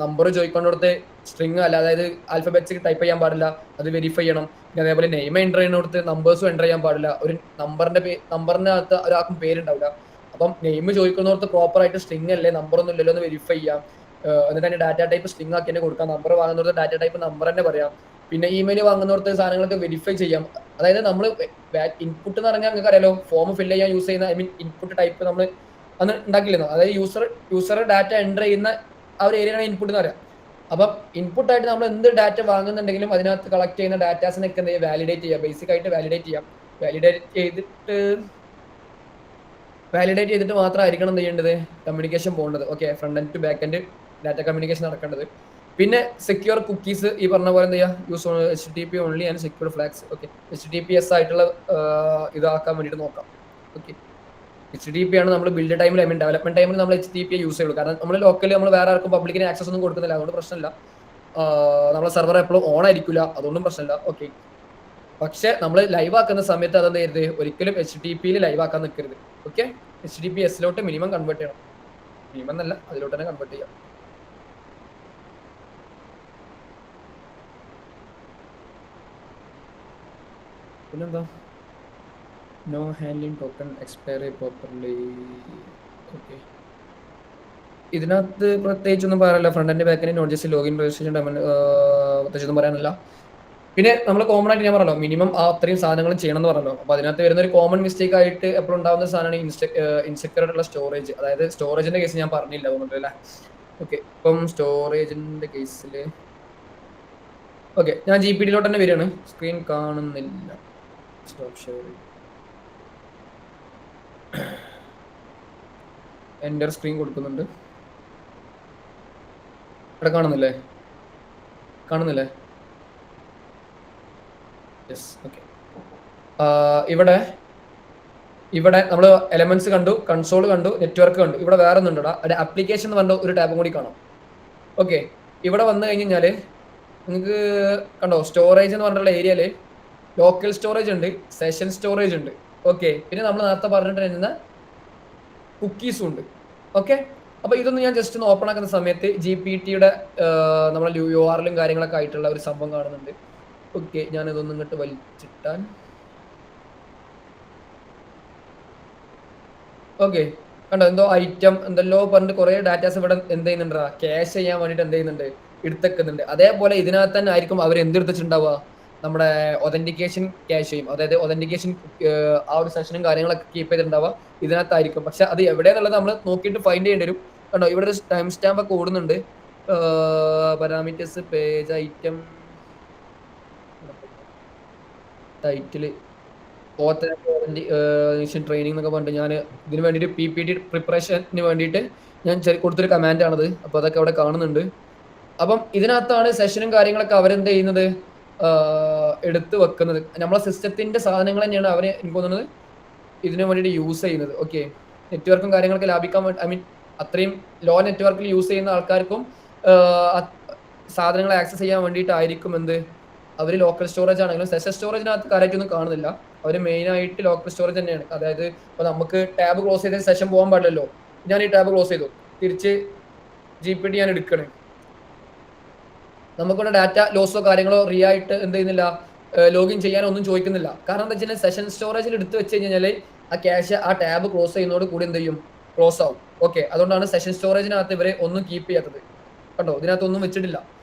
നമ്പർ ചോദിക്കൊണ്ടിടത്ത് സ്ട്രിങ് അല്ല, അതായത് ആൽഫബറ്റ്സ് ടൈപ്പ് ചെയ്യാൻ പാടില്ല, അത് വെരിഫൈ ചെയ്യണം. പിന്നെ അതേപോലെ നെയിം എൻ്റർ ചെയ്യുന്നിടത്ത് നമ്പേഴ്സും എൻ്റർ ചെയ്യാൻ പാടില്ല. ഒരു നമ്പറിനകത്ത് ഒരാൾക്കും പേരുണ്ടാവില്ല. അപ്പം നെയിം ചോദിക്കുന്നിടത്ത് പ്രോപ്പർ ആയിട്ട് സ്ട്രിങ് അല്ലേ, നമ്പർ ഒന്നും ഇല്ലല്ലോ എന്ന് വെരിഫൈ ചെയ്യാം. എന്നിട്ട് തന്നെ ഡാറ്റ ടൈപ്പ് സ്ട്രിങ് ആക്കി തന്നെ കൊടുക്കാം. നമ്പർ വാങ്ങുന്നിടത്ത് ഡാറ്റ ടൈപ്പ് നമ്പർ തന്നെ പറയാം. പിന്നെ ഇമെയിൽ വാങ്ങുന്നിടത്ത് സാധനങ്ങളൊക്കെ വെരിഫൈ ചെയ്യാം. അതായത് നമ്മൾ ഇൻപുട്ട് എന്ന് പറഞ്ഞാൽ നിങ്ങൾക്ക് അറിയാലോ, ഫോം ഫില്ല് ചെയ്യാൻ യൂസ് ചെയ്യുന്ന, ഐ മീൻ ഇൻപുട്ട് ടൈപ്പ് നമ്മൾ അന്ന് ഉണ്ടാക്കിയിരുന്നു. അതായത് യൂസർ ഡാറ്റ എൻ്റർ ചെയ്യുന്ന ആ ഒരു ഏരിയയാണ് ഇൻപുട്ട് എന്ന് പറയാം. അപ്പം ഇൻപുട്ടായിട്ട് നമ്മൾ എന്ത് ഡാറ്റ വാങ്ങുന്നുണ്ടെങ്കിലും അതിനകത്ത് കളക്ട് ചെയ്യുന്ന ഡാറ്റാസിനൊക്കെ എന്ത് ചെയ്യുക, വാലിഡേറ്റ് ചെയ്യുക. ബേസിക് ആയിട്ട് വാലിഡേറ്റ് ചെയ്യാം. വാലിഡേറ്റ് ചെയ്തിട്ട് മാത്രമായിരിക്കണം എന്ത് ചെയ്യേണ്ടത്, കമ്മ്യൂണിക്കേഷൻ പോകേണ്ടത്. Okay, front end to back end data communication നടക്കേണ്ടത്. പിന്നെ സെക്യൂർ കുക്കീസ് ഈ പറഞ്ഞ പോലെ എന്ത് ചെയ്യുക, use HTTP only and secure flags. Okay, HTTPS ആയിട്ടുള്ള ഇതാക്കാൻ വേണ്ടിയിട്ട് നോക്കാം. ഓക്കെ, HTTP ആണ് നമ്മൾ ബിൽഡ് ടൈമിൽ, ഐ മീൻ ഡെവലപ്മെന്റ് ടൈമിൽ നമ്മൾ HTTP യൂസ് ചെയ്യുള്ളൂ. കാരണം നമ്മൾ ലോക്കലി നമ്മൾ വേറെ ആർക്കും പബ്ലിക്കിന് ആക്സസ് ഒന്നും കൊടുക്കുന്നില്ല, അതുകൊണ്ട് പ്രശ്നമില്ല. നമ്മളെ സെർവർ എപ്പോഴും ഓൺ ആയിരിക്കില്ല, അതുകൊണ്ടും പ്രശ്നമില്ല. ഓക്കെ, പക്ഷെ നമ്മൾ ലൈവ് ആക്കുന്ന സമയത്ത് അതെന്ത് ചെയ്യരുത്, ഒരിക്കലും HTTPയിൽ ലൈവ് ആക്കാൻ നിൽക്കരുത്. ഓക്കെ, HTTPSലോട്ട് മിനിമം കൺവേർട്ട് ചെയ്യണം. മിനിമം എന്നല്ല, അതിലോട്ട് തന്നെ കൺവേർട്ട് ചെയ്യാം. പിന്നെന്താ no handling token expiry properly. Okay, ഇതിനകത്ത് പ്രത്യേകിച്ചൊന്നും പറയാനില്ല. Front and ബാക്കിന് not just login registration പ്രത്യേകിച്ചൊന്നും പറയാനില്ല. പിന്നെ നമ്മൾ കോമൺ ആയിട്ട് ഞാൻ പറഞ്ഞല്ലോ മിനിമം ആ അത്രയും സാധനങ്ങളും ചെയ്യണം എന്ന് പറഞ്ഞല്ലോ. അപ്പൊ അതിനകത്ത് വരുന്ന ഒരു കോമൺ മിസ്റ്റേക്ക് ആയിട്ട് എപ്പോഴും ഉണ്ടാകുന്ന സാധനമാണ് ഇൻസെക്യൂർ ആയിട്ടുള്ള സ്റ്റോറേജ്. അതായത് സ്റ്റോറേജിന്റെ കേസ് ഞാൻ പറഞ്ഞില്ല തോന്നുന്നുണ്ട് അല്ലേ. ഓക്കെ, ഇപ്പം സ്റ്റോറേജിന്റെ കേസിൽ ഓക്കെ ഞാൻ GPD-ലോട്ട് തന്നെ വരികയാണ്. സ്ക്രീൻ കാണുന്നില്ല. Stop sharing. എൻ്റെ സ്ക്രീൻ കൊടുക്കുന്നുണ്ട്. ഇവിടെ കാണുന്നില്ലേ? കാണുന്നില്ലേ? യെസ്. ഓക്കെ, ഇവിടെ നമ്മൾ എലമെന്റ്സ് കണ്ടു, കൺസോൾ കണ്ടു, നെറ്റ്വർക്ക് കണ്ടു. ഇവിടെ വേറെ ഒന്നുണ്ടോ? അവിടെ ആപ്ലിക്കേഷൻ എന്ന് പറഞ്ഞ ഒരു ടാബും കൂടി കാണാം. ഓക്കെ, ഇവിടെ വന്നു കഴിഞ്ഞാൽ നിങ്ങൾക്ക് കണ്ടോ സ്റ്റോറേജ് എന്ന് പറഞ്ഞിട്ടുള്ള ഏരിയയില് ലോക്കൽ സ്റ്റോറേജ് ഉണ്ട്, സെഷൻ സ്റ്റോറേജ് ഉണ്ട്. ഓക്കെ, പിന്നെ നമ്മൾ നേരത്തെ പറഞ്ഞിട്ടുണ്ടായിരുന്ന കുക്കീസും ഉണ്ട്. ഓക്കെ, അപ്പൊ ഇതൊന്ന് ഞാൻ ജസ്റ്റ് ഒന്ന് ഓപ്പൺ ആക്കുന്ന സമയത്ത് GPT-യുടെ നമ്മളെ URL കാര്യങ്ങളൊക്കെ ആയിട്ടുള്ള ഒരു സംഭവം കാണുന്നുണ്ട്. ഓക്കെ, ഞാൻ ഇതൊന്നും ഇങ്ങോട്ട് വലിച്ചിട്ടാൻ. ഓക്കെ, കണ്ടോ എന്തോ ഐറ്റം എന്തെല്ലോ പറഞ്ഞിട്ട് കുറെ ഡാറ്റാസ് ഇവിടെ എന്ത് ചെയ്യുന്നുണ്ടാ ക്യാഷ് ചെയ്യാൻ വേണ്ടിട്ട് എന്ത് ചെയ്യുന്നുണ്ട്, എടുത്തേക്കുന്നുണ്ട്. അതേപോലെ ഇതിനകത്ത് തന്നെ ആയിരിക്കും അവർ എന്തെടുത്തിട്ടുണ്ടാവുക, നമ്മുടെ ഒതന്റിക്കേഷൻ ക്യാഷ് ചെയ്യും. അതായത് ഒതന്റിക്കേഷൻ ആ ഒരു സെഷനും കാര്യങ്ങളൊക്കെ കീപ്പ് ചെയ്തിട്ടുണ്ടാവുക ഇതിനകത്തായിരിക്കും. പക്ഷെ അത് എവിടെയാന്നുള്ളത് നമ്മൾ നോക്കിയിട്ട് ഫൈൻഡ് ചെയ്യേണ്ടി വരും. കണ്ടോ ഇവിടെ ഒരു ടൈം സ്റ്റാമ്പ് ഒക്കെ ഓടുന്നുണ്ട്. Parameters, page, item, title, training എന്നൊക്കെ പറഞ്ഞിട്ട് ഞാൻ ഇതിന് വേണ്ടിയിട്ട് PPT പ്രിപ്പറേഷന് വേണ്ടിയിട്ട് ഞാൻ കൊടുത്തൊരു കമാൻഡ് ആണത്. അപ്പൊ അതൊക്കെ അവിടെ കാണുന്നുണ്ട്. അപ്പം ഇതിനകത്താണ് സെഷനും കാര്യങ്ങളൊക്കെ അവരെന്ത് ചെയ്യുന്നത്, എടുത്തു വെക്കുന്നത്. നമ്മളെ സിസ്റ്റത്തിന്റെ സാധനങ്ങൾ തന്നെയാണ് അവര് എനിക്ക് തോന്നുന്നത് ഇതിനു വേണ്ടിയിട്ട് യൂസ് ചെയ്യുന്നത്. ഓക്കെ, നെറ്റ്വർക്കും കാര്യങ്ങളൊക്കെ ലാഭിക്കാൻ വേണ്ടി, ഐ മീൻ അത്രയും ലോ നെറ്റ്വർക്കിൽ യൂസ് ചെയ്യുന്ന ആൾക്കാർക്കും സാധനങ്ങൾ ആക്സസ് ചെയ്യാൻ വേണ്ടിയിട്ടായിരിക്കും എന്ത് അവർ ലോക്കൽ സ്റ്റോറേജ് ആണെങ്കിലും സെഷൻ സ്റ്റോറേജിനകത്ത് കാര്യമായിട്ടൊന്നും കാണുന്നില്ല. അവർ മെയിൻ ആയിട്ട് ലോക്കൽ സ്റ്റോറേജ് തന്നെയാണ്. അതായത് ഇപ്പൊ നമുക്ക് ടാബ് ക്ലോസ് ചെയ്ത സെഷൻ പോകാൻ പാടില്ലല്ലോ. ഞാൻ ഈ ടാബ് ക്ലോസ് ചെയ്തു, തിരിച്ച് GPT ഞാൻ എടുക്കണേ, നമുക്കിവിടെ ഡാറ്റ ലോസോ കാര്യങ്ങളോ ആയിട്ട് എന്ത് ചെയ്യുന്നില്ല, ലോഗിൻ ചെയ്യാനോ ഒന്നും ചോദിക്കുന്നില്ല. കാരണം എന്താ വെച്ചാൽ സെഷൻ സ്റ്റോറേജിൽ എടുത്ത് വെച്ച് കഴിഞ്ഞാൽ ആ ക്യാഷ് ആ ടാബ് ക്ലോസ് ചെയ്യുന്നതോട് കൂടി എന്ത് ചെയ്യും, ക്ലോസ് ആവും. ഓക്കെ, അതുകൊണ്ടാണ് സെഷൻ സ്റ്റോറേജിനകത്ത് ഇവരെ ഒന്നും കീപ്പ് ചെയ്യാത്തത്. കണ്ടോ, ഇതിനകത്ത് ഒന്നും വെച്ചിട്ടില്ല.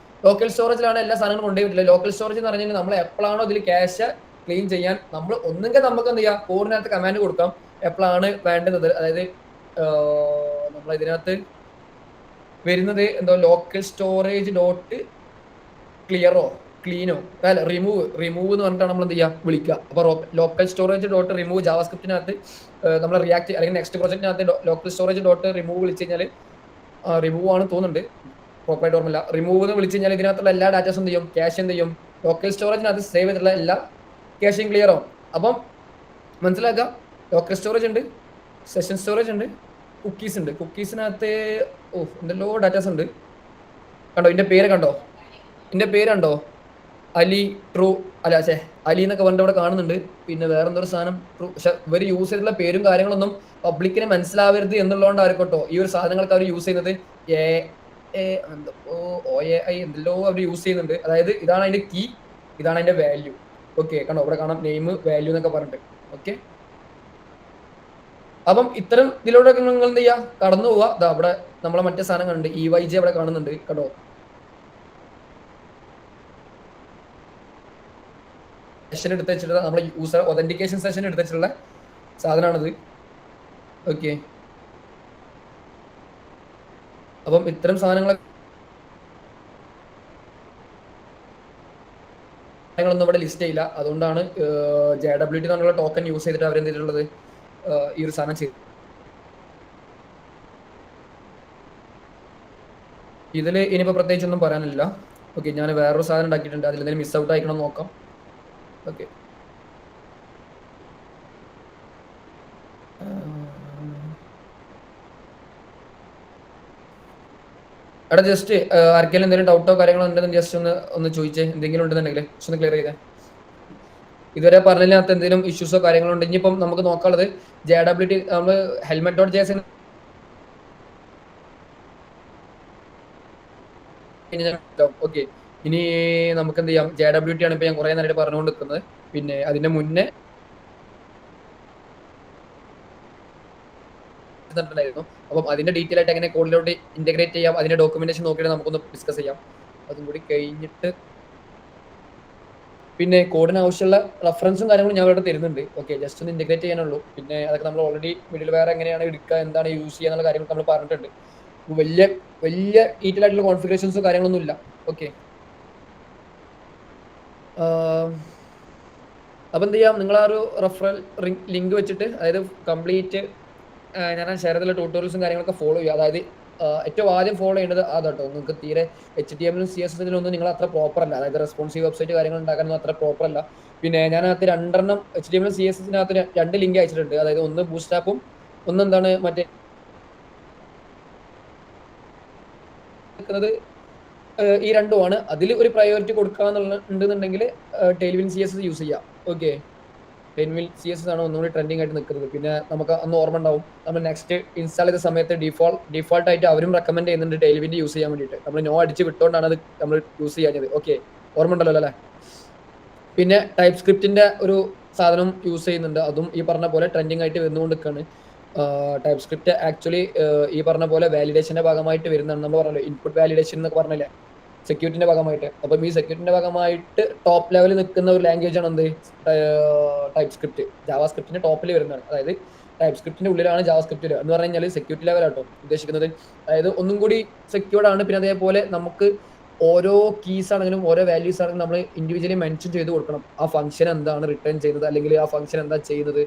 ലോക്കൽ സ്റ്റോറേജിലാണ് എല്ലാ സാധനങ്ങളും കൊണ്ടുപോയിട്ടില്ല. ലോക്കൽ സ്റ്റോറേജ് എന്ന് പറഞ്ഞു കഴിഞ്ഞാൽ നമ്മൾ എപ്പോഴാണോ ഇതിൽ ക്യാഷ് ക്ലീൻ ചെയ്യാൻ നമ്മൾ ഒന്നുകിൽ നമുക്ക് എന്ത് ചെയ്യാം, കോഡിനകത്ത് കമാൻഡ് കൊടുക്കാം എപ്പോഴാണ് വേണ്ടുന്നത്. അതായത് നമ്മൾ ഇതിനകത്ത് വരുന്നത് എന്തോ ലോക്കൽ സ്റ്റോറേജ് ഡോട്ട് ക്ലിയറോ ക്ലീനോ അല്ല റിമൂവ് എന്ന് പറഞ്ഞിട്ടാണ് നമ്മൾ എന്ത് ചെയ്യുക, വിളിക്കുക. അപ്പോൾ ലോക്കൽ സ്റ്റോറേജ് ഡോട്ട് റിമൂവ് ജാവാസ്ക്രിപ്റ്റിനകത്ത് നമ്മൾ റിയാക്ട് അല്ലെങ്കിൽ next പ്രോജക്റ്റിനകത്ത് local storage dot remove വിളിച്ചു കഴിഞ്ഞാൽ, റിമൂവ് ആണ് തോന്നുന്നുണ്ട്, പ്രോപ്പറായിട്ട് ഓർമ്മയില്ല. റിമൂവ് എന്ന് വിളിച്ചു കഴിഞ്ഞാൽ ഇതിനകത്തുള്ള എല്ലാ ഡാറ്റാസും എന്ത് ചെയ്യും, ക്യാഷ് എന്ത് ചെയ്യും, ലോക്കൽ സ്റ്റോറേജിനകത്ത് സേവ് ചെയ്തിട്ടുള്ള എല്ലാ ക്യാഷും ക്ലിയർ ആവും. അപ്പം മനസ്സിലാക്കുക, ലോക്കൽ സ്റ്റോറേജ് ഉണ്ട്, സെഷൻ സ്റ്റോറേജ് ഉണ്ട്, കുക്കീസ് ഉണ്ട്. കുക്കീസിനകത്ത് എന്തെല്ലോ ഡാറ്റാസ് ഉണ്ട്. കണ്ടോ ഇതിന്റെ പേര് കണ്ടോ, ഇതിന്റെ പേരുണ്ടോ, അലി ട്രൂ അല്ല അലി എന്നൊക്കെ പറഞ്ഞിട്ട് അവിടെ കാണുന്നുണ്ട്. പിന്നെ വേറെ എന്തോ ഒരു സാധനം ട്രൂ. പക്ഷെ ഇവർ യൂസ് ചെയ്തിട്ടുള്ള പേരും കാര്യങ്ങളൊന്നും പബ്ലിക്കിന് മനസ്സിലാവരുത് എന്നുള്ളതുകൊണ്ടായിരിക്കട്ടോ ഈ ഒരു സാധനങ്ങളൊക്കെ അവർ യൂസ് ചെയ്യുന്നത്. OAI എന്തെല്ലോ അവർ യൂസ് ചെയ്യുന്നുണ്ട്. അതായത് ഇതാണ് അതിന്റെ കീ, ഇതാണ് അതിന്റെ വാല്യൂ. ഓക്കെ, കണ്ടോ ഇവിടെ കാണാം നെയിം, വാല്യൂ എന്നൊക്കെ പറഞ്ഞിട്ട്. ഓക്കെ, അപ്പം ഇത്തരം ഇതിലൂടെ നിങ്ങൾ എന്ത് ചെയ്യാ, കടന്നു പോവാ. അവിടെ നമ്മളെ മറ്റേ സാധനം കണ്ടുണ്ട്, EYJ അവിടെ കാണുന്നുണ്ട്. കണ്ടോ, സെഷൻ എടുത്ത് വെച്ചിട്ടുള്ള നമ്മുടെ യൂസർ ഒതന്റിക്കേഷൻ സെഷൻ എടുത്ത് വെച്ചിട്ടുള്ള സാധനമാണിത്. ഓക്കെ, അപ്പം ഇത്തരം സാധനങ്ങളൊന്നും ഇവിടെ ലിസ്റ്റ് ചെയ്യില്ല. അതുകൊണ്ടാണ് JWT എന്നുള്ള ടോക്കൺ യൂസ് ചെയ്തിട്ട് അവർ എന്തിട്ടുള്ളത് ഈ ഒരു സാധനം ചെയ്തു. ഇതിൽ ഇനിയിപ്പോൾ പ്രത്യേകിച്ചൊന്നും പറയാനില്ല. ഓക്കെ, ഞാൻ വേറൊരു സാധനം ഉണ്ടാക്കിയിട്ടുണ്ട്, അതിൽ എന്തെങ്കിലും മിസ് ഔട്ട് ആയിക്കണം നോക്കാം. ഓക്കെ, എടാ ജസ്റ്റ് ആർക്കെങ്കിലും എന്തെങ്കിലും ഡൗട്ടോ കാര്യങ്ങളോ ഉണ്ടെന്ന് ജസ്റ്റ് ഒന്ന് ചോദിച്ചേ. എന്തെങ്കിലും ഉണ്ടെന്നുണ്ടെങ്കിൽ ഒന്ന് ക്ലിയർ ചെയ്തേ. ഇതുവരെ പറഞ്ഞതിനകത്ത് എന്തെങ്കിലും ഇഷ്യൂസോ കാര്യങ്ങളോ ഉണ്ടെങ്കിൽ ഇപ്പം നമുക്ക് നോക്കാനുള്ളത് JWT നമ്മൾ helmet.js ഓക്കെ ഇനി നമുക്ക് എന്ത് ചെയ്യാം, JWT ആണ് ഇപ്പൊ ഞാൻ കുറെ നേരമായിട്ട് പറഞ്ഞുകൊണ്ട് നിൽക്കുന്നത്. പിന്നെ അതിന്റെ മുന്നേ ായിരുന്നു. അപ്പം അതിന്റെ ഡീറ്റെയിൽ ആയിട്ട് എങ്ങനെ കോഡിലോട്ട് ഇന്റഗ്രേറ്റ് ചെയ്യാം, അതിന്റെ ഡോക്യുമെന്റേഷൻ നോക്കിയിട്ട് നമുക്കൊന്ന് ഡിസ്കസ് ചെയ്യാം. അതും കൂടി കഴിഞ്ഞിട്ട് പിന്നെ കോഡിന് ആവശ്യമുള്ള റെഫറൻസും കാര്യങ്ങളും ഞാൻ ഇവിടെ തരുന്നുണ്ട്. ഓക്കെ, ജസ്റ്റ് ഒന്ന് ഇന്റഗ്രേറ്റ് ചെയ്യാനുള്ളൂ. പിന്നെ അതൊക്കെ നമ്മൾ ഓൾറെഡി മിഡിൽ വെയർ എങ്ങനെയാണ് എടുക്കുക, എന്താണ് യൂസ് ചെയ്യുക എന്നുള്ള കാര്യങ്ങൾ നമ്മൾ പറഞ്ഞിട്ടുണ്ട്. വലിയ ഡീറ്റെയിൽ ആയിട്ടുള്ള കോൺഫിഗറേഷൻസും കാര്യങ്ങളൊന്നും ഇല്ല. ഓക്കെ, അപ്പൊ എന്ത് ചെയ്യാം, നിങ്ങൾ ആ ഒരു റെഫറൽ ലിങ്ക് വെച്ചിട്ട്, അതായത് കംപ്ലീറ്റ് ഞാൻ ഷെയർ ചെയ്തുള്ള ട്യൂട്ടോറിയൽസും കാര്യങ്ങളൊക്കെ ഫോളോ ചെയ്യുക. അതായത് ഏറ്റവും ആദ്യം ഫോളോ ചെയ്യേണ്ടത് അതാട്ടോ. നിങ്ങൾക്ക് തീരെ HTML CSS-ലും നിങ്ങൾ അത്ര പ്രോപ്പർ അല്ല, അതായത് റെസ്പോൺസീവ് വെബ്സൈറ്റ് കാര്യങ്ങൾ ഉണ്ടാക്കാനൊന്നും അത്ര പ്രോപ്പർ അല്ല. പിന്നെ ഞാനകത്ത് 2 HTML CSS-നകത്ത് 2 ലിങ്ക് അയച്ചിട്ടുണ്ട്. അതായത് ഒന്ന് ബൂസ്റ്റാപ്പും ഒന്നെന്താണ് മറ്റേ ഈ രണ്ടുമാണ്. അതിൽ ഒരു പ്രയോറിറ്റി കൊടുക്കാന്നുണ്ടെന്നുണ്ടെങ്കിൽ ടെയിൽവിൻ CSS യൂസ് ചെയ്യാം. ഓക്കെ, ടെയിൽവിൻ CSS ആണ് ഒന്നുകൂടി ട്രെൻഡിങ് ആയിട്ട് നിൽക്കുന്നത്. പിന്നെ നമുക്ക് അന്ന് ഓർമ്മ ഉണ്ടാവും, നമ്മൾ നെക്സ്റ്റ് ഇൻസ്റ്റാൾ ചെയ്ത സമയത്ത് ഡിഫോൾട്ട് ആയിട്ട് അവരും റെക്കമെൻഡ് ചെയ്യുന്നുണ്ട് ടെയിൽവിൻ യൂസ് ചെയ്യാൻ വേണ്ടിയിട്ട്. നമ്മൾ നോ അടിച്ച് വിട്ടുകൊണ്ടാണ് അത് നമ്മൾ യൂസ് ചെയ്യാഞ്ഞത്. ഓക്കെ, ഓർമ്മ ഉണ്ടല്ലോ അല്ലേ? പിന്നെ ടൈപ്പ് സ്ക്രിപ്റ്റിന്റെ ഒരു സാധനം യൂസ് ചെയ്യുന്നുണ്ട്. അതും ഈ പറഞ്ഞ പോലെ ട്രെൻഡിങ് ആയിട്ട് വന്നുകൊണ്ട് നിൽക്കുകയാണ്. ടൈപ്പ് സ്ക്രിപ്റ്റ് ആക്ച്വലി ഈ പറഞ്ഞ പോലെ വാലിഡേഷന്റെ ഭാഗമായിട്ട് വരുന്നതാണ്. നമ്മൾ പറഞ്ഞല്ലോ ഇൻപുട്ട് വാലിഡേഷൻ എന്നൊക്കെ പറഞ്ഞില്ലേ, സെക്യൂരിറ്റിന്റെ ഭാഗമായിട്ട്. അപ്പം ഈ സെക്യൂരിറ്റിന്റെ ഭാഗമായിട്ട് ടോപ്പ് ലെവലിൽ നിൽക്കുന്ന ഒരു ലാംഗ്വേജ് ആണ് എന്ത്, ടൈപ്പ് സ്ക്രിപ്റ്റ്. ജാവാ സ്ക്രിപ്റ്റിന്റെ ടോപ്പിൽ വരുന്നതാണ്. അതായത് ടൈപ്പ് സ്ക്രിപ്റ്റിന്റെ ഉള്ളിലാണ് ജാവാ സ്ക്രിപ്റ്റ് വരിക എന്ന് പറഞ്ഞു കഴിഞ്ഞാൽ സെക്യൂരിറ്റി ലെവലാട്ടോ ഉദ്ദേശിക്കുന്നത്. അതായത് ഒന്നും കൂടി സെക്യൂർഡ് ആണ്. പിന്നെ അതേപോലെ നമുക്ക് ഓരോ കീസ് ആണെങ്കിലും ഓരോ വാല്യൂസ് ആണെങ്കിലും നമ്മൾ ഇൻഡിവിജ്വലി മെൻഷൻ ചെയ്ത് കൊടുക്കണം. ആ ഫംഗ്ഷൻ എന്താണ് റിട്ടേൺ ചെയ്യുന്നത്, അല്ലെങ്കിൽ ആ ഫംഗ്ഷൻ എന്താ ചെയ്യുന്നത്,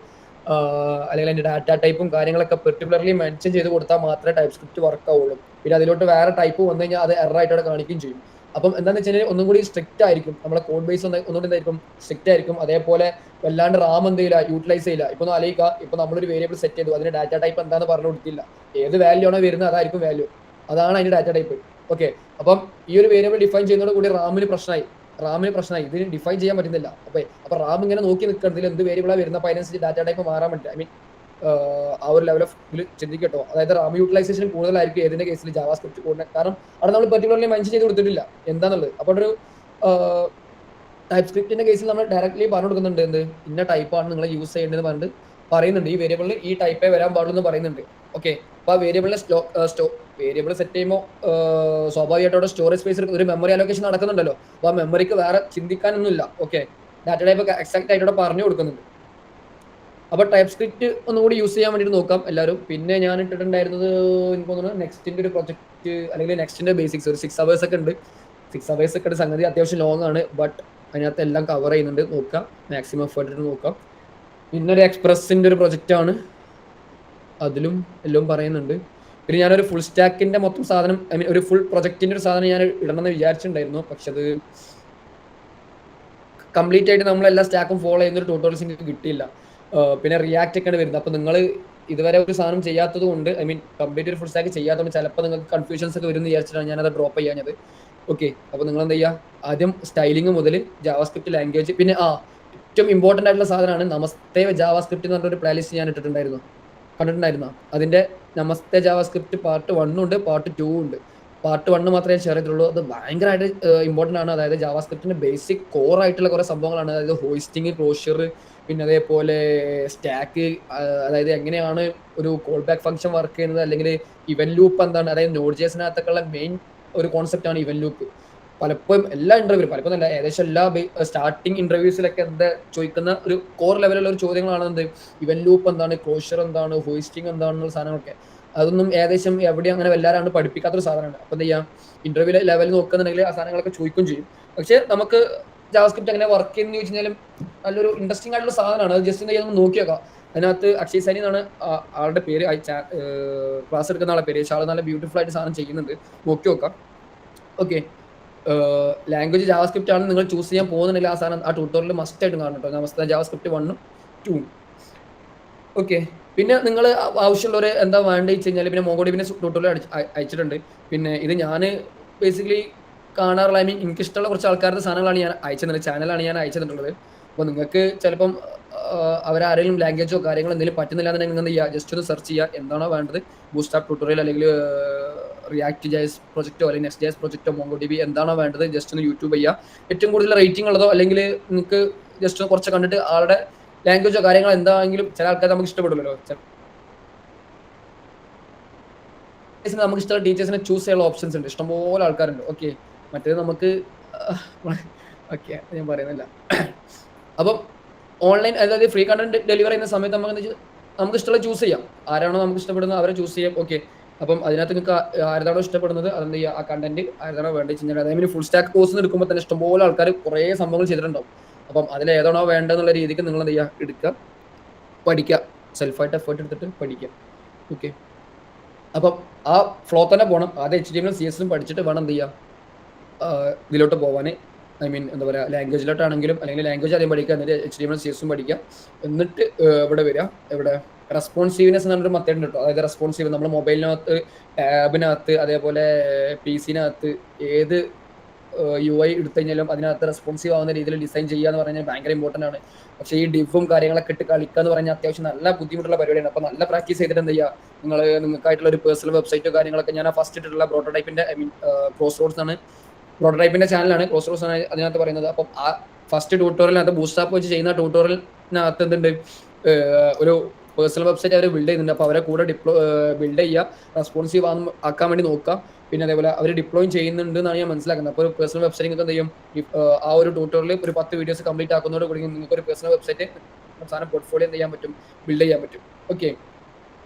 അല്ലെങ്കിൽ അതിന്റെ ഡാറ്റ ടൈപ്പും കാര്യങ്ങളൊക്കെ പെർട്ടിക്കുലർലി മെൻഷൻ ചെയ്ത് കൊടുത്താൽ മാത്രമേ ടൈപ്പ് സ്ക്രിപ്റ്റ് വർക്ക് ആവുള്ളൂ. പിന്നെ അതിലോട്ട് വേറെ ടൈപ്പ് വന്നു കഴിഞ്ഞാൽ അത് എറർ ആയിട്ട് അവിടെ കാണിക്കുകയും ചെയ്യും. അപ്പം എന്താണെന്ന് വെച്ച് കഴിഞ്ഞാൽ ഒന്നും കൂടി സ്ട്രിക്റ്റ് ആയിരിക്കും, നമ്മളെ കോഡ് ബേസ് ഒന്നുകൂടി എന്തായിരിക്കും, സ്ട്രിക്റ്റ് ആയിരിക്കും. അതേപോലെ വല്ലാണ്ട് റാം എന്ത് ചെയ്യില്ല, യൂട്ടിലൈസ് ചെയ്യില്ല. ഇപ്പൊ ഒന്ന് ആലോചിക്കുക, ഇപ്പൊ നമ്മളൊരു വേരിയബിൾ സെറ്റ് ചെയ്തു, അതിന്റെ ഡാറ്റ ടൈപ്പ് എന്താണെന്ന് പറഞ്ഞു കൊടുത്തില്ല, ഏത് വാല്യൂ ആണോ വരുന്നത് അതായിരിക്കും വാല്യൂ, അതാണ് അതിന്റെ ഡാറ്റ ടൈപ്പ്. ഓക്കെ, അപ്പം ഈ ഒരു വേരിയബിൾ ഡിഫൈൻ ചെയ്യുന്നതോട് കൂടി റാമിന് പ്രശ്നമായി, ഇതിന് ഡിഫൈൻ ചെയ്യാൻ പറ്റുന്നില്ല. അപ്പൊ റാം ഇങ്ങനെ നോക്കി നിൽക്കുന്നത് ഇതിൽ എന്ത് വേരിയബിളാണ് വരുന്നത്, അപ്പൊ അതിനനുസരിച്ച് ഡാറ്റ ടൈപ്പ് മാറാൻ പറ്റില്ല. ഐ മീൻ ആ ഒരു ലെവൽ ഓഫ് ഇതിൽ ചിന്തിക്കട്ടോ. അതായത് റാം യൂട്ടിലൈസേഷൻ കൂടുതലായിരിക്കും ഏതിന്റെ കേസിൽ, ജാവാ സ്ക്രിപ്റ്റ് കൂടുതൽ. കാരണം അവിടെ നമ്മൾ പെർട്ടിക്കുലർലി മെൻഷൻ ചെയ്ത് കൊടുത്തിട്ടില്ല എന്താന്നുള്ളത്. അപ്പോൾ ഒരു ടൈപ്പ് സ്ക്രിപ്റ്റിന്റെ കേസിൽ നമ്മൾ ഡയറക്ട്ലി പറഞ്ഞു കൊടുക്കുന്നുണ്ട്, എന്ത് ഇന്ന ടൈപ്പാണ് നിങ്ങൾ യൂസ് ചെയ്യേണ്ടതെന്ന് പറഞ്ഞിട്ട് പറയുന്നുണ്ട്. ഈ വേരിയബിളിൽ ഈ ടൈപ്പേ വരാൻ പാടുള്ളൂ എന്ന് പറയുന്നുണ്ട്. ഓക്കെ, അപ്പൊ ആ വേരിയബിളിനെ വേരിയബിൾ സെറ്റ് ചെയ്യുമ്പോൾ സ്വാഭാവികമായിട്ട് അവിടെ സ്റ്റോറേജ് സ്പേസിൽ ഒരു മെമ്മറി അലോക്കേഷൻ നടക്കുന്നുണ്ടല്ലോ. അപ്പൊ ആ മെമ്മറിക്ക് വേറെ ചിന്തിക്കാനൊന്നുമില്ല. ഓക്കെ, ഡാറ്റ ടൈപ്പ് എക്സാക്ട് ആയിട്ട് അവിടെ പറഞ്ഞു കൊടുക്കുന്നുണ്ട്. അപ്പൊ ടൈപ്പ് സ്ക്രിപ്റ്റ് ഒന്നുകൂടി യൂസ് ചെയ്യാൻ വേണ്ടിയിട്ട് നോക്കാം എല്ലാവരും. പിന്നെ ഞാൻ ഇട്ടിട്ടുണ്ടായിരുന്നത് എനിക്ക് തോന്നുന്നു നെക്സ്റ്റിന്റെ ഒരു പ്രൊജക്ട്, അല്ലെങ്കിൽ നെക്സ്റ്റിന്റെ ബേസിക്സ് ഒരു 6 hours ഒക്കെ ഉണ്ട്. 6 hours ഒക്കെ സംഗതി അത്യാവശ്യം ലോങ് ആണ്, ബട്ട് അതിനകത്ത് എല്ലാം കവർ ചെയ്യുന്നുണ്ട്. നോക്കാം, മാക്സിമം എഫേർട്ട് ഇട്ട് നോക്കാം. പിന്നെ ഒരു എക്സ്പ്രസിന്റെ ഒരു പ്രൊജക്റ്റ് ആണ്, അതിലും എല്ലാം പറയുന്നുണ്ട്. പിന്നെ ഞാനൊരു ഫുൾ സ്റ്റാക്കിന്റെ മൊത്തം സാധനം, ഐ മീൻ ഒരു ഫുൾ പ്രൊജക്ടിന്റെ ഒരു സാധനം ഞാൻ ഇടണമെന്ന് വിചാരിച്ചിട്ടുണ്ടായിരുന്നു. പക്ഷെ അത് കംപ്ലീറ്റ് ആയിട്ട് നമ്മളെല്ലാ സ്റ്റാക്കും ഫോളോ ചെയ്യുന്ന ഒരു ട്യൂട്ടോറിയൽസ് എനിക്ക് കിട്ടിയില്ല. പിന്നെ റിയാക്ട് ഒക്കെയാണ് വരുന്നത്. അപ്പൊ നിങ്ങൾ ഇതുവരെ ഒരു സാധനം ചെയ്യാത്തത് കൊണ്ട്, ഐ മീൻ കംപ്ലീറ്റ് ഒരു ഫുൾ സ്റ്റാക്ക് ചെയ്യാത്തതുകൊണ്ട് ചിലപ്പോൾ നിങ്ങൾക്ക് കൺഫ്യൂഷൻസ് ഒക്കെ വരുമെന്ന് വിചാരിച്ചിട്ടാണ് ഞാനത് ഡ്രോപ്പ് ചെയ്യാഞ്ഞത്. ഓക്കെ, അപ്പൊ നിങ്ങൾ എന്താ ചെയ്യുക, ആദ്യം സ്റ്റൈലിംഗ് മുതൽ ജാവാസ്ക്രിപ്റ്റ് ലാംഗ്വേജ്, പിന്നെ ഏറ്റവും ഇമ്പോർട്ടന്റ് ആയിട്ടുള്ള സാധനമാണ് നമസ്തേ ജാവാസ്ക്രിപ്റ്റ് എന്ന് പറഞ്ഞൊരു പ്ലേലിസ്റ്റ് ഞാൻ കണ്ടിട്ടുണ്ടായിരുന്നു. അതിന്റെ നമസ്തേ ജാവാസ്ക്രിപ്റ്റ് പാർട്ട് 1 ഉണ്ട്, പാർട്ട് 2 ഉണ്ട്. പാർട്ട് 1 മാത്രമേ ഷെയർ ചെയ്തിട്ടുള്ളൂ. അത് ഭയങ്കരമായിട്ട് ഇമ്പോർട്ടന്റ് ആണ്. അതായത് ജാവാസ്ക്രിപ്റ്റിന്റെ ബേസിക് കോർ ആയിട്ടുള്ള കുറെ സംഭവങ്ങളാണ്. അതായത് ഹോസ്റ്റിംഗ്, ക്ലോഷർ, പിന്നെ അതേപോലെ സ്റ്റാക്ക്, അതായത് എങ്ങനെയാണ് ഒരു കോൾ ബാക്ക് ഫംഗ്ഷൻ വർക്ക് ചെയ്യുന്നത്, അല്ലെങ്കിൽ ഇവൻ ലൂപ്പ് എന്താണ്, അതായത് നോഡ് ജേസിനകത്തൊക്കെയുള്ള മെയിൻ ഒരു കോൺസെപ്റ്റ് ആണ് ഇവൻ ലൂപ്പ്. പലപ്പോഴും എല്ലാ ഇന്റർവ്യൂ, പലപ്പോഴും അല്ല, ഏകദേശം എല്ലാ സ്റ്റാർട്ടിങ് ഇന്റർവ്യൂസിലൊക്കെ എന്താ ചോദിക്കുന്ന ഒരു കോർ ലെവലുള്ള ഒരു ചോദ്യങ്ങളാണ് എന്ത്, ഇവൻ ലൂപ്പ് എന്താണ്, ക്ലോഷർ എന്താണ്, ഹോസ്റ്റിംഗ് എന്താണെന്നുള്ള സാധനങ്ങളൊക്കെ. അതൊന്നും ഏകദേശം എവിടെ അങ്ങനെ എല്ലാവരും പഠിപ്പിക്കാത്തൊരു സാധനമാണ്. അപ്പൊ എന്താ ചെയ്യാം, ഇന്റർവ്യൂ ലെവലിൽ നോക്കുന്നുണ്ടെങ്കിൽ ആ സാധനങ്ങളൊക്കെ ചോദിക്കും ചെയ്യും. പക്ഷെ നമുക്ക് ജാവാസ്ക്രിപ്റ്റ് എങ്ങനെ വർക്ക് ചെയ്യുന്ന ചോദിച്ചു കഴിഞ്ഞാലും നല്ലൊരു ഇൻട്രസ്റ്റിംഗ് ആയിട്ടുള്ള സാധനമാണ്. അത് ജസ്റ്റ് എന്താ ചെയ്യാൻ നോക്കി നോക്കാം. അതിനകത്ത് അക്ഷയ് സൈനി എന്നാണ് ആളുടെ പേര്, ക്ലാസ് എടുക്കുന്ന ആളുടെ പേര്. പക്ഷെ ആൾ നല്ല ബ്യൂട്ടിഫുൾ ആയിട്ട് സാധനം ചെയ്യുന്നുണ്ട്, നോക്കി നോക്കാം. ഓക്കെ, ലാംഗ്വേജ് ജാവാസ്ക്രിപ്റ്റ് ആണ് നിങ്ങൾ ചൂസ് ചെയ്യാൻ പോകുന്നുണ്ടെങ്കിൽ ആ സാധനം ആ ട്യൂട്ടോറിയൽ മസ്റ്റ് ആയിട്ട് കാണണം കേട്ടോ. നമസ്തേ ജാവാസ്ക്രിപ്റ്റ് 1 2. ഓക്കെ, പിന്നെ നിങ്ങൾ ആവശ്യമുള്ളവർ എന്താ വേണ്ടത് വെച്ച് കഴിഞ്ഞാൽ പിന്നെ മോങ്കോഡിബിന്റെ ട്യൂട്ടോറിയൽ അയച്ചിട്ടുണ്ട്. പിന്നെ ഇത് ഞാൻ ബേസിക്കലി കാണാറുള്ള, ഐ മീൻ എനിക്കിഷ്ടമുള്ള കുറച്ച് ആൾക്കാരുടെ സാധനങ്ങളാണ് ഞാൻ അയച്ചത്, ചാനലാണ് ഞാൻ അയച്ചിട്ടുള്ളത്. അപ്പോൾ നിങ്ങൾക്ക് ചിലപ്പം അവരാരെങ്കിലും ലാംഗ്വേജോ കാര്യങ്ങളോ എന്തെങ്കിലും പറ്റുന്നില്ല എന്നുണ്ടെങ്കിൽ നിങ്ങൾ എന്ത് ചെയ്യുക, ജസ്റ്റ് ഒന്ന് സെർച്ച് ചെയ്യുക, എന്താണോ വേണ്ടത്, ബൂസ്റ്റാപ്പ് ട്യൂട്ടോറിയൽ അല്ലെങ്കിൽ റിയാക്ട് ജയസ് പ്രൊജക്റ്റോ അല്ലെങ്കിൽ നെക്സ്റ്റ് ജയസ് പ്രൊജക്റ്റോ MongoDB എന്താണോ വേണ്ടത് ജസ്റ്റ് ഒന്ന് യൂട്യൂബ് ചെയ്യുക. ഏറ്റവും കൂടുതൽ റേറ്റിംഗ് ഉള്ളതോ അല്ലെങ്കിൽ നിങ്ങൾക്ക് ജസ്റ്റ് കുറച്ച് കണ്ടിട്ട് ആളുടെ ലാംഗ്വേജോ കാര്യങ്ങളോ എന്താണെങ്കിലും ചില ആൾക്കാർ നമുക്ക് ഇഷ്ടപ്പെടില്ലല്ലോ. നമുക്ക് ഇഷ്ടമുള്ള ടീച്ചേഴ്സിനെ ചൂസ് ചെയ്യാനുള്ള ഓപ്ഷൻസ് ഉണ്ട്, ഇഷ്ടംപോലെ ആൾക്കാരുണ്ട്. ഓക്കെ, മറ്റേത് നമുക്ക് ഓക്കെ ഞാൻ പറയുന്നില്ല. അപ്പം ഓൺലൈൻ അതായത് ഫ്രീ കണ്ടന്റ് ഡെലിവറി ചെയ്യുന്ന സമയത്ത് നമുക്ക് ഇഷ്ടമുള്ള ചൂസ് ചെയ്യാം. ആരാണോ നമുക്ക് ഇഷ്ടപ്പെടുന്നത് അവരെ ചൂസ് ചെയ്യാം. ഓക്കെ, അപ്പം അതിനകത്ത് നിങ്ങൾക്ക് ആരതാണോ ഇഷ്ടപ്പെടുന്നത് അതെന്ത് ചെയ്യുക, ആ കണ്ടന്റ് ആരതാണോ വേണ്ടത് കഴിഞ്ഞാൽ അതേപോലെ ഫുൾ സ്റ്റാക്ക് കോഴ്സ് എടുക്കുമ്പോൾ തന്നെ ഇഷ്ടംപോലെ ആൾക്കാർ കുറേ സംഭവങ്ങൾ ചെയ്തിട്ടുണ്ടാവും. അപ്പം അതിൽ ഏതാണോ വേണ്ടതെന്നുള്ള രീതിക്ക് നിങ്ങൾ എന്ത് ചെയ്യുക, എടുക്കുക, പഠിക്കുക, സെൽഫായിട്ട് എഫേർട്ട് എടുത്തിട്ട് പഠിക്കുക. ഓക്കെ, അപ്പം ആ ഫ്ലോ തന്നെ പോകണം. ആദ്യം HTML CSS പഠിച്ചിട്ട് വേണം എന്ത് ചെയ്യുക, ഇതിലോട്ട് പോകാൻ. ഐ മീൻ എന്താ പറയുക, ലാംഗ്വേജിലോട്ടാണെങ്കിലും അല്ലെങ്കിൽ ലാംഗ്വേജ് ആദ്യം പഠിക്കുക, എന്നിട്ട് HTML CSS പഠിക്കുക, എന്നിട്ട് ഇവിടെ വരിക. ഇവിടെ റെസ്പോൺസീവ്നെസ് എന്നൊരു മെത്തേഡ് ഉണ്ട് കേട്ടോ. അതായത് റെസ്പോൺസീവ് നമ്മൾ മൊബൈലിനകത്ത്, ടാബിനകത്ത്, അതേപോലെ PC-നകത്ത് ഏത് UI എടുത്തു കഴിഞ്ഞാലും അതിനകത്ത് റെസ്പോൺസീവ് ആവുന്ന രീതിയിൽ ഡിസൈൻ ചെയ്യുക എന്ന് പറഞ്ഞാൽ ഭയങ്കര ഇമ്പോർട്ടൻ്റ് ആണ്. പക്ഷേ ഈ ഡിഫും കാര്യങ്ങളൊക്കെ ഇട്ട് കളിക്കുക എന്ന് പറഞ്ഞാൽ അത്യാവശ്യം നല്ല ബുദ്ധിമുട്ടുള്ള പരിപാടിയാണ്. അപ്പോൾ നല്ല പ്രാക്ടീസ് ചെയ്തിട്ട് എന്ത് ചെയ്യുക, നിങ്ങൾക്കായിട്ടുള്ള ഒരു പേഴ്സണൽ വെബ്സൈറ്റോ കാര്യങ്ങളൊക്കെ ഞാൻ ആ ഫസ്റ്റ് ഇട്ടിട്ടുള്ള പ്രോട്ടോടൈപ്പിൻ്റെ ഐ മീൻ ക്രോസ് റോഡ്സ് ആണ്, പ്രോട്ടോടൈപ്പിൻ്റെ ചാനലാണ്, ക്രോസ് റോഡ്സ് ആണ് അതിനകത്ത് പറയുന്നത്. അപ്പം ആ ഫസ്റ്റ് ട്യൂട്ടോറിയലിനകത്ത് ബൂസ്റ്റാപ്പ് വെച്ച് ചെയ്യുന്ന ട്യൂട്ടോറിയലിനകത്ത് എന്തുണ്ട്, ഒരു പേഴ്സണൽ വെബ്സൈറ്റ് അവർ ബിൽഡ് ചെയ്യുന്നുണ്ട്. അപ്പോൾ അവരെ കൂടെ ബിൽഡ് ചെയ്യുക, റെസ്പോൺസീവ് ആക്കാൻ വേണ്ടി നോക്കുക. പിന്നെ അതേപോലെ അവർ ഡിപ്ലോയും ചെയ്യുന്നുണ്ട് എന്നാണ് ഞാൻ മനസ്സിലാക്കുന്നത്. അപ്പോൾ ഒരു പേഴ്സണൽ വെബ്സൈറ്റ് നിങ്ങൾക്ക് എന്ത് ചെയ്യും, ആ ഒരു ട്യൂട്ടോറിയൽ ഒരു 10 വീഡിയോസ് കംപ്ലീറ്റ് ആക്കുന്നതോട് കൂടി നിങ്ങൾക്ക് ഒരു പേഴ്സണൽ വെബ്സൈറ്റ് സാധനം പോർട്ട്ഫോളിയോ എന്ത് ചെയ്യാൻ പറ്റും, ബിൽഡ് ചെയ്യാൻ പറ്റും. ഓക്കെ,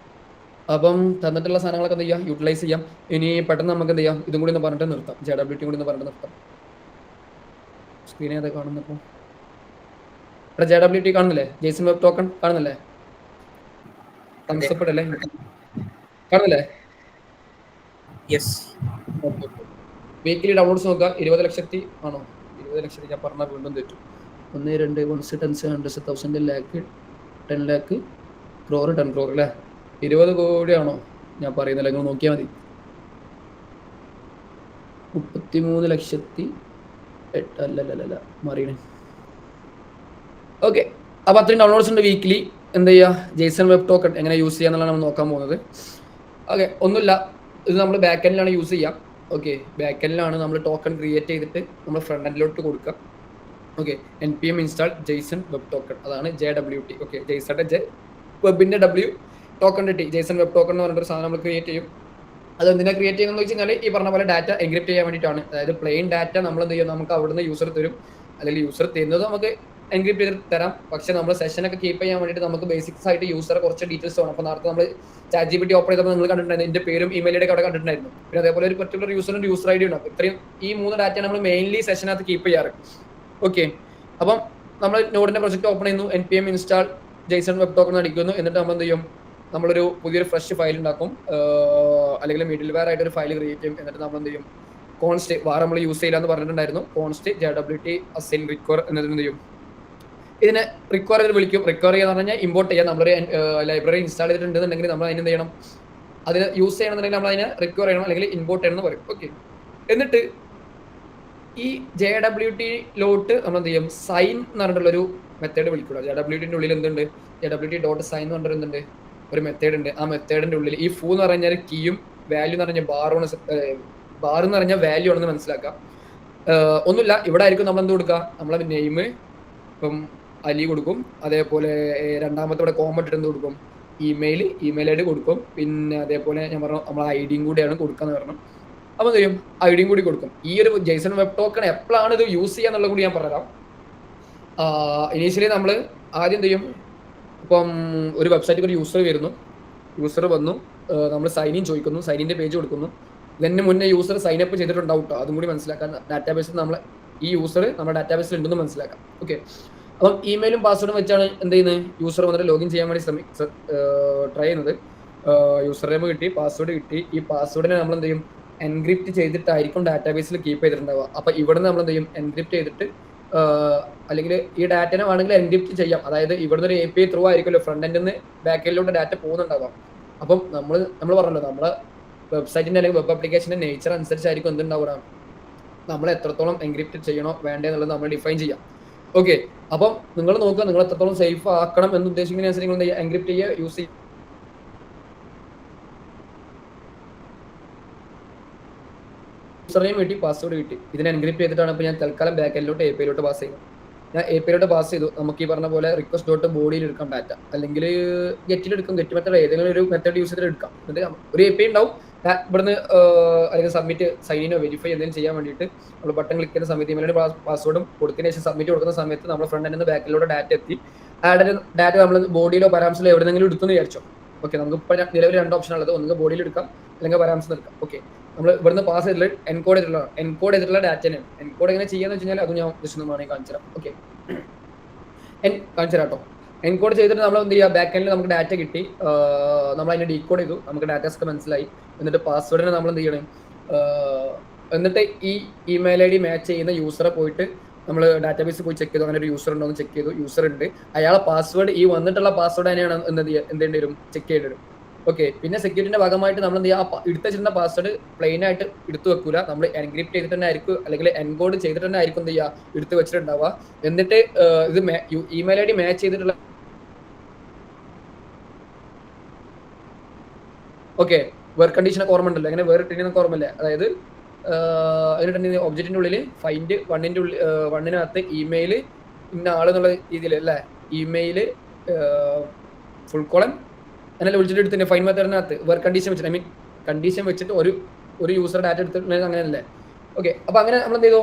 അപ്പം തന്നിട്ടുള്ള സാധനങ്ങളൊക്കെ എന്ത് ചെയ്യാം, യൂട്ടിലൈസ് ചെയ്യാം. ഇനി പെട്ടെന്ന് നമുക്ക് എന്ത് ചെയ്യാം, ഇതും കൂടി ഒന്ന് പറഞ്ഞിട്ട് നിർത്താം, JWT കൂടി ഒന്ന് പറഞ്ഞിട്ട് നിർത്താം. സ്ക്രീൻ ഏതാ കാണുന്നപ്പോൾ ഇവിടെ JWT കാണുന്നില്ലേ, ജെയ്സൺ വെബ് ടോക്കൺ കാണുന്നില്ലേ, തംസപ്പ് അല്ലേ കാണുന്നില്ലേ? യെസ്. വീക്കിലി ഡൗൺലോഡ്സ് നോക്കുക. 20 ലക്ഷത്തി ആണോ, 20 ലക്ഷത്തി ഞാൻ പറഞ്ഞാൽ വീണ്ടും തെറ്റും. 1, 2, 1, 10, 100,000 ലാക്ക് 10 ലാക്ക് ക്രോർ 10 ക്രോർ അല്ലേ, 20 കോടിയാണോ ഞാൻ പറയുന്നില്ല, നിങ്ങൾ നോക്കിയാൽ മതി. 33 ലക്ഷത്തി 8 അല്ലല്ല മാറിയണേ. ഓക്കെ, അപ്പോൾ അത്രയും ഡൗൺലോഡ്സ് ഉണ്ട് വീക്കിലി. എന്ത് ചെയ്യുക, ജെയ്സൺ വെബ് ടോക്കൺ എങ്ങനെ യൂസ് ചെയ്യുക എന്നുള്ളതാണ് നമ്മൾ നോക്കാൻ പോകുന്നത്. ഓക്കെ, ഒന്നുമില്ല, ഇത് നമ്മൾ ബാക്ക് എൻഡിലാണ് യൂസ് ചെയ്യാം. ഓക്കെ, ബാക്ക് എൻഡിലാണ് നമ്മൾ ടോക്കൺ ക്രിയേറ്റ് ചെയ്തിട്ട് നമ്മൾ ഫ്രണ്ട് എൻഡിലോട്ട് കൊടുക്കുക. Okay, npm install JSON web token, അതാണ് JWT. Okay, ജെയ്സന്റെ വെബിന്റെ W token T, Jason web token എന്ന് പറഞ്ഞൊരു സാധനം നമ്മൾ ക്രിയേറ്റ് ചെയ്യും. അത് എന്തിനാ ക്രിയേറ്റ് ചെയ്യുന്നത് വെച്ച് കഴിഞ്ഞാൽ ഈ പറഞ്ഞ പോലെ ഡാറ്റ എൻക്രിപ്റ്റ് ചെയ്യാൻ വേണ്ടിയിട്ടാണ്. അതായത് പ്ലെയിൻ ഡാറ്റ നമ്മൾ എന്ത് ചെയ്യും, നമുക്ക് അവിടുന്ന് യൂസർ തരും, അല്ലെങ്കിൽ യൂസർ തരുന്നത് നമുക്ക് എൻക്രിപ്റ്റ് ചെയ്ത് തരാം. പക്ഷേ നമ്മൾ സെഷനൊക്കെ കീപ്പ് ചെയ്യാൻ വേണ്ടിയിട്ട് നമുക്ക് ബേസിക്സ് ആയിട്ട് യൂസറെ കുറച്ച് ഡീറ്റെയിൽസ് വേണം. അപ്പോൾ നേരത്തെ നമ്മൾ ChatGPT ഓപ്പൺ ചെയ്തപ്പോൾ നിങ്ങൾ കണ്ടിട്ടുണ്ടായിരുന്നു, എൻ്റെ പേരും ഇമെയിൽ ഐ ഡി അവിടെ കണ്ടിട്ടുണ്ടായിരുന്നു. പിന്നെ അതേപോലെ ഒരു പർട്ടിക്കുലർ യൂസറിൻ്റെ യൂസർ ID ഉണ്ട്. അപ്പോൾ ഇത്രയും ഈ 3 ഡാറ്റ നമ്മൾ മെയിൻലി സെഷനകത്ത് കീപ്പ് ചെയ്യാറ്. ഓക്കെ, അപ്പം നമ്മൾ നോഡിൻ്റെ പ്രൊജക്ട് ഓപ്പൺ ചെയ്യുന്നു, npm install JSON web token അടിക്കുന്നു. എന്നിട്ട് നമ്മൾ എന്ത് ചെയ്യും, നമ്മളൊരു പുതിയൊരു ഫ്രഷ് ഫയൽ ഉണ്ടാക്കും, അല്ലെങ്കിൽ മിഡിൽ വെയർ ആയിട്ട് ഒരു ഫയൽ ക്രിയേറ്റ് ചെയ്യും. എന്നിട്ട് നമ്മൾ എന്ത് ചെയ്യും, കോൺസ്റ്റ് വാർ നമ്മൾ യൂസ് ചെയ്യില്ല എന്ന് പറഞ്ഞിട്ടുണ്ടായിരുന്നു, കോൺസ്റ്റ് JWT അസൈൻ റിക്വയർ എന്നതിന് എന്ത് ചെയ്യും, ഇതിനെ റിക്വയർ ചെയ്ത് വിളിക്കും. റിക്വയർ ചെയ്യാന്ന് പറഞ്ഞാൽ ഇമ്പോർട്ട് ചെയ്യാം. നമ്മളൊരു ലൈബ്രറി ഇൻസ്റ്റാൾ ചെയ്തിട്ടുണ്ടെന്നുണ്ടെങ്കിൽ നമ്മൾ അതിനെന്ത് ചെയ്യണം, അതിന് യൂസ് ചെയ്യണമെന്നുണ്ടെങ്കിൽ നമ്മൾ അതിനെ റിക്വയർ ചെയ്യണം, അല്ലെങ്കിൽ ഇമ്പോർട്ട് ചെയ്യണം എന്ന് പറയും. ഓക്കെ, എന്നിട്ട് ഈ JWT-ലോട്ട് നമ്മൾ എന്ത് ചെയ്യും, സൈൻ എന്ന് പറഞ്ഞിട്ടുള്ളൊരു മെത്തേഡ് വിളിക്കുക. JWT-ൻ്റെ ഉള്ളിൽ എന്തുണ്ട്, JWT.sign എന്ന് പറഞ്ഞിട്ട് എന്തുണ്ട്, ഒരു മെത്തേഡ് ഉണ്ട്. ആ മെത്തേഡിൻ്റെ ഉള്ളിൽ ഈ ഫൂ എന്ന് പറഞ്ഞാൽ കീയും, വാല്യൂ എന്ന് പറഞ്ഞാൽ ബാർ എന്ന് പറഞ്ഞാൽ വാല്യൂ ആണെന്ന് മനസ്സിലാക്കാം. ഒന്നുമില്ല, ഇവിടെ ആയിരിക്കും നമ്മൾ എന്ത് കൊടുക്കുക, നമ്മളെ നെയിം ഇപ്പം അലി കൊടുക്കും. അതേപോലെ രണ്ടാമത്തെ ഇവിടെ കോമന്റ് എന്ത് കൊടുക്കും, ഇമെയിൽ ID കൊടുക്കും. പിന്നെ അതേപോലെ ഞാൻ പറഞ്ഞു നമ്മൾ ID കൂടിയാണ് കൊടുക്കാന്ന് പറഞ്ഞു. അപ്പോൾ എന്ത് ചെയ്യും, ID കൂടി കൊടുക്കും. ഈ ഒരു ജെയ്സൺ വെബ് ടോക്കൺ എപ്പോഴാണ് ഇത് യൂസ് ചെയ്യുക എന്നുള്ളത് കൂടി ഞാൻ പറഞ്ഞുതരാം. ഇനീഷ്യലി നമ്മൾ ആദ്യം എന്ത് ചെയ്യും, ഇപ്പം ഒരു വെബ്സൈറ്റിൽ ഒരു യൂസർ വന്നു, നമ്മൾ സൈൻ ഇൻ ചോദിക്കുന്നു, സൈൻ ഇൻ്റെ പേജ് കൊടുക്കുന്നു. ഇതിന് മുന്നേ യൂസർ സൈൻ അപ്പ് ചെയ്തിട്ടുണ്ടാവും കേട്ടോ, അതും കൂടി മനസ്സിലാക്കാൻ. ഡാറ്റാബേസിൽ നമ്മൾ ഈ യൂസർ നമ്മുടെ ഡാറ്റാബേസിൽ ഉണ്ടെന്ന് മനസ്സിലാക്കാം. ഓക്കെ, അപ്പം ഇമെയിലും പാസ്വേഡും വെച്ചാണ് എന്ത് ചെയ്യുന്നത്, യൂസർ വന്നിട്ട് ലോഗിൻ ചെയ്യാൻ വേണ്ടി ട്രൈ ചെയ്യുന്നത്. യൂസർ നെയിം കിട്ടി, പാസ്വേഡ് കിട്ടി. ഈ പാസ്വേഡിനെ നമ്മൾ എന്ത് ചെയ്യും, എൻക്രിപ്റ്റ് ചെയ്തിട്ടായിരിക്കും ഡാറ്റാബേസിൽ കീപ്പ് ചെയ്തിട്ടുണ്ടാവുക. അപ്പോൾ ഇവിടുന്ന് നമ്മൾ എന്ത് ചെയ്യും, എൻക്രിപ്റ്റ് ചെയ്തിട്ട്, അല്ലെങ്കിൽ ഈ ഡാറ്റനെ വേണമെങ്കിൽ എൻക്രിപ്റ്റ് ചെയ്യാം. അതായത് ഇവിടുന്ന് ഒരു API ത്രൂ ആയിരിക്കുമല്ലോ ഫ്രണ്ട് എൻഡിൽ നിന്ന് ബാക്ക് എൻഡിലോട്ട് ഡാറ്റ പോകുന്നുണ്ടാവാം. അപ്പം നമ്മൾ പറഞ്ഞല്ലോ, നമ്മളെ വെബ്സൈറ്റിൻ്റെ അല്ലെങ്കിൽ വെബ് ആപ്ലിക്കേഷൻ്റെ നേച്ചർ അനുസരിച്ചായിരിക്കും എന്തുണ്ടാവുക, നമ്മൾ എത്രത്തോളം എൻക്രിപ്റ്റ് ചെയ്യണോ വേണ്ടേ എന്നുള്ളത് നമ്മൾ ഡിഫൈൻ ചെയ്യാം. ഓക്കെ, അപ്പം നിങ്ങൾ നോക്കുക, നിങ്ങൾ എത്രത്തോളം സേഫ് ആക്കണം എന്ന് ഉദ്ദേശിക്കുന്നതിനനുസരിച്ച് നിങ്ങൾ എൻക്രിപ്റ്റ് ചെയ്യുക, യൂസ് ചെയ്യുക. യൂസർ നെയിം കിട്ടി, പാസ്വേഡ് കിട്ടി. ഇതിനെ എൻക്രിപ്റ്റ് ചെയ്തിട്ടാണ് ഇപ്പോൾ ഞാൻ തൽക്കാലം ബാക്ക് എൻഡിലോട്ട് API പാസ് ചെയ്യുന്നത്. ഞാൻ API പാസ് ചെയ്തു. നമുക്ക് ഈ പറഞ്ഞ പോലെ റിക്വസ്റ്റ് ഡോട്ട് ബോഡിയിൽ എടുക്കാം ഡാറ്റ, അല്ലെങ്കിൽ ഗെറ്റിൽ എടുക്കാം. ഗെറ്റ് മെത്തേഡ് ഏതെങ്കിലും ഒരു മെത്തേഡ് യൂസ് ചെയ്തിട്ട് എടുക്കാം. എന്നിട്ട് ഒരു API ഉണ്ടാവും. ഇവിടുന്ന് അല്ലെങ്കിൽ സബ്മിറ്റ് സൈനിനോ വെരിഫൈ എന്തെങ്കിലും ചെയ്യാൻ വേണ്ടിയിട്ട് നമ്മൾ ബട്ടൺ ക്ലിക്ക് ചെയ്യുന്ന സമയത്ത് ഇമെയിലിന്റെ പാസ്വേഡും കൊടുത്തതിന് ശേഷം സബ്മിറ്റ് കൊടുക്കുന്ന സമയത്ത് നമ്മൾ ഫ്രണ്ട് എൻഡിൽ നിന്ന് ബാക്കിലൂടെ ഡാറ്റ എത്തി. ആ ഡാറ്റ നമ്മൾ ബോഡിയിലോ പരാമർശിലോ എവിടെയെങ്കിലും എടുത്തെന്ന് വിചാരിച്ചോ. ഓക്കെ, നമുക്ക് ഇപ്പോൾ നിലവിൽ 2 ഓപ്ഷൻ ഉള്ളത്. ഒന്ന് ബോഡിയിൽ എടുക്കാം, അല്ലെങ്കിൽ പരാമർശം എടുക്കാം. ഓക്കെ, നമ്മൾ ഇവിടുന്ന് പാസ് ചെയ്തിട്ടുള്ള എൻകോഡ് ചെയ്തിട്ടുള്ള ഡാറ്റയാണ്. എൻകോഡ് എങ്ങനെ ചെയ്യാന്ന് വെച്ച് കഴിഞ്ഞാൽ അത് ഞാൻ ജസ്റ്റ് ഒന്ന് വേണമെങ്കിൽ കാണിച്ചു തരാം. ഓക്കെ, കാണിച്ചു തരാം കേട്ടോ. എൻകോഡ് ചെയ്തിട്ട് നമ്മൾ എന്ത് ചെയ്യുക, ബാക്ക് എൻഡിൽ നമുക്ക് ഡാറ്റ കിട്ടി, നമ്മൾ അതിനെ ഡീകോഡ് ചെയ്തു, നമുക്ക് ഡാറ്റാസ് ഒക്കെ മനസ്സിലായി. എന്നിട്ട് പാസ്വേഡിനെ നമ്മൾ എന്ത് ചെയ്യണം, എന്നിട്ട് ഈ ഇമെയിൽ ID മാച്ച് ചെയ്യുന്ന യൂസറെ പോയിട്ട് നമ്മൾ ഡാറ്റാബേസിൽ പോയി ചെക്ക് ചെയ്തു. അങ്ങനെ ഒരു യൂസർ ഉണ്ടോ എന്ന് ചെക്ക് ചെയ്തു. യൂസർ ഉണ്ട്, അയാളെ പാസ്വേഡ് ഈ വന്നിട്ടുള്ള പാസ്വേഡ് തന്നെയാണ് എന്ത് ചെയ്യേണ്ടി വരും, ചെക്ക് ചെയ്യേണ്ടി വരും. ഓക്കെ, പിന്നെ സെക്യൂരിറ്റിന്റെ ഭാഗമായിട്ട് നമ്മൾ എന്ത് ചെയ്യുക, എടുത്ത് വെച്ചിരുന്ന പാസ്വേഡ് പ്ലെയിൻ ആയിട്ട് എടുത്തു വെക്കൂല, നമ്മൾ എൻക്രിപ്റ്റ് ചെയ്തിട്ട് തന്നെ ആയിരിക്കും, അല്ലെങ്കിൽ എൻകോഡ് ചെയ്തിട്ട് തന്നെ ആയിരിക്കും എന്ത് ചെയ്യുക, എടുത്ത് വെച്ചിട്ടുണ്ടാവുക. എന്നിട്ട് ഇത് ഇമെയിൽ ID മാച്ച് ചെയ്തിട്ടുള്ള ഓക്കെ വേർ കണ്ടീഷനൊക്കെ ഓർമ്മ ഉണ്ടല്ലോ, അങ്ങനെ വേറെ ഇട്ടിനൊക്കെ ഓർമ്മയില്ലേ. അതായത് അതിന് ഒബ്ജക്റ്റിന്റെ ഉള്ളിൽ ഫൈൻഡ് വണ്ണിന്റെ ഉള്ളിൽ വണ്ണിനകത്ത് ഇമെയിൽ ഇന്ന ആളെന്നുള്ള രീതിയിൽ അല്ലേ, ഇമെയിൽ ഫുൾ കോളൻ അങ്ങനെ വിളിച്ചിട്ട് എടുത്തിട്ട് ഫൈൻ മെത്തേഡിനകത്ത് വേർ കണ്ടീഷൻ വെച്ചിട്ട്, ഐ മീൻ കണ്ടീഷൻ വെച്ചിട്ട് ഒരു യൂസർ ഡാറ്റ എടുത്തിട്ടുണ്ടെങ്കിൽ അങ്ങനെയല്ലേ. ഓക്കെ, അപ്പോൾ അങ്ങനെ നമ്മൾ എന്ത് ചെയ്തു,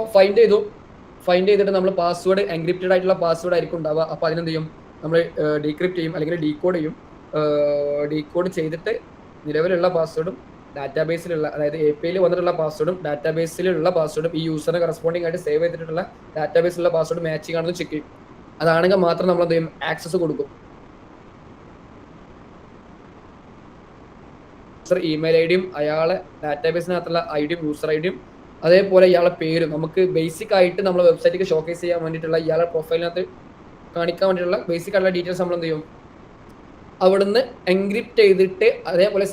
ഫൈൻഡ് ചെയ്തിട്ട് നമ്മൾ പാസ്വേഡ് എൻക്രിപ്റ്റഡ് ആയിട്ടുള്ള പാസ്വേഡ് ആയിരിക്കും ഉണ്ടാവുക. അപ്പോൾ അതിനെന്ത് ചെയ്യും, നമ്മൾ ഡീക്രിപ്റ്റ് ചെയ്യും, അല്ലെങ്കിൽ ഡീകോഡ് ചെയ്യും. ഡീകോഡ് ചെയ്തിട്ട് നിലവിലുള്ള പാസ്വേഡും ഡാറ്റാബേസിലുള്ള, അതായത് API വന്നിട്ടുള്ള പാസ്വേഡും ഡാറ്റാബേസിലുള്ള പാസ്വേഡും ഈ യൂസറിന് കറസ്പോണ്ടിങ് ആയിട്ട് സേവ് ചെയ്തിട്ടുള്ള ഡാറ്റാബേസിലുള്ള പാസ്വേഡ് മാച്ചിങ് ആണെന്ന് ചെക്ക് ചെയ്യും. അതാണെങ്കിൽ മാത്രം നമ്മൾ എന്ത് ചെയ്യും, ആക്സസ് കൊടുക്കും. ഇമെയിൽ ID യും അയാളെ ഡാറ്റാബേസിനകത്തുള്ള ID യും യൂസർ ID യും അതേപോലെ ഇയാളെ പേരും നമുക്ക് ബേസിക് ആയിട്ട് നമ്മൾ വെബ്സൈറ്റിലേക്ക് ഷോക്കേസ് ചെയ്യാൻ വേണ്ടിയിട്ടുള്ള ഇയാളെ പ്രൊഫൈലിനകത്ത് കാണിക്കാൻ വേണ്ടിയിട്ടുള്ള ബേസിക് ആയിട്ടുള്ള ഡീറ്റെയിൽസ് നമ്മൾ എന്ത് ചെയ്യും, അവിടുന്ന് എൻക്രിപ്റ്റ് ചെയ്തിട്ട് അതേപോലെ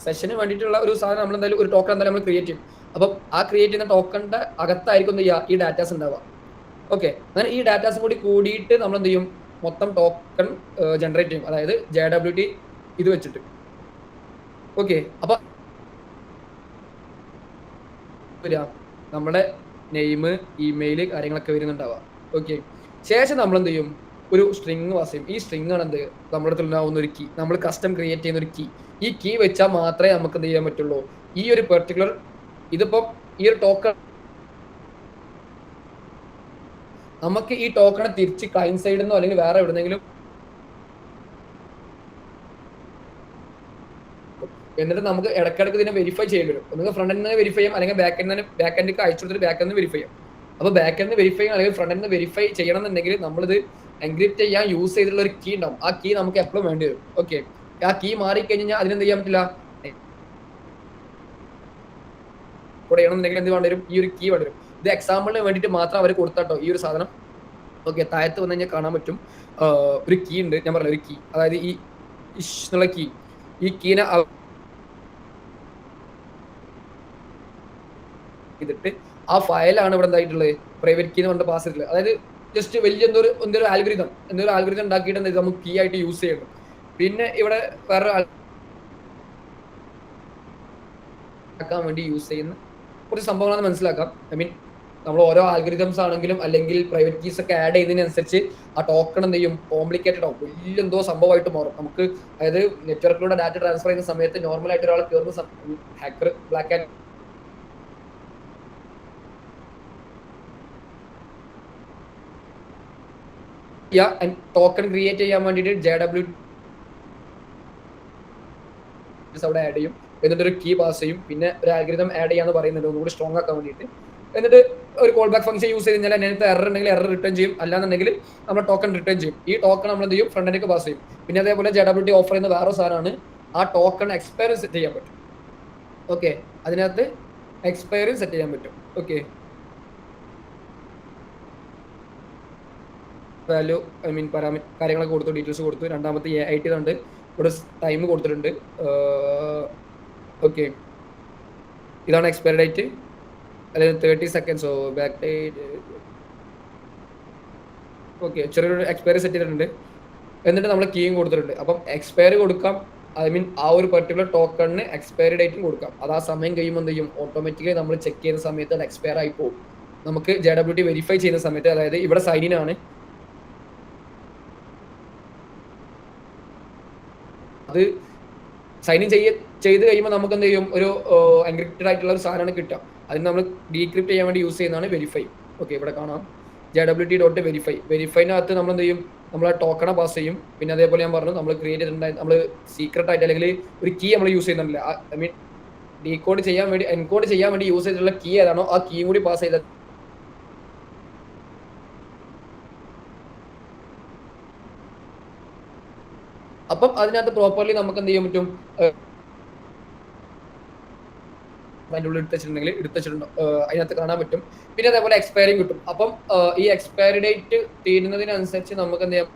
സെഷന് വേണ്ടിയിട്ടുള്ള ഒരു സാധനം നമ്മൾ എന്തായാലും ഒരു ടോക്കൺ എന്തായാലും നമ്മൾ ക്രിയേറ്റ് ചെയ്യും. അപ്പം ആ ക്രിയേറ്റ് ചെയ്യുന്ന ടോക്കണിന്റെ അകത്തായിരിക്കും എന്ത് ചെയ്യുക, ഈ ഡാറ്റാസ് ഉണ്ടാവുക. ഓക്കെ, അങ്ങനെ ഈ ഡാറ്റാസും കൂടിയിട്ട് നമ്മൾ എന്ത് ചെയ്യും, മൊത്തം ടോക്കൺ ജനറേറ്റ് ചെയ്യും, അതായത് JWT ഇത് വെച്ചിട്ട്. ഓക്കെ, അപ്പൊ നമ്മുടെ നെയിം, ഇമെയിൽ കാര്യങ്ങളൊക്കെ വരുന്നുണ്ടാവുക. ഓക്കെ, ശേഷം നമ്മൾ എന്ത് ചെയ്യും, ഒരു സ്ട്രിങ് പാസ് ചെയ്യും. ഈ സ്ട്രിങ് ആണ് എന്ത്, നമ്മുടെ അടുത്ത് ഉണ്ടാവുന്ന ഒരു കീ, നമ്മൾ കസ്റ്റം ക്രിയേറ്റ് ചെയ്യുന്ന ഒരു കീ. ഈ കീ വെച്ചാൽ മാത്രമേ നമുക്ക് എന്ത് ചെയ്യാൻ പറ്റുള്ളൂ, ഈ ഒരു പെർട്ടിക്കുലർ ഇതിപ്പം ഈ ഒരു ടോക്കൺ നമുക്ക് ഈ ടോക്കണെ തിരിച്ച് ക്ലയന്റ് സൈഡിൽ നിന്നോ അല്ലെങ്കിൽ വേറെ എവിടെന്നെങ്കിലും എന്നിട്ട് നമുക്ക് ഇടയ്ക്കിടയ്ക്ക് ഇതിനെ വെരിഫൈ ചെയ്യേണ്ടി വരും. ഒന്നുകിൽ ഫ്രണ്ട് എൻഡിൽ നിന്ന് വെരിഫൈ ചെയ്യാം, അല്ലെങ്കിൽ ബാക്ക് എൻഡിലേക്ക് അയച്ചു കൊടുത്തിട്ട് ബാക്ക് എൻഡിൽ വെരിഫൈ ചെയ്യാം. അപ്പോൾ ബാക്ക് എൻഡിൽ വെരിഫൈ ചെയ്യാം അല്ലെങ്കിൽ ഫ്രണ്ട് എൻഡിൽ വെരിഫൈ ചെയ്യണം എന്നുണ്ടെങ്കിൽ നമ്മളിത് എൻക്രിപ്റ്റ് ചെയ്യാൻ യൂസ് ചെയ്തിട്ടുള്ള ഒരു കീ ഉണ്ടാവും. ആ കീ നമുക്ക് എപ്പോഴും വേണ്ടി വരും. ഓക്കെ, ആ കീ മാറിക്കഴിഞ്ഞാൽ അതിനെന്ത് ചെയ്യാൻ പറ്റില്ല, കൂടെ ചെയ്യണമെന്നുണ്ടെങ്കിൽ എന്ത് വേണ്ടി വരും, ഈ ഒരു കീ വേണ്ടി വരും. ഇത് എക്സാമ്പിളിന് വേണ്ടിയിട്ട് മാത്രം അവർ കൊടുത്താട്ടോ ഈ ഒരു സാധനം. ഓക്കെ, താഴത്ത് വന്നു കഴിഞ്ഞാൽ കാണാൻ പറ്റും ഒരു കീ ഉണ്ട്. ഞാൻ പറഞ്ഞ ഒരു കീ, അതായത് ഈ എന്നുള്ള കീ, ഈ കീനെ ചെയ്തിട്ട് ആ ഫയലാണ് ഇവിടെ എന്തായിട്ടുള്ളത്, പ്രൈവറ്റ് കീ എന്ന് പറഞ്ഞിട്ട് പാസ് ചെയ്തിട്ടുള്ളത്. അതായത് ജസ്റ്റ് വലിയ എന്തൊരു ആൽഗോരിതം ഉണ്ടാക്കിയിട്ട് എന്താ നമുക്ക് കീ ആയിട്ട് യൂസ് ചെയ്യണം. പിന്നെ ഇവിടെ വേറെ ആക്കാൻ വേണ്ടി യൂസ് ചെയ്യുന്ന കുറച്ച് സംഭവങ്ങളാണ് മനസ്സിലാക്കാം. ഐ മീൻ നമ്മൾ ഓരോ ആൽഗോരിതംസ് ആണെങ്കിലും അല്ലെങ്കിൽ പ്രൈവറ്റ് കീസ് ഒക്കെ ആഡ് ചെയ്തതിനനുസരിച്ച് ആ ടോക്കൺ എന്ത് ചെയ്യും, കോംപ്ലിക്കേറ്റഡ് ആവും, വലിയ എന്തോ സംഭവമായിട്ട് മാറും. നമുക്ക് അതായത് നെറ്റ്വർക്കിലൂടെ ഡാറ്റ ട്രാൻസ്ഫർ ചെയ്യുന്ന സമയത്ത് നോർമലായിട്ട് ഒരാൾ കയറുന്ന hacker black and token create ചെയ്യാൻ വേണ്ടിയിട്ട് JWT അവിടെ ആഡ് ചെയ്യും. എന്നിട്ട് ഒരു കീ പാസ് ചെയ്യും. പിന്നെ ഒരു ആൽഗോരിതം ആഡ് ചെയ്യാന്ന് പറയുന്നുണ്ട് ഒന്നുകൂടി സ്ട്രോങ് ആക്കാൻ വേണ്ടിയിട്ട്. എന്നിട്ട് ഒരു കോൾ ബാക്ക് ഫംഗ്ഷൻ യൂസ് ചെയ്ത് കഴിഞ്ഞാൽ അതിനകത്ത് എറർ ഉണ്ടെങ്കിൽ എറർ റിട്ടേൺ ചെയ്യും, അല്ലാന്നുണ്ടെങ്കിൽ നമ്മൾ ടോക്കൺ റിട്ടേൺ ചെയ്യും. ഈ ടോക്കൺ നമ്മൾ എന്ത് ചെയ്യും, ഫ്രണ്ടിലേക്ക് പാസ് ചെയ്യും. പിന്നെ അതേപോലെ JWT ഓഫർ ചെയ്യുന്ന വേറെ സാധനമാണ് ആ ടോക്കൺ എക്സ്പയറി സെറ്റ് ചെയ്യാൻ പറ്റും. ഓക്കെ, അതിനകത്ത് എക്സ്പയറി സെറ്റ് ചെയ്യാൻ പറ്റും. ഓക്കെ, വാല്യൂ ഐ മീൻ കാര്യങ്ങളൊക്കെ കൊടുത്തു, ഡീറ്റെയിൽസ് കൊടുത്തു. രണ്ടാമത്തെ AIT ഉണ്ട്, ഇവിടെ ടൈം കൊടുത്തിട്ടുണ്ട്. ഓക്കെ, ഇതാണ് എക്സ്പയറി ഡേറ്റ്, അല്ലെങ്കിൽ 30 seconds ബാക്ക് ഡേറ്റ്. ഓക്കെ, ചെറിയൊരു എക്സ്പയറി സെറ്റ് ചെയ്തിട്ടുണ്ട്. എന്നിട്ട് നമ്മൾ കീയും കൊടുത്തിട്ടുണ്ട്. അപ്പം എക്സ്പയറി കൊടുക്കാം, ഐ മീൻ ആ ഒരു പെർട്ടിക്കുലർ ടോക്കണിന് എക്സ്പയറി ഡേറ്റും കൊടുക്കാം. അത് ആ സമയം കഴിയുമ്പോൾ എന്ത് ചെയ്യും, ഓട്ടോമാറ്റിക്കലി നമ്മൾ ചെക്ക് ചെയ്യുന്ന സമയത്ത് അത് എക്സ്പയർ ആയി പോകും. നമുക്ക് JWT വെരിഫൈ ചെയ്യുന്ന സമയത്ത്, അതായത് ഇവിടെ സൈൻ ഇൻ ആണ്, അത് സൈൻ ഇൻ ചെയ്ത് കഴിയുമ്പോൾ നമുക്ക് എന്ത് ചെയ്യും, ഒരു എൻക്രിപ്റ്റഡ് ആയിട്ടുള്ള ഒരു സാധനമാണ് കിട്ടുക. അതിന് നമ്മൾ ഡീക്രിപ്റ്റ് ചെയ്യാൻ വേണ്ടി യൂസ് ചെയ്യുന്നതാണ് വെരിഫൈ. ഓക്കെ, ഇവിടെ കാണാം JWT.verify. വെരിഫൈനകത്ത് നമ്മൾ എന്ത് ചെയ്യും, നമ്മൾ ആ ടോക്കണെ പാസ് ചെയ്യും. പിന്നെ അതേപോലെ ഞാൻ പറഞ്ഞു, നമ്മൾ ക്രിയേറ്റ് ചെയ്തിട്ടുണ്ടായി, നമ്മൾ സീക്രട്ട് ആയിട്ട് അല്ലെങ്കിൽ ഒരു കീ നമ്മൾ യൂസ് ചെയ്യുന്നുണ്ടല്ലോ, ഐ മീൻ ഡീകോഡ് ചെയ്യാൻ വേണ്ടി, എൻകോഡ് ചെയ്യാൻ വേണ്ടി യൂസ് ചെയ്തിട്ടുള്ള കീ ഏതാണോ ആ കീയും കൂടി പാസ് ചെയ്ത അപ്പം അതിനകത്ത് പ്രോപ്പർലി നമുക്ക് എന്ത് ചെയ്യാൻ പറ്റും, അതിൻ്റെ ഉള്ളിൽ എടുത്തുവെച്ചിട്ടുണ്ടോ അതിനകത്ത് കാണാൻ പറ്റും. പിന്നെ അതേപോലെ എക്സ്പയറിങ് കിട്ടും. അപ്പം ഈ എക്സ്പയറി ഡേറ്റ് തീരുന്നതിനനുസരിച്ച് നമുക്ക് എന്ത് ചെയ്യാം,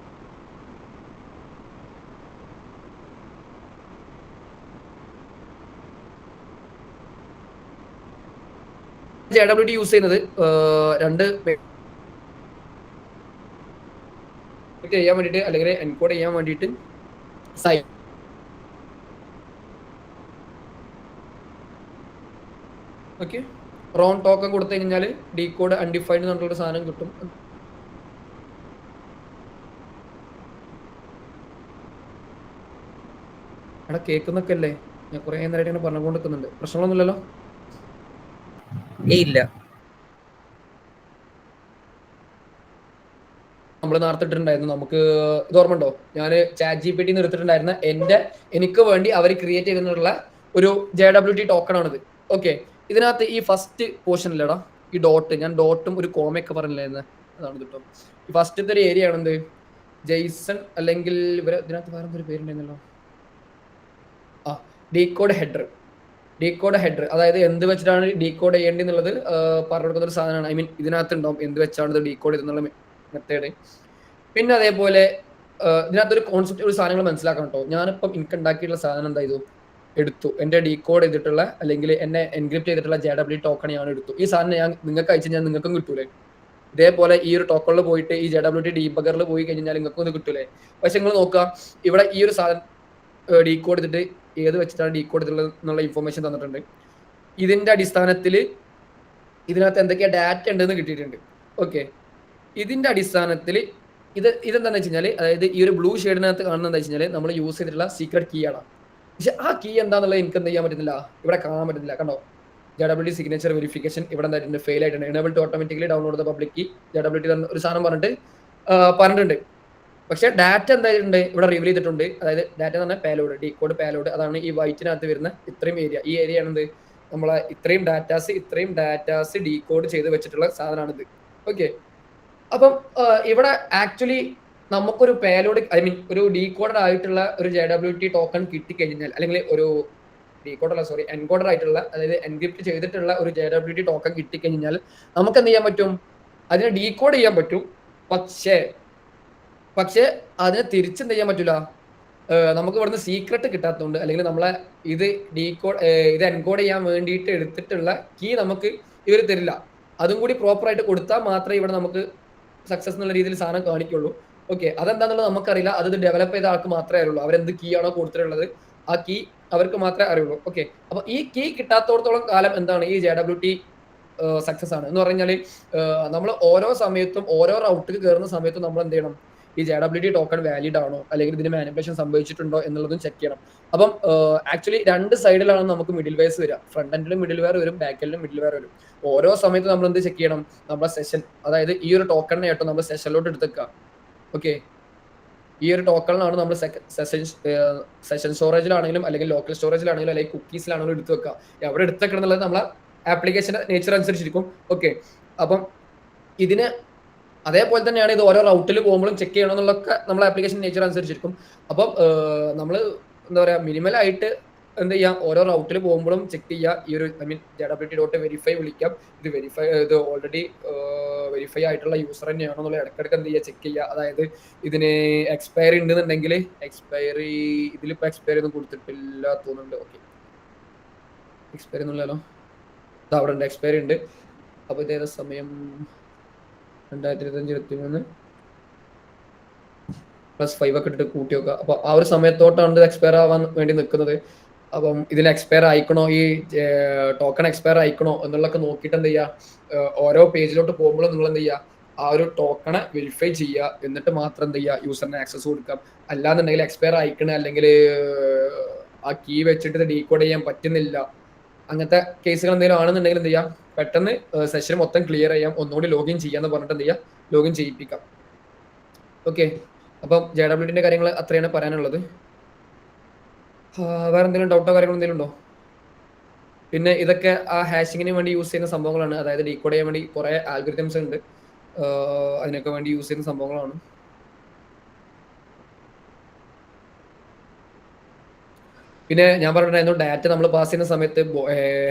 JWT യൂസ് ചെയ്യുന്നത് രണ്ട് ചെയ്യാൻ വേണ്ടിയിട്ട് അല്ലെങ്കിൽ എൻകോഡ് ചെയ്യാൻ വേണ്ടിയിട്ട് ഓക്കെ, റോങ് ടോക്കൺ കൊടുത്തു കഴിഞ്ഞാൽ ഡീകോഡ് അൺഡിഫൈൻഡ് എന്നുള്ള സാധനം കിട്ടും. അവിടെ കേൾക്കുന്നൊക്കെ അല്ലേ? ഞാൻ കുറെ നേരമായിട്ട് ഇങ്ങനെ പറഞ്ഞുകൊണ്ട് നിൽക്കുന്നുണ്ട്. പ്രശ്നങ്ങളൊന്നുമില്ലല്ലോ? ഇല്ല. നമ്മൾ നടത്തിട്ടുണ്ടായിരുന്നു, നമുക്ക് ഇത് ഓർമ്മയുണ്ടോ? ഞാൻ ChatGPT എടുത്തിട്ടുണ്ടായിരുന്ന എനിക്ക് വേണ്ടി അവർ ക്രിയേറ്റ് ചെയ്തിട്ടുള്ള ഒരു JWT ടോക്കൺ ആണിത്. ഓക്കെ, ഇതിനകത്ത് ഈ ഫസ്റ്റ് പോർഷൻ ഇല്ലടാ, ഈ ഡോട്ട്, ഞാൻ ഡോട്ടും ഒരു കോമയൊക്കെ പറഞ്ഞില്ലായിരുന്നു, അതാണ് കിട്ടും. ഈ ഫസ്റ്റത്തെ ഒരു ഏരിയ ആണെന്ത്, ജെയ്സൺ അല്ലെങ്കിൽ ഇതിനകത്ത് വേറെ ഒരു പേരുണ്ടായിരുന്നല്ലോ, ഡീകോഡ് ഹെഡർ. അതായത് എന്ത് വെച്ചിട്ടാണ് ഡീകോഡ് ചെയ്യേണ്ടി എന്നുള്ളത് പറഞ്ഞു കൊടുക്കുന്ന ഒരു സാധനമാണ്. ഐ മീൻ ഇതിനകത്ത് ഉണ്ടാവും എന്ത് വെച്ചാണ് ഇത് ഡീകോഡ് ചെയ്തെന്നുള്ള മെത്തേഡ്. പിന്നെ അതേപോലെ ഇതിനകത്തൊരു കോൺസെപ്റ്റ്, ഒരു സാധനങ്ങൾ മനസ്സിലാക്കണം കേട്ടോ. ഞാനിപ്പം എനിക്ക് ഉണ്ടാക്കിയിട്ടുള്ള സാധനം എന്താ, ഇത് എടുത്തു, എൻ്റെ ഡീകോഡ് ചെയ്തിട്ടുള്ള അല്ലെങ്കിൽ എന്നെ എൻക്രിപ്റ്റ് ചെയ്തിട്ടുള്ള JWT ടോക്കൺ ഞാൻ എടുത്തു. ഈ സാധനം ഞാൻ നിങ്ങൾക്ക് അയച്ചു കഴിഞ്ഞാൽ നിങ്ങൾക്കും കിട്ടൂലേ? ഇതേപോലെ ഈ ഒരു ടോക്കണിൽ പോയിട്ട് ഈ JWT ഡീബഗറിൽ പോയി കഴിഞ്ഞാൽ നിങ്ങൾക്കും ഇത് കിട്ടൂലേ? പക്ഷെ നിങ്ങൾ നോക്കുക, ഇവിടെ ഈ ഒരു സാധനം ഡീകോഡ് ചെയ്തിട്ട് ഏത് വെച്ചിട്ടാണ് ഡീകോഡ് ചെയ്തിട്ടുള്ളത് എന്നുള്ള ഇൻഫോർമേഷൻ തന്നിട്ടുണ്ട്. ഇതിന്റെ അടിസ്ഥാനത്തിൽ ഇതിനകത്ത് എന്തൊക്കെയാ ഡാറ്റ ഉണ്ടെന്ന് കിട്ടിയിട്ടുണ്ട്. ഓക്കെ, ഇതിന്റെ അടിസ്ഥാനത്തിൽ ഇതെന്താണെന്ന് വെച്ച് കഴിഞ്ഞാൽ, അതായത് ഈ ഒരു ബ്ലൂ ഷെയ്ഡിനകത്ത് കാണുന്നത് എന്താ വെച്ച് കഴിഞ്ഞാൽ നമ്മൾ യൂസ് ചെയ്തിട്ടുള്ള സീക്രട്ട് കീ ആണ്. പക്ഷെ ആ കീ എന്താണെന്നുള്ളത് എനിക്ക് എന്ത് ചെയ്യാൻ പറ്റുന്നില്ല, ഇവിടെ കാണാൻ പറ്റുന്നില്ല. കണ്ടോ, JWT സിഗ്നേച്ചർ വെരിഫിക്കേഷൻ ഇവിടെ എന്തായിട്ടുണ്ട്, ഫെയിൽ ആയിട്ടുണ്ട്. Enable to automatically download the public key JWT ഒരു സാധനം പറഞ്ഞിട്ടുണ്ട്. പക്ഷെ ഡാറ്റ എന്തായിട്ടുണ്ട്, ഇവിടെ റിവീൽ ചെയ്തിട്ടുണ്ട്. അതായത് ഡാറ്റ എന്ന് പറഞ്ഞാൽ പേലോഡ്, ഡീകോഡ് പേലോഡ്, അതാണ് ഈ വൈറ്റിനകത്ത് വരുന്ന ഇത്രയും ഏരിയ. ഈ ഏരിയ ആണെന്ത്, നമ്മളെ ഇത്രയും ഡാറ്റാസ് ഡീകോഡ് ചെയ്ത് വെച്ചിട്ടുള്ള സാധനമാണിത്. ഓക്കെ, അപ്പം ഇവിടെ ആക്ച്വലി നമുക്കൊരു പേലോഡ്, ഐ മീൻ ഒരു ഡീകോഡഡ് ആയിട്ടുള്ള ഒരു JWT ടോക്കൺ കിട്ടിക്കഴിഞ്ഞാൽ, അല്ലെങ്കിൽ ഒരു എൻകോഡർ ആയിട്ടുള്ള, അതായത് എൻക്രിപ്റ്റ് ചെയ്തിട്ടുള്ള ഒരു JWT ടോക്കൺ കിട്ടിക്കഴിഞ്ഞാൽ നമുക്ക് എന്ത് ചെയ്യാൻ പറ്റും, അതിനെ ഡീകോഡ് ചെയ്യാൻ പറ്റും. പക്ഷേ അതിനെ തിരിച്ചെന്ത് ചെയ്യാൻ പറ്റില്ല, നമുക്ക് ഇവിടുന്ന് സീക്രട്ട് കിട്ടാത്തതുകൊണ്ട്, അല്ലെങ്കിൽ നമ്മളെ ഇത് എൻകോഡ് ചെയ്യാൻ വേണ്ടിയിട്ട് എടുത്തിട്ടുള്ള കീ നമുക്ക് ഇവർ തരില്ല. അതും കൂടി പ്രോപ്പറായിട്ട് കൊടുത്താൽ മാത്രമേ ഇവിടെ നമുക്ക് സക്സസ് എന്നുള്ള രീതിയിൽ സാധനം കാണിക്കുള്ളൂ. ഓക്കെ, അതെന്താണെന്നുള്ളത് നമുക്കറിയില്ല. അത് ഡെവലപ്പ് ചെയ്ത ആൾക്ക് മാത്രമേ അറിയുള്ളൂ. അവരെന്ത് കീ ആണോ കൊടുത്തിട്ടുള്ളത് ആ കീ അവർക്ക് മാത്രമേ അറിയുള്ളൂ. ഓക്കെ, അപ്പൊ ഈ കീ കിട്ടാത്തോടത്തോളം കാലം എന്താണ്, ഈ JWT സക്സസ് ആണ് എന്ന് പറഞ്ഞാൽ നമ്മൾ ഓരോ സമയത്തും ഓരോ റൗട്ടിൽ കയറുന്ന സമയത്തും നമ്മൾ എന്ത് ചെയ്യണം, ഈ JWT ടോക്കൺ വാലിഡ് ആണോ അല്ലെങ്കിൽ ഇതിന് മാനിപ്പുലേഷൻ സംഭവിച്ചിട്ടുണ്ടോ എന്നുള്ളതും ചെക്ക് ചെയ്യണം. അപ്പം ആക്ച്വലി രണ്ട് സൈഡിലാണ് നമുക്ക് മിഡിൽ വെയർസ് വരിക. ഫ്രണ്ട് എൻഡിലും മിഡിൽ വെയർ വരും, ബാക്ക് എൻഡിലും മിഡിൽ വെയർ വരും. ഓരോ സമയത്തും നമ്മൾ എന്ത് ചെക്ക് ചെയ്യണം, നമ്മുടെ സെഷൻ, അതായത് ഈ ഒരു ടോക്കണിനെ ആയിട്ടോ നമ്മൾ സെഷനിലോട്ട് എടുത്തേക്കുക. ഓക്കെ, ഈ ഒരു ടോക്കണിലാണ് നമ്മൾ സെഷൻ സ്റ്റോറേജിലാണെങ്കിലും അല്ലെങ്കിൽ ലോക്കൽ സ്റ്റോറേജിലാണെങ്കിലും അല്ലെങ്കിൽ കുക്കീസിലാണെങ്കിലും എടുത്തു വെക്കുക. എവിടെ എടുത്തേക്കണം എന്നുള്ളത് നമ്മളെ ആപ്ലിക്കേഷന്റെ നേച്ചർ അനുസരിച്ചിരിക്കും. ഓക്കെ, അപ്പം ഇതിന് അതേപോലെ തന്നെയാണ് ഇത് ഓരോ റൗട്ടിൽ പോകുമ്പോഴും ചെക്ക് ചെയ്യണം എന്നുള്ളതൊക്കെ നമ്മളെ ആപ്ലിക്കേഷൻ നേച്ചർ അനുസരിച്ചിരിക്കും. അപ്പം നമ്മൾ എന്താ പറയുക, മിനിമലായിട്ട് എന്ത് ചെയ്യാം, ഓരോ റൗട്ടിൽ പോകുമ്പോഴും ചെക്ക് ചെയ്യുക. ഈ ഒരു ഐ മീൻ JWT.verify വിളിക്കാം. ഇത് ഓൾറെഡി വെരിഫൈ ആയിട്ടുള്ള യൂസർ തന്നെയാണോ എന്നുള്ള ഇടയ്ക്കിടയ്ക്ക് എന്ത് ചെയ്യുക, ചെക്ക് ചെയ്യുക. അതായത് ഇതിന് എക്സ്പയറി ഉണ്ടെന്നുണ്ടെങ്കിൽ ഇതിലിപ്പോൾ എക്സ്പയറി ഒന്നും കൊടുത്തിട്ടില്ല തോന്നുന്നുണ്ട്. ഓക്കെ, എക്സ്പയറി ഒന്നുമില്ലല്ലോ, ഇത് അവിടെ ഉണ്ട്, എക്സ്പയറി ഉണ്ട്. അപ്പോൾ ഇതേത് സമയം 2025-23 +5 ഒക്കെ ഇട്ടിട്ട് കൂട്ടി വെക്കുക. അപ്പോൾ ആ ഒരു സമയത്തോട്ടാണ് ഇത് എക്സ്പയർ ആവാൻ വേണ്ടി നിൽക്കുന്നത്. അപ്പം ഇതിൽ എക്സ്പയർ ആയിക്കണോ, ഈ ടോക്കൺ എക്സ്പയർ ആയിക്കണോ എന്നുള്ളതൊക്കെ നോക്കിയിട്ട് എന്ത് ചെയ്യുക, ഓരോ പേജിലോട്ട് പോകുമ്പോഴും നിങ്ങൾ എന്ത് ചെയ്യുക, ആ ഒരു ടോക്കണെ വെരിഫൈ ചെയ്യുക. എന്നിട്ട് മാത്രം എന്ത് ചെയ്യുക, യൂസറിന് ആക്സസ് കൊടുക്കാം. അല്ലാന്നുണ്ടെങ്കിൽ എക്സ്പയർ ആയിക്കണ, അല്ലെങ്കിൽ ആ കീ വെച്ചിട്ട് ഇത് ഡീകോഡ് ചെയ്യാൻ പറ്റുന്നില്ല, അങ്ങനത്തെ കേസുകൾ എന്തെങ്കിലും ആണെന്നുണ്ടെങ്കിൽ എന്ത് ചെയ്യാം, പെട്ടെന്ന് സെഷൻ മൊത്തം ക്ലിയർ ചെയ്യാം, ഒന്നുകൂടി ലോഗിൻ ചെയ്യാന്ന് പറഞ്ഞിട്ട് എന്ത് ചെയ്യാം, ലോഗിൻ ചെയ്യിപ്പിക്കാം. ഓക്കെ, അപ്പം JWTന്റെ കാര്യങ്ങൾ അത്രയാണ് പറയാനുള്ളത്. വേറെ എന്തെങ്കിലും ഡൗട്ടോ കാര്യങ്ങളോ എന്തെങ്കിലും ഉണ്ടോ? പിന്നെ ഇതൊക്കെ ആ ഹാഷിങ്ങിന് വേണ്ടി യൂസ് ചെയ്യുന്ന സംഭവങ്ങളാണ്. അതായത് ഡീകോഡ് ചെയ്യാൻ വേണ്ടി കുറെ ആൽഗോരിതംസ് ഉണ്ട്, അതിനൊക്കെ വേണ്ടി യൂസ് ചെയ്യുന്ന സംഭവങ്ങളാണ്. പിന്നെ ഞാൻ പറഞ്ഞിട്ടുണ്ടായിരുന്നു, ഡാറ്റ നമ്മൾ പാസ് ചെയ്യുന്ന സമയത്ത്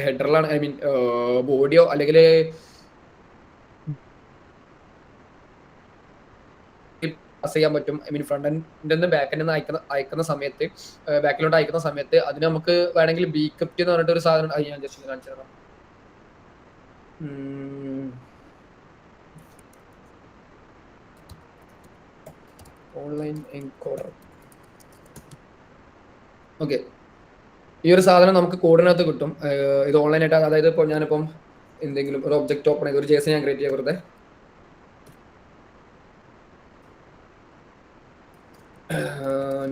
ഹെഡറിലാണ്, ഐ മീൻ ബോഡിയോ അല്ലെങ്കിൽ പാസ് ചെയ്യാൻ പറ്റും. ഐ മീൻ ഫ്രണ്ട് എൻഡിൽ നിന്ന് ബാക്ക് എൻഡിൽ നിന്ന് അയക്കുന്ന സമയത്ത്, ബാക്കിലോട്ട് അയക്കുന്ന സമയത്ത് അതിന് നമുക്ക് വേണമെങ്കിൽ ബീക്രിപ്റ്റ് എന്ന് പറഞ്ഞിട്ട് ഒരു സാധനം, അത് ഞാൻ ജസ്റ്റ് കാണിച്ചു തരാം. Online encoder. ഓക്കെ, ഈ ഒരു സാധനം നമുക്ക് കോഡിനകത്ത് കിട്ടും. ഇത് ഓൺലൈനായിട്ട്, അതായത് ഇപ്പോൾ ഞാനിപ്പം എന്തെങ്കിലും ഒരു ഒബ്ജക്റ്റ് ഓപ്പൺ ചെയ്ത് ഒരു JSON ഞാൻ ക്രിയേറ്റ് ചെയ്യാം. വെറുതെ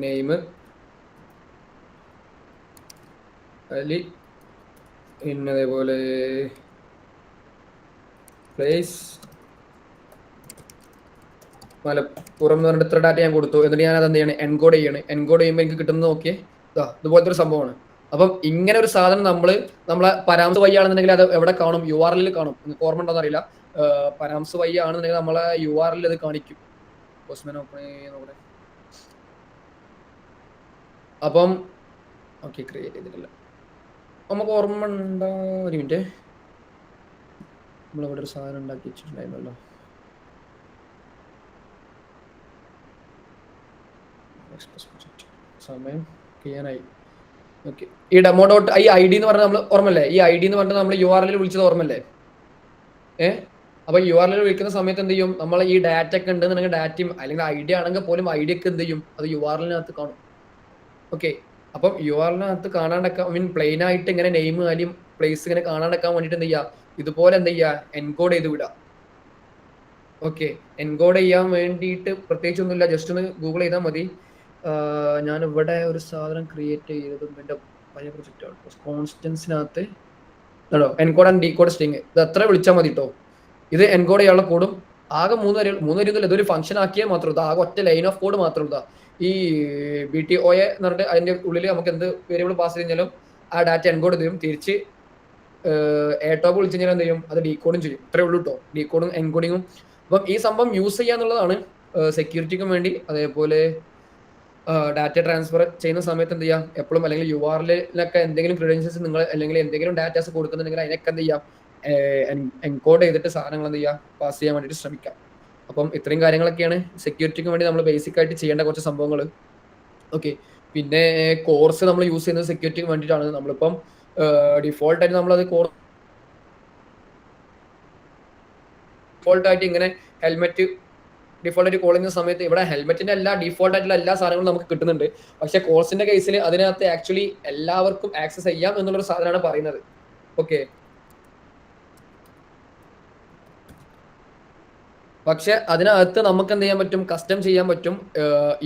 നെയിം അലി, പിന്നെ അതേപോലെ പ്ലേസ് മലപ്പുറം എന്ന് പറഞ്ഞിട്ട് ഇത്ര ഡാറ്റ ഞാൻ കൊടുത്തു. എന്നിട്ട് ഞാൻ അത് എന്ത് ചെയ്യണം, എൻകോഡ് ചെയ്യണം. എൻകോഡ് ചെയ്യുമ്പോൾ എനിക്ക് കിട്ടുന്നത് നോക്കിയേ, ഇതുപോലത്തെ ഒരു സംഭവമാണ്. അപ്പം ഇങ്ങനെ ഒരു സാധനം നമ്മളെ പരാംസ് വഴി ആണെന്നുണ്ടെങ്കിൽ അത് എവിടെ കാണും, URL കാണും. നിങ്ങൾക്ക് ഓർമ്മ ഉണ്ടോന്ന് അറിയില്ല. പരാംസ് വഴി ആണെന്നുണ്ടെങ്കിൽ നമ്മളെ URL അത് കാണിക്കും. അപ്പം ഓക്കെ, ക്രിയേറ്റ് ചെയ്തിട്ടില്ല. നമുക്ക് ഓർമ്മ ഉണ്ടോ? ഒരു മിനിറ്റ്, നമ്മളിവിടെ ഒരു സാധനം ഉണ്ടാക്കി വെച്ചിട്ടുണ്ടായിരുന്നല്ലോ. സമയം ചെയ്യാനായി. ഓക്കെ, ഈ ഡെമോ ഡോട്ട് ID എന്ന് പറഞ്ഞാൽ നമ്മൾ ഓർമ്മല്ലേ, ഈ ID എന്ന് പറഞ്ഞാൽ നമ്മൾ URL വിളിച്ചത് ഓർമ്മല്ലേ? അപ്പൊ URL വിളിക്കുന്ന സമയത്ത് എന്ത് ചെയ്യും, നമ്മൾ ഈ ഡാറ്റ ഒക്കെ ഉണ്ടെന്നുണ്ടെങ്കിൽ ഡാറ്റയും, അല്ലെങ്കിൽ ID ആണെങ്കിൽ പോലും ID ഒക്കെ എന്ത് ചെയ്യും, അത് URL-നകത്ത് കാണും. ഓക്കെ, അപ്പം URL-നകത്ത് കാണാണ്ടൊക്കെ, ഐ മീൻ പ്ലെയിൻ ആയിട്ട് ഇങ്ങനെ നെയിം കാര്യം പ്ലേസ് ഇങ്ങനെ കാണാണ്ടൊക്കാൻ വേണ്ടിട്ട് എന്ത് ചെയ്യുക, ഇതുപോലെ എന്ത് ചെയ്യുക, എൻകോഡ് ചെയ്ത് വിടുക. ഓക്കെ, എൻകോഡ് ചെയ്യാൻ വേണ്ടിയിട്ട് പ്രത്യേകിച്ചൊന്നുമില്ല, ജസ്റ്റ് ഒന്ന് ഗൂഗിൾ ചെയ്താൽ മതി. ഞാൻ ഇവിടെ ഒരു സാധനം ക്രിയേറ്റ് ചെയ്തതും എൻ്റെ പഴയ പ്രൊജക്റ്റാണ്. കോൺസ്റ്റൻസിനകത്ത് എൻകോഡ് ആൻഡ് ഡീകോഡ് സ്ട്രിങ്, ഇത് അത്ര വിളിച്ചാൽ മതി കേട്ടോ. ഇത് എൻകോഡ് ചെയ്യാനുള്ള കോഡും ആകെ 3 വരിയൊന്നുമില്ല. ഇതൊരു ഫംഗ്ഷൻ ആക്കിയാൽ മാത്രം ഇതാ, ആകെ ഒറ്റ ലൈൻ ഓഫ് കോഡ് മാത്രം ഇതാ. ഈ BTOA എന്ന് പറഞ്ഞിട്ട് അതിൻ്റെ ഉള്ളിൽ നമുക്ക് എന്ത് വേരിയബിൾ പാസ് കഴിഞ്ഞാലും ആ ഡാറ്റ എൻകോഡ് ചെയ്യും. തിരിച്ച് ടോപ്പ് വിളിച്ചു കഴിഞ്ഞാൽ എന്ത് ചെയ്യും, അത് ഡീകോഡും ചെയ്യും. ഇത്രേ ഉള്ളൂ കേട്ടോ, ഡീകോഡും എൻകോഡിങ്ങും. അപ്പം ഈ സംഭവം യൂസ് ചെയ്യാന്നുള്ളതാണ് സെക്യൂരിറ്റിക്കും വേണ്ടി. അതേപോലെ ഡാറ്റ ട്രാൻസ്ഫർ ചെയ്യുന്ന സമയത്ത് എന്ത് ചെയ്യാം, എപ്പോഴും അല്ലെങ്കിൽ URL-ലൊക്കെ എന്തെങ്കിലും ക്രെഡൻഷ്യൽസ് നിങ്ങൾ അല്ലെങ്കിൽ എന്തെങ്കിലും ഡാറ്റാസ് കൊടുക്കുന്നുണ്ടെങ്കിൽ അതിനൊക്കെ എന്ത് ചെയ്യാം, എൻകോഡ് ചെയ്തിട്ട് സാധനങ്ങൾ എന്ത് ചെയ്യാം, പാസ് ചെയ്യാൻ വേണ്ടിയിട്ട് ശ്രമിക്കാം. അപ്പം ഇത്രയും കാര്യങ്ങളൊക്കെയാണ് സെക്യൂരിറ്റിക്ക് വേണ്ടി നമ്മൾ ബേസിക് ആയിട്ട് ചെയ്യേണ്ട കുറച്ച് സംഭവങ്ങൾ. ഓക്കെ, പിന്നെ കോഴ്സ് നമ്മൾ യൂസ് ചെയ്യുന്നത് സെക്യൂരിറ്റിക്ക് വേണ്ടിയിട്ടാണ്. നമ്മളിപ്പം ഡിഫോൾട്ടായിട്ട് നമ്മളത് ഡിഫോൾട്ടായിട്ട് ഇങ്ങനെ ഹെൽമെറ്റ് ഡിഫോൾട്ടായിട്ട് കോൾ ചെയ്യുന്ന സമയത്ത് ഇവിടെ ഹെൽമെറ്റിന്റെ ഡിഫോൾട്ട് ആയിട്ടുള്ള എല്ലാ സാധനങ്ങളും നമുക്ക് കിട്ടുന്നുണ്ട്. പക്ഷെ കോഴ്സിന്റെ കേസിൽ അതിനകത്ത് ആക്ച്വലി എല്ലാവർക്കും ആക്സസ് ചെയ്യാം എന്നുള്ളൊരു സാധനമാണ് പറയുന്നത്. ഓക്കെ, പക്ഷെ അതിനകത്ത് നമുക്ക് എന്ത് ചെയ്യാൻ പറ്റും, കസ്റ്റം ചെയ്യാൻ പറ്റും.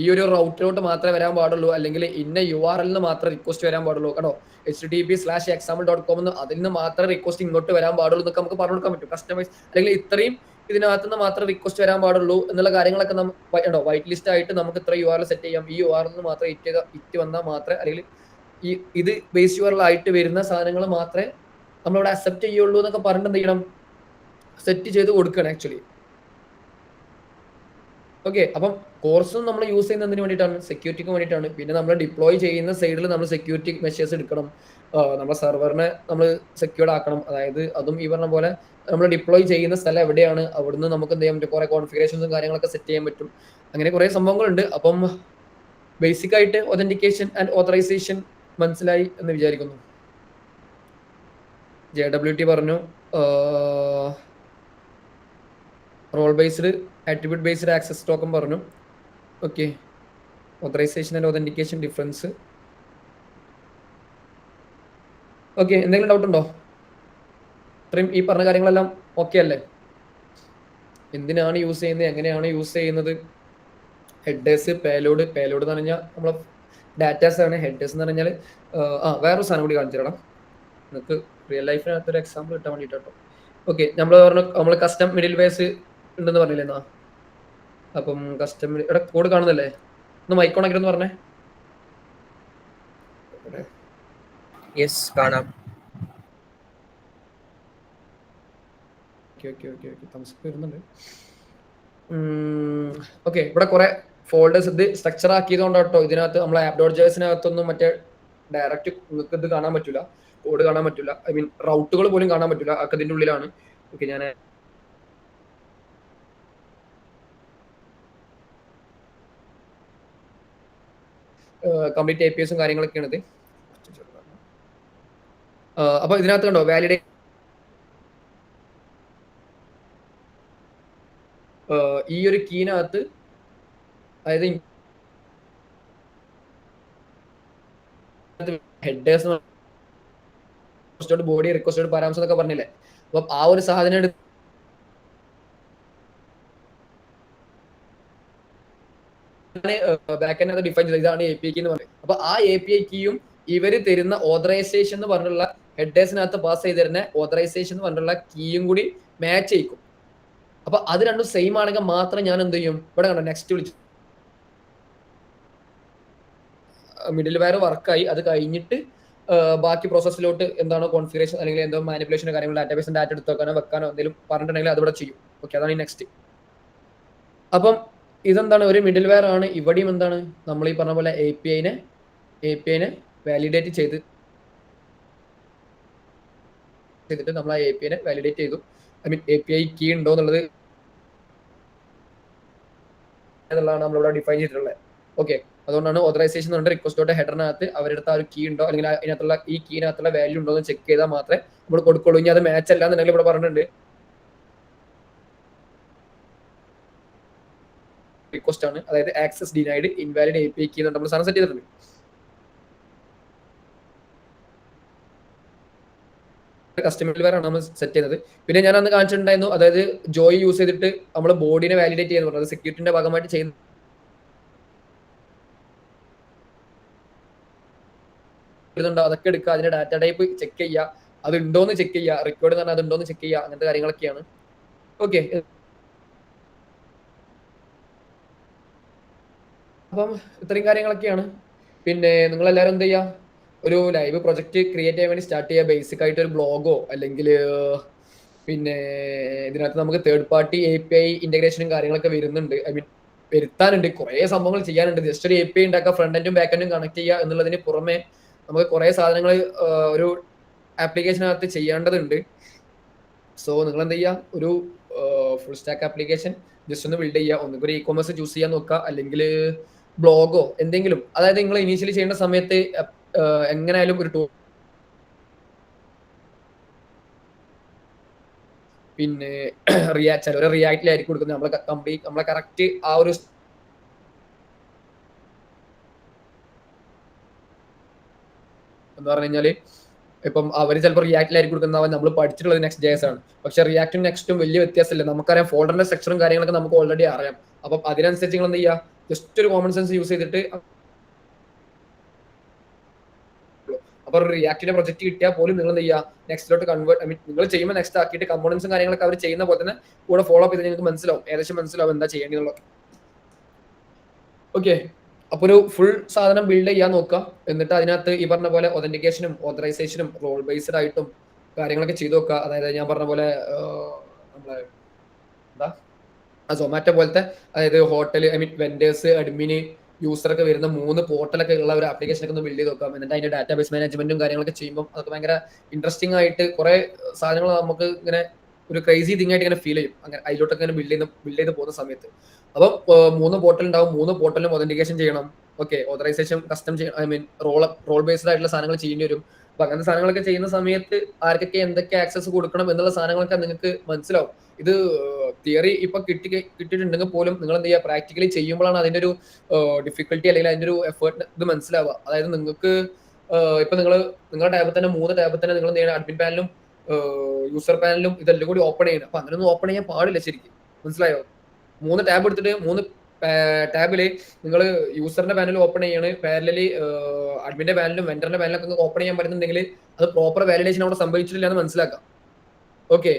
ഈ ഒരു റൗട്ടിലോട്ട് മാത്രമേ വരാൻ പാടുള്ളൂ, അല്ലെങ്കിൽ ഇന്ന URL-ന് മാത്രമേ റിക്വസ്റ്റ് വരാൻ പാടുള്ളൂ കേട്ടോ. http/example.com എന്ന് അതിൽ നിന്ന് മാത്രമേ റിക്വസ്റ്റ് ഇങ്ങോട്ട് വരാൻ പാടുള്ളൂ എന്നൊക്കെ നമുക്ക് പറഞ്ഞു കൊടുക്കാൻ പറ്റും. കസ്റ്റമൈസ് അല്ലെങ്കിൽ ഇത്രയും ഇതിനകത്ത് നിന്ന് മാത്രമേ റിക്വസ്റ്റ് വരാൻ പാടുള്ളൂ എന്നുള്ള കാര്യങ്ങളൊക്കെ വൈറ്റ് ലിസ്റ്റ് ആയിട്ട് നമുക്ക് ഇത്ര URL സെറ്റ് ചെയ്യാം. ഈ URL മാത്രം ഇറ്റ് വന്നാൽ മാത്രമേ, അല്ലെങ്കിൽ ഇത് ബേസ് URL ആയിട്ട് വരുന്ന സാധനങ്ങൾ മാത്രമേ നമ്മളിവിടെ അക്സെപ്റ്റ് ചെയ്യുള്ളൂ എന്നൊക്കെ പറഞ്ഞിട്ട് എന്ത് ചെയ്യണം, സെറ്റ് ചെയ്ത് കൊടുക്കണം ആക്ച്വലി. ഓക്കെ, അപ്പം കോഴ്സും നമ്മൾ യൂസ് ചെയ്യുന്നതിന് വേണ്ടിയിട്ടാണ്, സെക്യൂരിറ്റിക്ക് വേണ്ടിയിട്ടാണ്. പിന്നെ നമ്മൾ ഡിപ്ലോയ് ചെയ്യുന്ന സൈഡിൽ നമ്മൾ സെക്യൂരിറ്റി മെഷേഴ്സ് എടുക്കണം. നമ്മുടെ സെർവറിനെ നമ്മൾ സെക്യൂർഡ് ആക്കണം. അതായത് അതും ഈ പറഞ്ഞ പോലെ നമ്മൾ ഡിപ്ലോയ് ചെയ്യുന്ന സ്ഥലം എവിടെയാണ്, അവിടുന്ന് നമുക്ക് എന്ത് ചെയ്യാൻ പറ്റും, കുറെ കോൺഫിഗറേഷൻസും കാര്യങ്ങളൊക്കെ സെറ്റ് ചെയ്യാൻ പറ്റും. അങ്ങനെ കുറെ സംഭവങ്ങളുണ്ട്. അപ്പം ബേസിക് ആയിട്ട് ഒതന്റിക്കേഷൻ ആൻഡ് ഓതറൈസേഷൻ മനസ്സിലായി എന്ന് വിചാരിക്കുന്നു. JWT പറഞ്ഞു, role based attribute based access token പറഞ്ഞു. Okay, authorisation and authentication difference. Okay, എന്തെങ്കിലും ഡൗട്ട് ഉണ്ടോ? ഇത്രയും ഈ പറഞ്ഞ കാര്യങ്ങളെല്ലാം ഓക്കെ അല്ലേ? എന്തിനാണ് യൂസ് ചെയ്യുന്നത്, എങ്ങനെയാണ് യൂസ് ചെയ്യുന്നത്, ഹെഡേഴ്സ്, പേലോഡ് എന്ന് പറഞ്ഞാൽ നമ്മളെ ഡാറ്റാസ് ആണ്. ഹെഡേഴ്സ് എന്ന് പറഞ്ഞാൽ വേറൊരു സാധനം കൂടി കാണിച്ചു തരണം നിങ്ങൾക്ക്, റിയൽ ലൈഫിനകത്ത് ഒരു എക്സാമ്പിൾ കിട്ടാൻ വേണ്ടിട്ടോ. ഓക്കെ, നമ്മൾ കസ്റ്റം മിഡിൽ വേസ് ഉണ്ടെന്ന് പറഞ്ഞില്ലേ എന്നാ? അപ്പം കസ്റ്റം ഇവിടെ കോഡ് കാണുന്നല്ലേ? ഒന്ന് മൈക്ക് ഓൺ ആക്കിയെന്ന് പറഞ്ഞേ. യെസ്, കാണാം. വരുന്നുണ്ട്. ഓക്കെ, ഇവിടെ കുറെ ഫോൾഡേഴ്സ് ഇത് സ്ട്രക്ചർ ആക്കിയതുകൊണ്ടാട്ടോ ഇതിനകത്ത് നമ്മളെ ആപ്പ് ഡോട്ട് ജേഴ്സിനകത്തൊന്നും മറ്റേ ഡയറക്റ്റ് നിങ്ങൾക്ക് ഇത് കാണാൻ പറ്റില്ല, കോഡ് കാണാൻ പറ്റില്ല, ഐ മീൻ റൗട്ടുകൾ പോലും കാണാൻ പറ്റില്ല, ഒക്കെ ഇതിന്റെ ഉള്ളിലാണ്. ഓക്കെ, ഞാൻ കംപ്ലീറ്റ് APIs കാര്യങ്ങളൊക്കെയാണ് ഇത്. അപ്പൊ ഇതിനകത്ത് കണ്ടോ വാലിഡേറ്റ് ഈ ഒരു കീനകത്ത്, അതായത് ഹെഡേഴ്സ്, ബോഡി, റിക്വസ്റ്റഡ് പാരാമീറ്റർസ് എന്നൊക്കെ പറഞ്ഞില്ലേ? അപ്പൊ ആ ഒരു സാധനം ബാക്ക് ഡിഫൈൻ ചെയ്തത്, ഇതാണ് API കീ എന്ന് പറയുന്നത്. അപ്പൊ ആ API കീയും ഇവര് തരുന്ന ഓതറൈസേഷൻ എന്ന് പറഞ്ഞുള്ള ഹെഡേഴ്സിനകത്ത് പാസ് ചെയ്ത് തരുന്ന ഓതറൈസേഷൻ എന്ന് പറഞ്ഞുള്ള കീയും കൂടി മാച്ച് ചെയ്യിക്കും. അപ്പൊ അത് രണ്ടും സെയിം ആണെങ്കിൽ മാത്രം ഞാൻ എന്ത് ചെയ്യും, ഇവിടെ കണ്ടോ നെക്സ്റ്റ് വിളിച്ചു, മിഡിൽ വെയർ വർക്കായി, അത് കഴിഞ്ഞിട്ട് ബാക്കി പ്രോസസ്സിലോട്ട് എന്താണ് കോൺഫിഗറേഷൻ അല്ലെങ്കിൽ എന്തോ മാനിപ്പുലേഷനോ കാര്യങ്ങൾ ഡാറ്റാബേസിന് ഡാറ്റ എടുത്ത് വെക്കാനോ എന്തെങ്കിലും പറഞ്ഞിട്ടുണ്ടെങ്കിൽ അതിവിടെ ചെയ്യും. ഓക്കെ, അതാണ് ഈ നെക്സ്റ്റ്. അപ്പം ഇതെന്താണ്, ഒരു മിഡിൽ വെയർ ആണ്. ഇവിടെയും എന്താണ്, നമ്മൾ ഈ പറഞ്ഞ പോലെ API നെ വാലിഡേറ്റ് ചെയ്തിട്ട് നമ്മൾ ആ API നെ വാലിഡേറ്റ് ചെയ്തു. ഐ മീൻ API കീ ഉണ്ടോ എന്നുള്ളത് നമ്മളിവിടെ ഡിഫൈൻ ചെയ്തിട്ടുള്ളത്. ഓക്കെ, അതുകൊണ്ടാണ് ഓതറൈസേഷൻ എന്നുണ്ട് റിക്വസ്റ്റോടെ ഹെഡറിനകത്ത് അവരെടുത്ത ആ ഒരു കീ ഉണ്ടോ അല്ലെങ്കിൽ അതിനകത്തുള്ള ഈ കീനകത്തുള്ള വാല്യൂ ഉണ്ടോ എന്ന് ചെക്ക് ചെയ്താൽ മാത്രമേ നമ്മൾ കൊടുക്കുള്ളൂ. ഇനി അത് മാച്ച് അല്ല എന്നുണ്ടെങ്കിൽ ഇവിടെ പറഞ്ഞിട്ടുണ്ട് റിക്വസ്റ്റ് ആണ്, അതായത് access denied, invalid API key എന്ന് നമ്മൾ സാധനം സെറ്റ് ചെയ്തിട്ടുണ്ട്. കസ്റ്റമർ വെയർ ആണ് നമ്മൾ സെറ്റ് ചെയ്യുന്നത്. പിന്നെ ഞാൻ അന്ന് കാണിച്ചിട്ടുണ്ടായിരുന്നു, അതായത് ജോയി യൂസ് ചെയ്തിട്ട് നമ്മൾ ബോഡിനെ വാലിഡേറ്റ് ചെയ്യുന്ന പറഞ്ഞത് സെക്യൂരിറ്റിന്റെ ഭാഗമായിട്ട് ചെയ്യുന്ന അതൊക്കെ എടുക്കുക, അതിന്റെ ഡാറ്റ ടൈപ്പ് ചെക്ക് ചെയ്യുക, അത് ഉണ്ടോന്ന് ചെക്ക് ചെയ്യുക, റെക്കോർഡ് എന്ന് പറഞ്ഞാൽ അത് ഉണ്ടോന്ന് ചെക്ക് ചെയ്യുക, അങ്ങനത്തെ കാര്യങ്ങളൊക്കെയാണ്. ഓക്കെ, അപ്പം ഇത്രയും കാര്യങ്ങളൊക്കെയാണ്. പിന്നെ നിങ്ങളെല്ലാവരും എന്ത് ചെയ്യുക, ഒരു ലൈവ് പ്രൊജക്ട് ക്രിയേറ്റ് ചെയ്യാൻ വേണ്ടി സ്റ്റാർട്ട് ചെയ്യുക. ബേസിക് ആയിട്ട് ഒരു ബ്ലോഗോ അല്ലെങ്കിൽ പിന്നെ ഇതിനകത്ത് നമുക്ക് തേർഡ് പാർട്ടി API ഇന്റഗ്രേഷനും കാര്യങ്ങളൊക്കെ വരുന്നുണ്ട്. ഐ മീൻ വരുത്താനുണ്ട്, കുറേ സംഭവങ്ങൾ ചെയ്യാനുണ്ട്. ജസ്റ്റ് ഒരു API ഉണ്ടാക്കുക, ഫ്രണ്ട് എൻഡും ബാക്ക് എൻഡും കണക്ട് ചെയ്യുക എന്നുള്ളതിന് പുറമെ നമുക്ക് കുറേ സാധനങ്ങൾ ഒരു ആപ്ലിക്കേഷനകത്ത് ചെയ്യേണ്ടതുണ്ട്. സോ നിങ്ങൾ എന്ത് ചെയ്യുക, ഒരു ഫുൾ സ്റ്റാക്ക് ആപ്ലിക്കേഷൻ ജസ്റ്റ് ഒന്ന് ബിൽഡ് ചെയ്യുക. ഒന്നുകൂടി e-commerce ചൂസ് ചെയ്യാൻ നോക്കുക, അല്ലെങ്കിൽ ബ്ലോഗോ എന്തെങ്കിലും. അതായത് നിങ്ങൾ ഇനീഷ്യലി ചെയ്യേണ്ട സമയത്ത് എങ്ങനെയായാലും ഒരു ടൂൾ, പിന്നെ ചിലവർ റിയാക്റ്റിലായിരിക്കും കൊടുക്കുന്നത്. നമ്മളെ കറക്റ്റ് ആ ഒരു എന്ന് പറഞ്ഞു കഴിഞ്ഞാല് ഇപ്പം അവർ ചിലപ്പോൾ റിയാക്റ്റിലായിരിക്കും കൊടുക്കുന്നത്, നമ്മൾ പഠിച്ചിട്ടുള്ളത് Next.js ആണ്. പക്ഷെ റിയാക്റ്റും നെക്സ്റ്റും വലിയ വ്യത്യാസമില്ല. നമുക്കറിയാം ഫോൾഡറിന്റെ സ്ട്രക്ചറും കാര്യങ്ങളൊക്കെ നമുക്ക് ഓൾറെഡി അറിയാം. അപ്പം അതിനനുസരിച്ച് നിങ്ങൾ എന്ത് ചെയ്യുക, ജസ്റ്റ് ഒരു കോമൺ സെൻസ് യൂസ് ചെയ്തിട്ട്, അപ്പോൾ ഒരു റിയാക്റ്റിന്റെ പ്രൊജക്ട് കിട്ടിയാൽ പോലും നിങ്ങൾ എന്ത് ചെയ്യുക, നെക്സ്റ്റിലോട്ട് കൺവേർട്ട്, ഐ മീൻ നിങ്ങൾ ചെയ്യുമ്പോൾ നെക്സ്റ്റ് ആക്കിയിട്ട് കമ്പോണൻസും കാര്യങ്ങളൊക്കെ അവർ ചെയ്യുന്ന പോലെ തന്നെ കൂടെ ഫോളോ അപ്പ് ചെയ്ത് നിങ്ങൾക്ക് മനസ്സിലാവും, ഏകദേശം മനസ്സിലാവും എന്താ ചെയ്യേണ്ടതുള്ളത്. ഓക്കെ, അപ്പൊ ഒരു ഫുൾ സാധനം ബിൽഡ് ചെയ്യാൻ നോക്കുക. എന്നിട്ട് അതിനകത്ത് ഈ പറഞ്ഞ പോലെ ഒതന്റിക്കേഷനും ഓതറൈസേഷനും റോൾ ബേസ്ഡ് ആയിട്ടും കാര്യങ്ങളൊക്കെ ചെയ്തു നോക്കുക. അതായത് ഞാൻ പറഞ്ഞ പോലെ നമ്മളെ എന്താ സൊമാറ്റോ പോലത്തെ, അതായത് ഹോട്ടൽ, ഐ മീൻ വെൻഡേഴ്സ്, അഡ്മിന്, യൂസറൊക്കെ വരുന്ന 3 പോർട്ടലൊക്കെ ഉള്ള ഒരു ആപ്ലിക്കേഷനൊക്കെ ഒന്ന് ബിൽഡ് ചെയ്ത് നോക്കാം. എന്നിട്ട് അതിന്റെ ഡാറ്റാബേസ് മാനേജ്മെന്റും കാര്യങ്ങളൊക്കെ ചെയ്യുമ്പോൾ അതൊക്കെ ഭയങ്കര ഇൻട്രസ്റ്റിംഗ് ആയിട്ട് കുറെ സാധനങ്ങൾ നമുക്ക് ഇങ്ങനെ ഒരു ക്രൈസി തിങ് ആയിട്ട് ഇങ്ങനെ ഫീൽ ചെയ്യും. അങ്ങനെ അതിലോട്ടൊക്കെ ഇങ്ങനെ ബിൽഡ് ചെയ്ത് പോകുന്ന സമയത്ത്. അപ്പം 3 പോർട്ടൽ ഉണ്ടാവും, 3 പോർട്ടലിലും ഒതന്റിക്കേഷൻ ചെയ്യണം. ഓക്കെ, ഓതറൈസേഷൻ കസ്റ്റം ചെയ്യണം, ഐ മീൻ റോൾ ബേസ്ഡ് ആയിട്ടുള്ള സാധനങ്ങൾ ചെയ്യേണ്ടി വരും. അപ്പൊ അങ്ങനത്തെ സാധനങ്ങളൊക്കെ ചെയ്യുന്ന സമയത്ത് ആർക്കൊക്കെ എന്തൊക്കെ ആക്സസ് കൊടുക്കണം എന്നുള്ള സാധനങ്ങളൊക്കെ നിങ്ങൾക്ക് മനസ്സിലാവും. ഇത് തിയറി ഇപ്പൊ കിട്ടിയിട്ടുണ്ടെങ്കിൽ പോലും നിങ്ങൾ എന്ത് ചെയ്യുക, പ്രാക്ടിക്കലി ചെയ്യുമ്പോഴാണ് അതിന്റെ ഒരു ഡിഫിക്കൽട്ടി അല്ലെങ്കിൽ അതിന്റെ ഒരു എഫേർട്ട് ഇത് മനസ്സിലാവുക. അതായത് നിങ്ങൾക്ക് ഇപ്പൊ നിങ്ങളുടെ ടാബിൽ തന്നെ 3 ടാബിൽ തന്നെ നിങ്ങൾ എന്ത് ചെയ്യണം, അഡ്മിൻ പാനലും യൂസർ പാനലും ഇതെല്ലാം കൂടി ഓപ്പൺ ചെയ്യണം. അപ്പൊ അങ്ങനെയൊന്നും ഓപ്പൺ ചെയ്യാൻ പാടില്ല ശരിക്കും, മനസ്സിലായോ? 3 ടാബ് എടുത്തിട്ട് 3 ടാബില് നിങ്ങൾ യൂസറിന്റെ പാനൽ ഓപ്പൺ ചെയ്യാണ്, പാരലലി അഡ്മിന്റെ പാനലും വെണ്ടറിന്റെ പാനലൊക്കെ ഓപ്പൺ ചെയ്യാൻ പറ്റുന്നുണ്ടെങ്കിൽ അത് പ്രോപ്പർ വാലിഡേഷൻ അവിടെ സംഭവിച്ചിട്ടില്ല എന്ന് മനസ്സിലാക്കാം. ഓക്കെ,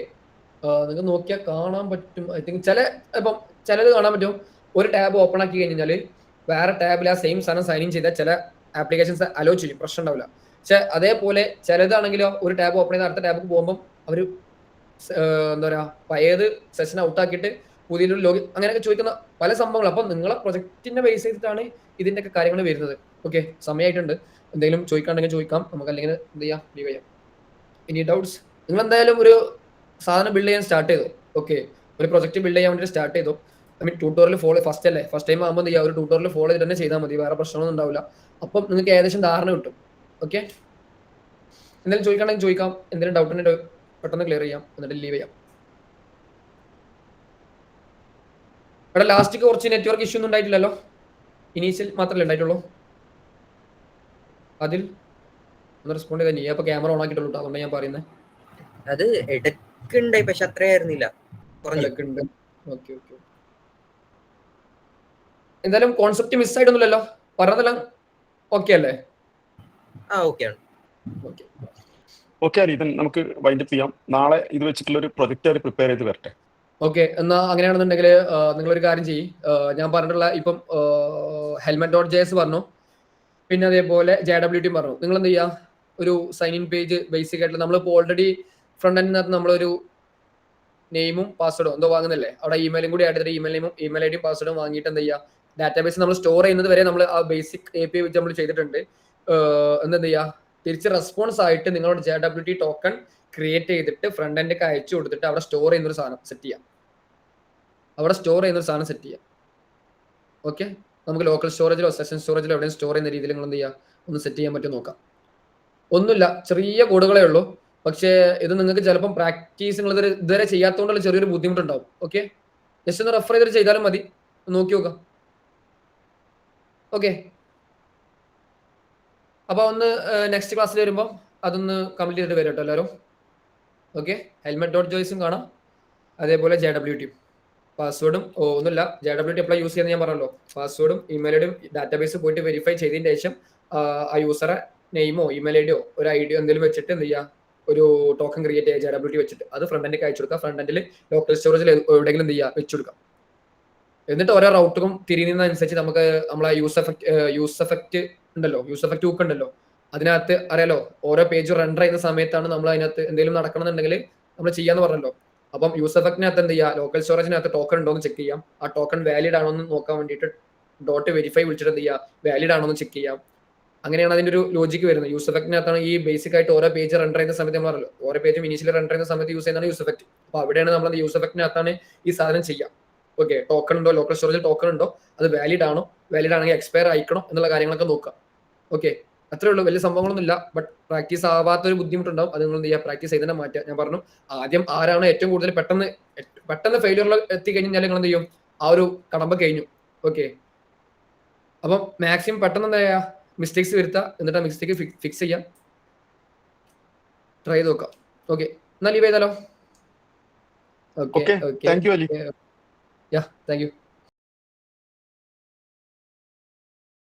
നിങ്ങൾക്ക് നോക്കിയാൽ കാണാൻ പറ്റും. ഐ തിങ്ക് ഇപ്പം ചിലത് കാണാൻ പറ്റും. ഒരു ടാബ് ഓപ്പൺ ആക്കി കഴിഞ്ഞാൽ വേറെ ടാബിൽ ആ സെയിം സാധനം സൈൻ ഇൻ ചെയ്താൽ ചില ആപ്ലിക്കേഷൻസ് അലോ ചെയ്യും, പ്രശ്നം ഉണ്ടാവില്ല. പക്ഷെ അതേപോലെ ചിലതാണെങ്കിലോ ഒരു ടാബ് ഓപ്പൺ ചെയ്ത് അടുത്ത ടാബിൽ പോകുമ്പോൾ അവർ എന്താ പറയുക, പഴയത് സെഷൻ ഔട്ടാക്കിയിട്ട് പുതിയൊരു ലോഗിൻ അങ്ങനെയൊക്കെ ചോദിക്കുന്ന പല സംഭവങ്ങൾ. അപ്പം നിങ്ങളെ പ്രൊജക്റ്റിനെ ബേസ് ചെയ്തിട്ടാണ് ഇതിൻ്റെയൊക്കെ കാര്യങ്ങൾ വരുന്നത്. ഓക്കെ, സമയമായിട്ടുണ്ട്. എന്തെങ്കിലും ചോദിക്കാണ്ടെങ്കിൽ ചോദിക്കാം, നമുക്ക് അല്ലെങ്കിൽ എന്ത് ചെയ്യാം, ലീവ് ചെയ്യാം. ഇനി ഡൗട്ട്സ്? നിങ്ങൾ എന്തായാലും ഒരു സാധനം ബിൽഡ് ചെയ്യാൻ സ്റ്റാർട്ട് ചെയ്തു. ഓക്കെ, ഒരു പ്രൊജക്ട് ബിൽഡ് ചെയ്യാൻ വേണ്ടി സ്റ്റാർട്ട് ചെയ്തു. I mean tutorial follow, first അല്ലേ, ഫസ്റ്റ് ടൈം ആകുമ്പോൾ ചെയ്യാം, ഒരു ട്യൂട്ടോറിയൽ ഫോളോ ചെയ്ത് തന്നെ ചെയ്താൽ മതി, വേറെ പ്രശ്നമൊന്നും ഉണ്ടാവില്ല. അപ്പം നിങ്ങൾക്ക് ഏകദേശം ധാരണ കിട്ടും. ഓക്കെ, എന്തെങ്കിലും ചോദിക്കണമെങ്കിൽ ചോദിക്കാം, എന്തെങ്കിലും ഡൗട്ട് ഉണ്ടെങ്കിൽ പെട്ടെന്ന് ക്ലിയർ ചെയ്യാം, എന്നിട്ട് ലീവ് ചെയ്യാം. ഇവിടെ ലാസ്റ്റ് കുറച്ച് നെറ്റ്വർക്ക് ഇഷ്യൂ ഒന്നും ഉണ്ടായിട്ടില്ലല്ലോ, ഇനീഷ്യൽ മാത്രമല്ലേ ഉണ്ടായിട്ടുള്ളൂ. അതിൽ ഒന്ന് റെസ്പോണ്ട് ചെയ്താൽ നീ അപ്പൊ ക്യാമറ ഓൺ ആക്കിയിട്ടുള്ളൂ, അതുകൊണ്ട് ഞാൻ പറയുന്നത്. അത് ഇടയ്ക്കുണ്ടായി, പക്ഷെ അത്രയായിരുന്നില്ല. ഇടയ്ക്കുണ്ട്. ഓക്കെ ഓക്കെ, എന്തായാലും കോൺസെപ്റ്റ് മിസ് ആയിട്ടൊന്നുമില്ലല്ലോ, പറഞ്ഞതെല്ലാം ഓക്കെ അല്ലേ? ഓക്കെ ആണ്. ഓക്കെ അലി, നമുക്ക് വൈൻഡ് അപ്പ് ചെയ്യാം. നാളെ ഇത് വെച്ചിട്ടുള്ള ഒരു പ്രൊജക്ട് പ്രിപ്പയർ ചെയ്ത് വരട്ടെ. ഓക്കെ, എന്നാ അങ്ങനെയാണെന്നുണ്ടെങ്കിൽ നിങ്ങളൊരു കാര്യം ചെയ്യും, ഞാൻ പറഞ്ഞിട്ടുള്ള ഇപ്പം helmet.js പറഞ്ഞു, പിന്നെ അതേപോലെ JWT പറഞ്ഞു. നിങ്ങൾ എന്ത് ചെയ്യുക, ഒരു സൈൻ ഇൻ പേജ് ബേസിക് ആയിട്ടുള്ള നമ്മളിപ്പോൾ ഓൾറെഡി ഫ്രണ്ട് എൻഡിനകത്ത് നമ്മളൊരു നെയിമും പാസ്വേഡും എന്തോ വാങ്ങുന്നില്ലേ, അവിടെ ഇമെയിലും കൂടി ആഡ് ചെയ്തിട്ട് ഇമെയിൽ നെയിമും ഇമെയിൽ ഐഡിയും പാസ്വേഡും വാങ്ങിയിട്ട് എന്ത് ചെയ്യുക, ഡാറ്റാബേസ് നമ്മൾ സ്റ്റോർ ചെയ്യുന്നത് വരെ നമ്മൾ ആ ബേസിക് API വെച്ച് നമ്മൾ ചെയ്തിട്ടുണ്ട്. എന്തെന്ത് ചെയ്യുക, തിരിച്ച് റെസ്പോൺസ് ആയിട്ട് നിങ്ങളുടെ JWT ടോക്കൺ ക്രിയേറ്റ് ചെയ്തിട്ട് ഫ്രണ്ട് എൻഡിലേക്ക് അയച്ചു കൊടുത്തിട്ട് അവിടെ സ്റ്റോർ ചെയ്യുന്നൊരു സാധനം സെറ്റ് ചെയ്യാം. ഓക്കെ, നമുക്ക് ലോക്കൽ സ്റ്റോറേജിലോ സെഷൻ സ്റ്റോറേജിലോ എവിടെയും സ്റ്റോർ ചെയ്യുന്ന രീതിയിൽ നിങ്ങൾ എന്ത് ചെയ്യുക, ഒന്ന് സെറ്റ് ചെയ്യാൻ പറ്റും നോക്കാം. ഒന്നുമില്ല, ചെറിയ കോഡുകളേ ഉള്ളൂ. പക്ഷേ ഇത് നിങ്ങൾക്ക് ചിലപ്പം പ്രാക്ടീസ് നിങ്ങൾ ഇതുവരെ ചെയ്യാത്തതുകൊണ്ടുള്ള ചെറിയൊരു ബുദ്ധിമുട്ടുണ്ടാവും. ഓക്കെ, ജസ്റ്റ് ഒന്ന് റെഫർ ചെയ്തിട്ട് ചെയ്താലും മതി, നോക്കി നോക്കാം. ഓക്കെ, അപ്പോൾ ഒന്ന് നെക്സ്റ്റ് ക്ലാസ്സിൽ വരുമ്പോൾ അതൊന്ന് കംപ്ലീറ്റ് ചെയ്തിട്ട് വരും കേട്ടോ എല്ലാവരും. ഓക്കെ, helmet.js കാണാം, അതേപോലെ JWT പാസ്വേഡും ഒന്നുമില്ല, JWT അപ്ലൈ യൂസ് ചെയ്യുന്നത് ഞാൻ പറഞ്ഞല്ലോ, പാസ്വേഡും ഇമെയിൽ ഐഡിയും ഡാറ്റാബേസ് പോയിട്ട് വെരിഫൈ ചെയ്തതിന് ശേഷം ആ യൂസറെ നെയിമോ ഇമെയിൽ ഐഡിയോ ഒരു ഐഡിയോ എന്തെങ്കിലും വെച്ചിട്ട് എന്ത് ചെയ്യുക, ഒരു ടോക്കൺ ക്രിയേറ്റ് ചെയ്യുക JWT വെച്ചിട്ട്, അത് ഫ്രണ്ട് എൻഡിലേക്ക് അയച്ചു കൊടുക്കുക. ഫ്രണ്ട് എൻഡിൽ ലോക്കൽ സ്റ്റോറേജിൽ എവിടെയെങ്കിലും എന്ത് ചെയ്യുക, വെച്ചു കൊടുക്കാം. എന്നിട്ട് ഓരോ റൗട്ടും തിരിയുന്നതനുസരിച്ച് നമുക്ക് നമ്മളെ യൂസ് എഫക്റ്റ് ഉണ്ടല്ലോ, യൂസ് എഫക്റ്റ് ഹുക്ക് ഉണ്ടല്ലോ, അതിനകത്ത് അറിയാലോ ഓരോ പേജ് റെൻഡർ ചെയ്യുന്ന സമയത്താണ് നമ്മൾ അതിനകത്ത് എന്തെങ്കിലും നടക്കണമെന്നുണ്ടെങ്കിൽ നമ്മൾ ചെയ്യാന്ന് പറഞ്ഞല്ലോ. അപ്പം യൂസ് എഫക്റ്റിനകത്ത് എന്ത് ചെയ്യുക, ലോക്കൽ സ്റ്റോറേജിനകത്ത് ടോക്കൺ ഉണ്ടോ എന്ന് ചെക്ക് ചെയ്യാം. ആ ടോക്കൺ വാലിഡ് ആണോ എന്ന് നോക്കാൻ വേണ്ടിയിട്ട് ഡോട്ട് വെരിഫൈ വിളിച്ചിട്ട് എന്ത് ചെയ്യുക, വാലിഡ് ആണോ എന്ന് ചെക്ക് ചെയ്യാം. അങ്ങനെയാണ് അതിന്റെ ഒരു ലോജിക്ക് വരുന്നത്. യൂസ് എഫക്റ്റിനകത്താണ് ഈ ബേസിക് ആയിട്ട് ഓരോ പേജ് റെൻഡർ ചെയ്യുന്ന സമയത്ത് നമ്മൾ പറഞ്ഞല്ലോ, ഓരോ പേജും ഇനീഷ്യലി റെൻഡർ ചെയ്യുന്ന സമയത്ത് യൂസ് ചെയ്യുന്നതാണ് യൂസ് എഫക്റ്റ്. അപ്പൊ അവിടെയാണ് നമ്മൾ യൂസ് എഫക്റ്റിനകത്താണ് ഈ സാധനം ചെയ്യാം. ഓക്കെ, ടോക്കൺ ഉണ്ടോ, ലോക്കൽ സ്റ്റോറേജിൽ ടോക്കൺ ഉണ്ടോ, അത് വാലിഡ് ആണോ, വാലിഡ് ആണെങ്കിൽ എക്സ്പയർ ആയിക്കണോ എന്നുള്ള കാര്യങ്ങളൊക്കെ നോക്കാം. ഓക്കെ, അത്രേ ഉള്ളൂ, വലിയ സംഭവങ്ങളൊന്നും ഇല്ല. ബട്ട് പ്രാക്ടീസ് ആവാത്തൊരു ബുദ്ധിമുട്ടുണ്ടാവും, അത് നിങ്ങൾ എന്ത് ചെയ്യുക, പ്രാക്ടീസ് ചെയ്ത് തന്നെ മാറ്റുക. ഞാൻ പറഞ്ഞു ആദ്യം ആരാണ് ഏറ്റവും കൂടുതൽ പെട്ടെന്ന് ഫെയിലിയറിൽ എത്തിക്കഴിഞ്ഞാൽ നിങ്ങൾ എന്ത് ചെയ്യും, ആ ഒരു കടമ്പ കഴിഞ്ഞു. ഓക്കെ, അപ്പം മാക്സിമം പെട്ടെന്ന് എന്താ ചെയ്യുക, മിസ്റ്റേക്സ് വരുത്തുക, എന്നിട്ട് ആ മിസ്റ്റേക്ക് ഫിക്സ് ചെയ്യാം, ട്രൈ ചെയ്ത് നോക്കാം. ഓക്കെ, എന്നാൽ ലീവ് ചെയ്താലോ. Okay, thank you Ali. Thank you.